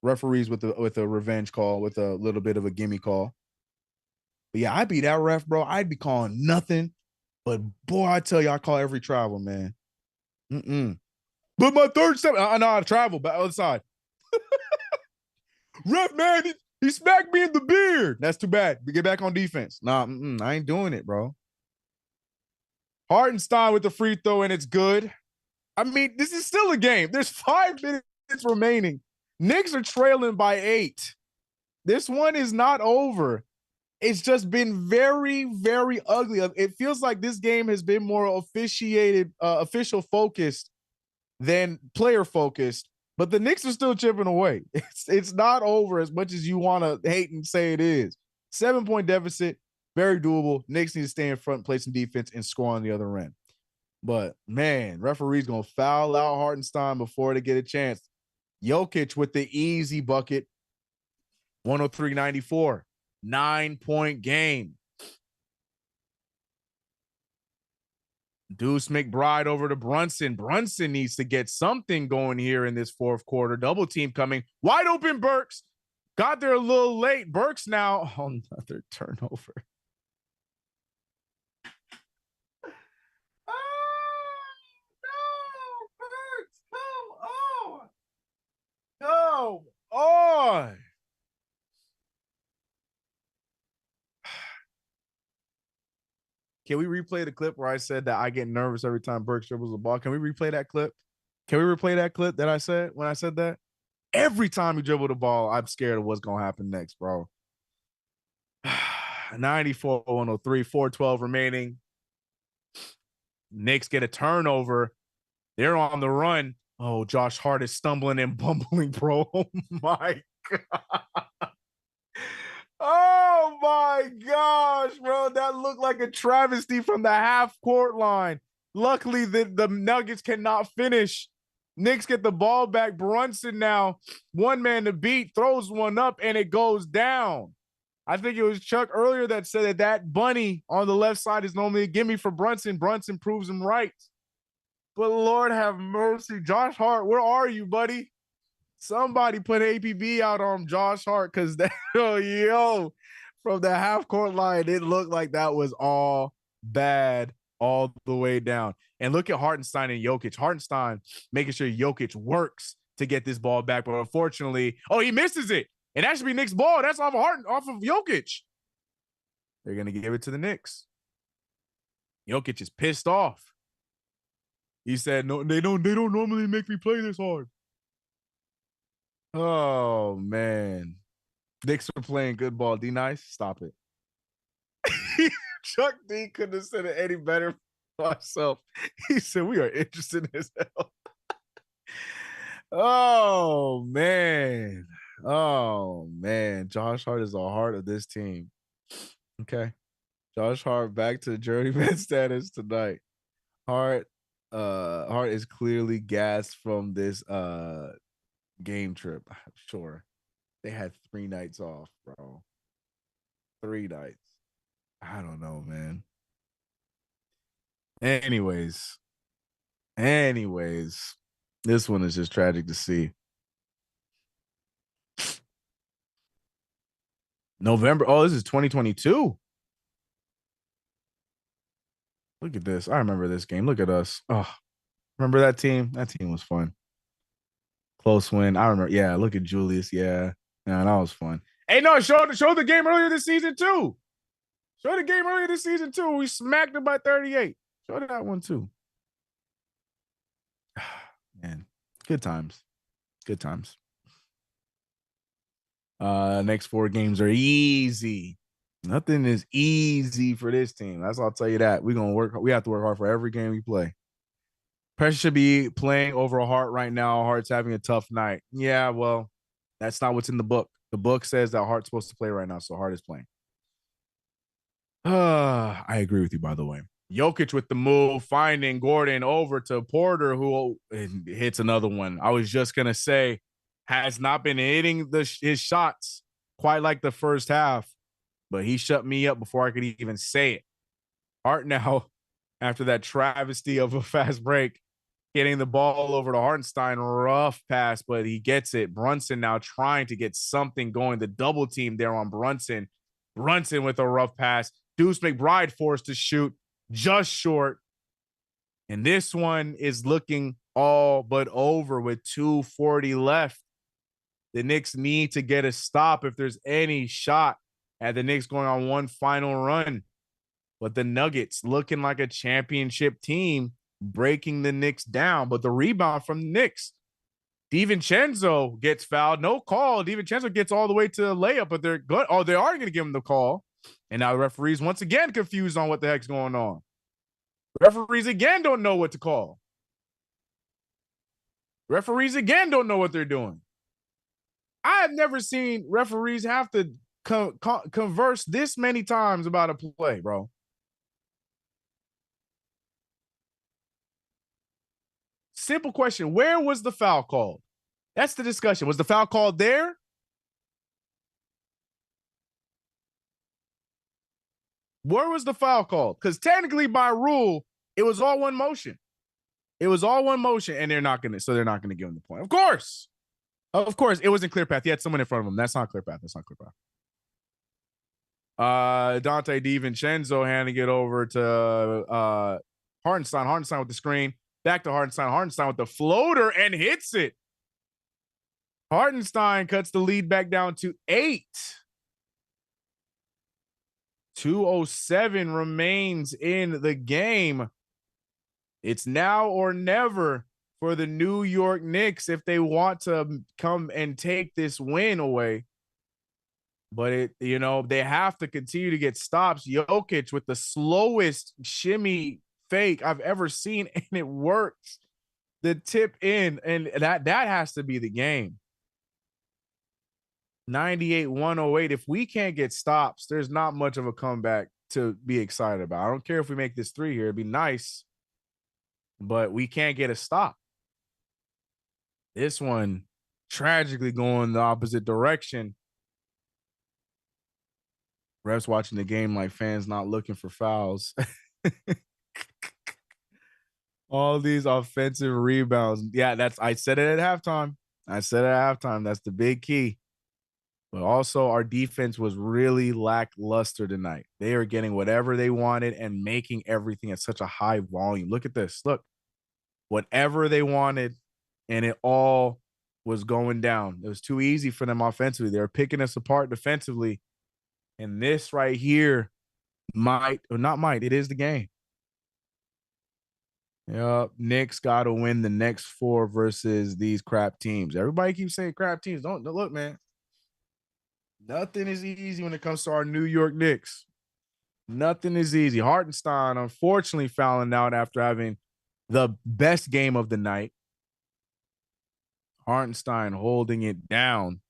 Referees with a revenge call, with a little bit of a gimme call. But yeah, I'd be that ref, bro. I'd be calling nothing. But boy, I tell you, I call every travel, man. But my third step, I know how to travel, but other side. Ref, man, he smacked me in the beard. That's too bad. We get back on defense. Nah, I ain't doing it, bro. Hartenstein with the free throw, and it's good. I mean, this is still a game. There's 5 minutes remaining. Knicks are trailing by 8. This one is not over. It's just been very, very ugly. It feels like this game has been more official focused than player focused. But the Knicks are still chipping away. It's not over as much as you want to hate and say it is. 7-point deficit, very doable. Knicks need to stay in front, play some defense, and score on the other end. But, man, referee's going to foul out Hartenstein before they get a chance. Jokic with the easy bucket. 103-94. 9-point game. Deuce McBride over to Brunson. Brunson needs to get something going here in this fourth quarter. Double team coming. Wide open Burks. Got there a little late. Burks now on another turnover. Come on. Can we replay the clip where I said that I get nervous every time Burks dribbles the ball? Can we replay that clip? Can we replay that clip that I said when I said that? Every time he dribbled the ball, I'm scared of what's going to happen next, bro. 94-103, 4:12 remaining. Knicks get a turnover. They're on the run. Oh, Josh Hart is stumbling and bumbling, bro. Oh my God. Oh my gosh, bro. That looked like a travesty from the half court line. Luckily, the Nuggets cannot finish. Knicks get the ball back. Brunson now, one man to beat, throws one up, and it goes down. I think it was Chuck earlier that said that bunny on the left side is normally a gimme for Brunson. Brunson proves him right. But Lord have mercy. Josh Hart, where are you, buddy? Somebody put APB out on Josh Hart because that, yo, from the half court line, it looked like that was all bad all the way down. And look at Hartenstein and Jokic. Hartenstein making sure Jokic works to get this ball back. But unfortunately, he misses it. And that should be Knicks' ball. That's off of Jokic. They're going to give it to the Knicks. Jokic is pissed off. He said, no, they don't normally make me play this hard. Oh, man. Knicks are playing good ball. D Nice, stop it. Chuck D couldn't have said it any better myself. He said, we are interested as hell. Oh, man. Oh, man. Josh Hart is the heart of this team. Okay. Josh Hart back to journeyman status tonight. Hart is clearly gassed from this game trip. Sure. They had 3 nights off, bro. 3 nights. I don't know, man. Anyways, this one is just tragic to see. November. Oh, this is 2022. Look at this. I remember this game. Look at us. Oh, remember that team? That team was fun. Close win. I remember. Yeah, look at Julius. Yeah, that was fun. Hey, no, show the game earlier this season too. Show the game earlier this season too. We smacked it by 38. Show that one too. Man, good times. Good times. Next 4 games are easy. Nothing is easy for this team. I'll tell you that. We have to work hard for every game we play. Pressure should be playing over Hart right now. Hart's having a tough night. Yeah, well, that's not what's in the book. The book says that Hart's supposed to play right now, so Hart is playing. I agree with you, by the way. Jokic with the move, finding Gordon over to Porter, who hits another one. I was just going to say, has not been hitting his shots quite like the first half, but he shut me up before I could even say it. Hart now, after that travesty of a fast break, getting the ball over to Hartenstein, rough pass, but he gets it. Brunson now trying to get something going. The double team there on Brunson. Brunson with a rough pass. Deuce McBride forced to shoot, just short. And this one is looking all but over with 2:40 left. The Knicks need to get a stop if there's any shot at the Knicks going on one final run. But the Nuggets looking like a championship team, breaking the Knicks down. But the rebound from the Knicks, DiVincenzo gets fouled. No call. DiVincenzo gets all the way to the layup, but they're good. Oh, they are going to give him the call. And now the referees once again confused on what the heck's going on. Referees again don't know what to call. Referees again don't know what they're doing. I have never seen referees have to converse this many times about a play, bro. Simple question. Where was the foul called? That's the discussion. Was the foul called there? Where was the foul called? Because technically by rule, it was all one motion. It was all one motion, and they're not going to give him the point. Of course. It wasn't clear path. He had someone in front of him. That's not clear path. Dante DiVincenzo handing it over to Hartenstein. Hartenstein with the screen. Back to Hartenstein. Hartenstein with the floater and hits it. Hartenstein cuts the lead back down to 8. 2:07 remains in the game. It's now or never for the New York Knicks if they want to come and take this win away. But they have to continue to get stops. Jokic with the slowest shimmy fake I've ever seen, and it works. The tip in, and that has to be the game. 98-108. If we can't get stops, there's not much of a comeback to be excited about. I don't care if we make this 3 here. It'd be nice, but we can't get a stop. This one tragically going the opposite direction. Refs watching the game like fans not looking for fouls. All these offensive rebounds. Yeah, I said it at halftime. That's the big key. But also our defense was really lackluster tonight. They are getting whatever they wanted and making everything at such a high volume. Look at this. Look, whatever they wanted, and it all was going down. It was too easy for them offensively. They were picking us apart defensively. And this right here it is the game. Yep, Knicks got to win the next 4 versus these crap teams. Everybody keeps saying crap teams. Don't look, man. Nothing is easy when it comes to our New York Knicks. Nothing is easy. Hartenstein, unfortunately, fouling out after having the best game of the night. Hartenstein holding it down.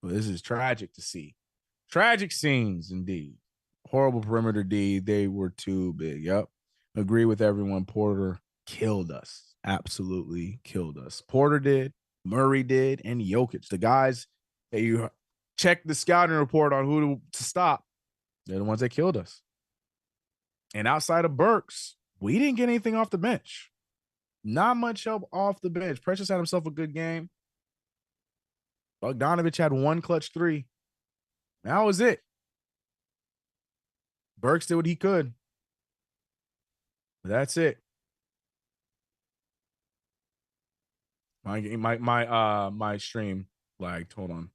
Well, this is tragic to see. Tragic scenes, indeed. Horrible perimeter D. They were too big. Yep. Agree with everyone. Porter killed us. Absolutely killed us. Porter did, Murray did, and Jokic. The guys that you check the scouting report on who to stop, they're the ones that killed us. And outside of Burks, we didn't get anything off the bench. Not much help off the bench. Precious had himself a good game. Bogdanovich had 1 clutch 3. That was it. Burks did what he could. That's it. My stream lagged. Hold on.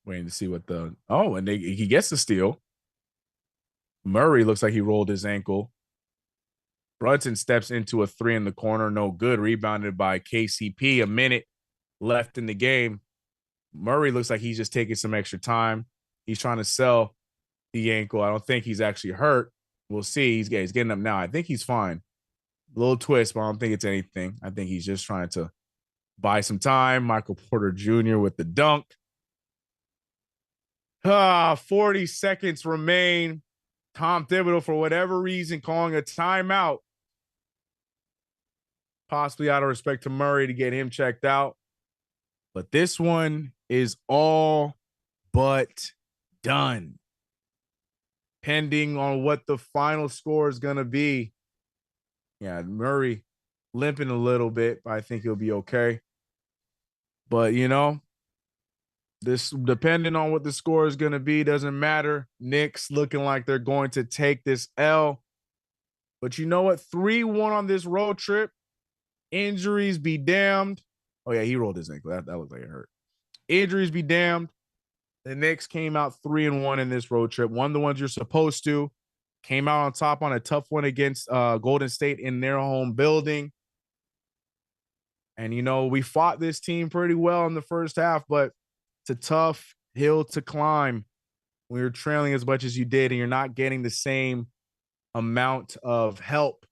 Waiting to see what and he gets the steal. Murray looks like he rolled his ankle. Brunson steps into a 3 in the corner. No good. Rebounded by KCP. A minute left in the game. Murray looks like he's just taking some extra time. He's trying to sell the ankle. I don't think he's actually hurt. We'll see. He's getting up now. I think he's fine. A little twist, but I don't think it's anything. I think he's just trying to buy some time. Michael Porter Jr. with the dunk. 40 seconds remain. Tom Thibodeau, for whatever reason, calling a timeout. Possibly out of respect to Murray to get him checked out. But this one is all but done. Pending on what the final score is going to be. Yeah, Murray limping a little bit, but I think he'll be okay. But, this, depending on what the score is going to be, doesn't matter. Knicks looking like they're going to take this L. But you know what? 3-1 on this road trip. Injuries be damned. Oh, yeah, he rolled his ankle. That looked like it hurt. Injuries be damned. The Knicks came out 3-1 in this road trip. Won the ones you're supposed to. Came out on top on a tough one against Golden State in their home building. And, we fought this team pretty well in the first half, but it's a tough hill to climb when you're trailing as much as you did and you're not getting the same amount of help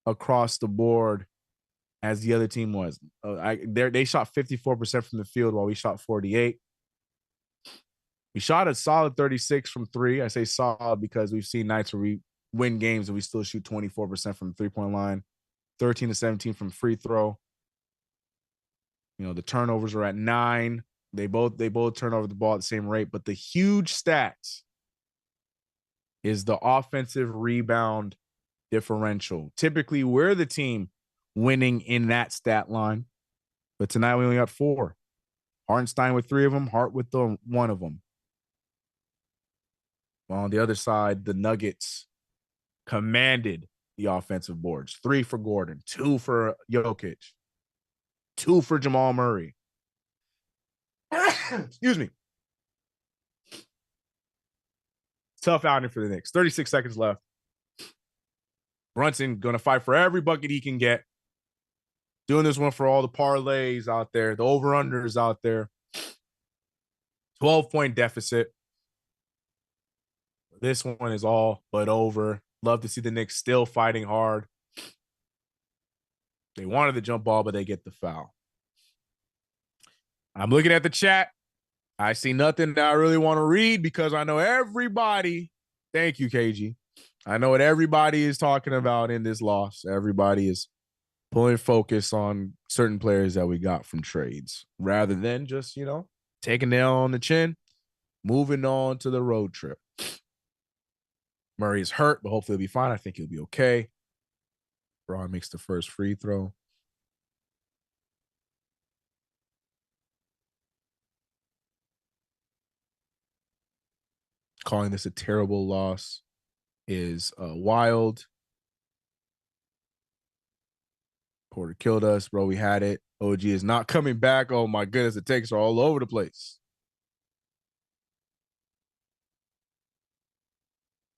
across the board as the other team was. They shot 54% from the field while we shot 48%. We shot a solid 36 from 3. I say solid because we've seen nights where we win games and we still shoot 24% from the 3-point line, 13 to 17 from free throw. The turnovers are at 9. They both turn over the ball at the same rate, but the huge stats is the offensive rebound differential. Typically, we're the team winning in that stat line, but tonight we only got 4. Hartenstein with 3 of them, Hart with the 1 of them. On the other side, the Nuggets commanded the offensive boards. 3 for Gordon, 2 for Jokic, 2 for Jamal Murray. Excuse me. Tough outing for the Knicks. 36 seconds left. Brunson going to fight for every bucket he can get. Doing this one for all the parlays out there, the over-unders out there. 12-point deficit. This one is all but over. Love to see the Knicks still fighting hard. They wanted the jump ball, but they get the foul. I'm looking at the chat. I see nothing that I really want to read because I know everybody. Thank you, KG. I know what everybody is talking about in this loss. Everybody is pulling focus on certain players that we got from trades rather than just, taking nail on the chin, moving on to the road trip. Murray is hurt, but hopefully he'll be fine. I think he'll be okay. Braun makes the first free throw. Calling this a terrible loss is wild. Porter killed us, bro. We had it. OG is not coming back. Oh my goodness, the takes are all over the place.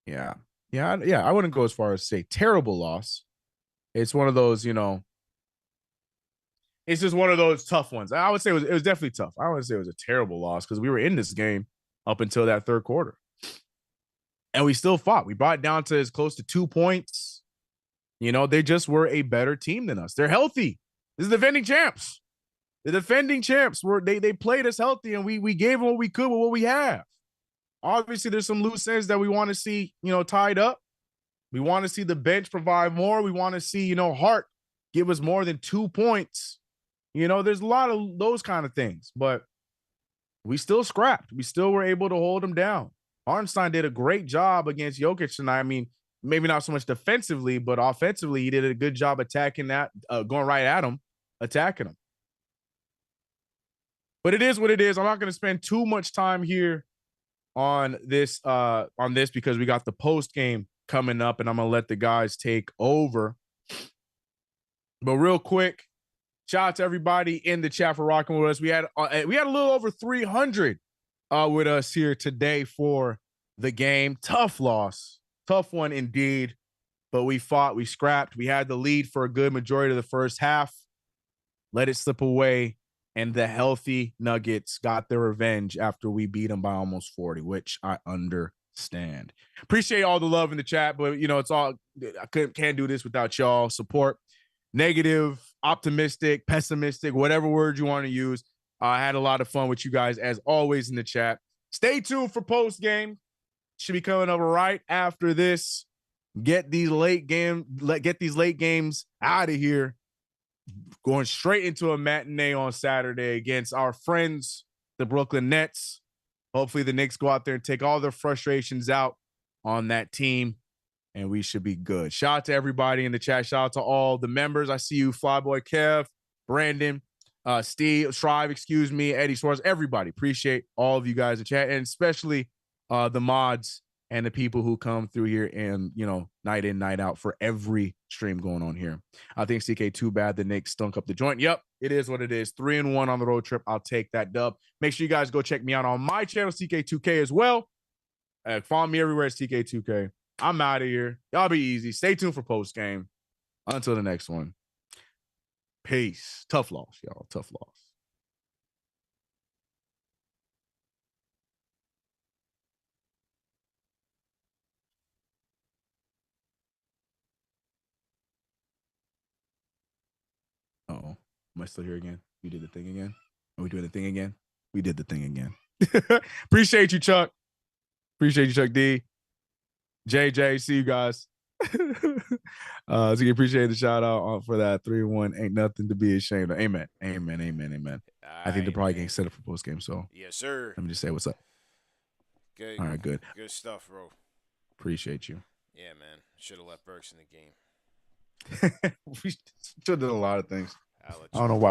Yeah. I wouldn't go as far as say terrible loss. It's one of those, it's just one of those tough ones. I would say it was definitely tough. I wouldn't say it was a terrible loss because we were in this game up until that third quarter. And we still fought. We brought it down to as close to 2 points. They just were a better team than us. They're healthy. This is the defending champs. The defending champs they played us healthy, and we gave them what we could with what we have. Obviously, there's some loose ends that we want to see, tied up. We want to see the bench provide more. We want to see, Hart give us more than 2 points. There's a lot of those kind of things, but we still scrapped. We still were able to hold them down. Hartenstein did a great job against Jokic tonight. I mean, maybe not so much defensively, but offensively, he did a good job attacking that, going right at him, attacking him. But it is what it is. I'm not going to spend too much time here on this because we got the post game coming up, and I'm going to let the guys take over. But real quick, shout out to everybody in the chat for rocking with us. We had a little over 300 with us here today for the game. Tough loss. Tough one indeed. But we fought. We scrapped. We had the lead for a good majority of the first half. Let it slip away. And the healthy Nuggets got their revenge after we beat them by almost 40, which I understand. Appreciate all the love in the chat, but, it's all – I can't do this without y'all support. Negative, optimistic, pessimistic, whatever word you want to use. I had a lot of fun with you guys, as always, in the chat. Stay tuned for post-game. Should be coming up right after this. Get these late games out of here. Going straight into a matinee on Saturday against our friends, the Brooklyn Nets. Hopefully the Knicks go out there and take all their frustrations out on that team, and we should be good. Shout out to everybody in the chat. Shout out to all the members. I see you, Flyboy Kev, Brandon, Steve, Shrive, Eddie Suarez, everybody. Appreciate all of you guys in chat, and especially the mods and the people who come through here and, night in, night out for every stream going on here. I think CK too bad the Knicks stunk up the joint. Yep, it is what it is. 3-1 on the road trip. I'll take that dub. Make sure you guys go check me out on my channel, CK2K as well. Follow me everywhere at CK2K. I'm out of here. Y'all be easy. Stay tuned for post game. Until the next one. Peace. Tough loss, y'all. Tough loss. Uh-oh. Am I still here again? We did the thing again? Are we doing the thing again? We did the thing again. Appreciate you, Chuck. Appreciate you, Chuck D. JJ, see you guys. So you appreciate the shout out for that 3-1. Ain't nothing to be ashamed of. Amen. Amen. Amen. Amen. I think they're probably getting set up for post game. So
yes, sir.
Let me just say what's up.
Good.
All right, good.
Good stuff, bro.
Appreciate you.
Yeah, man. Should have left Burks in the game.
We should have done a lot of things.
I
don't know why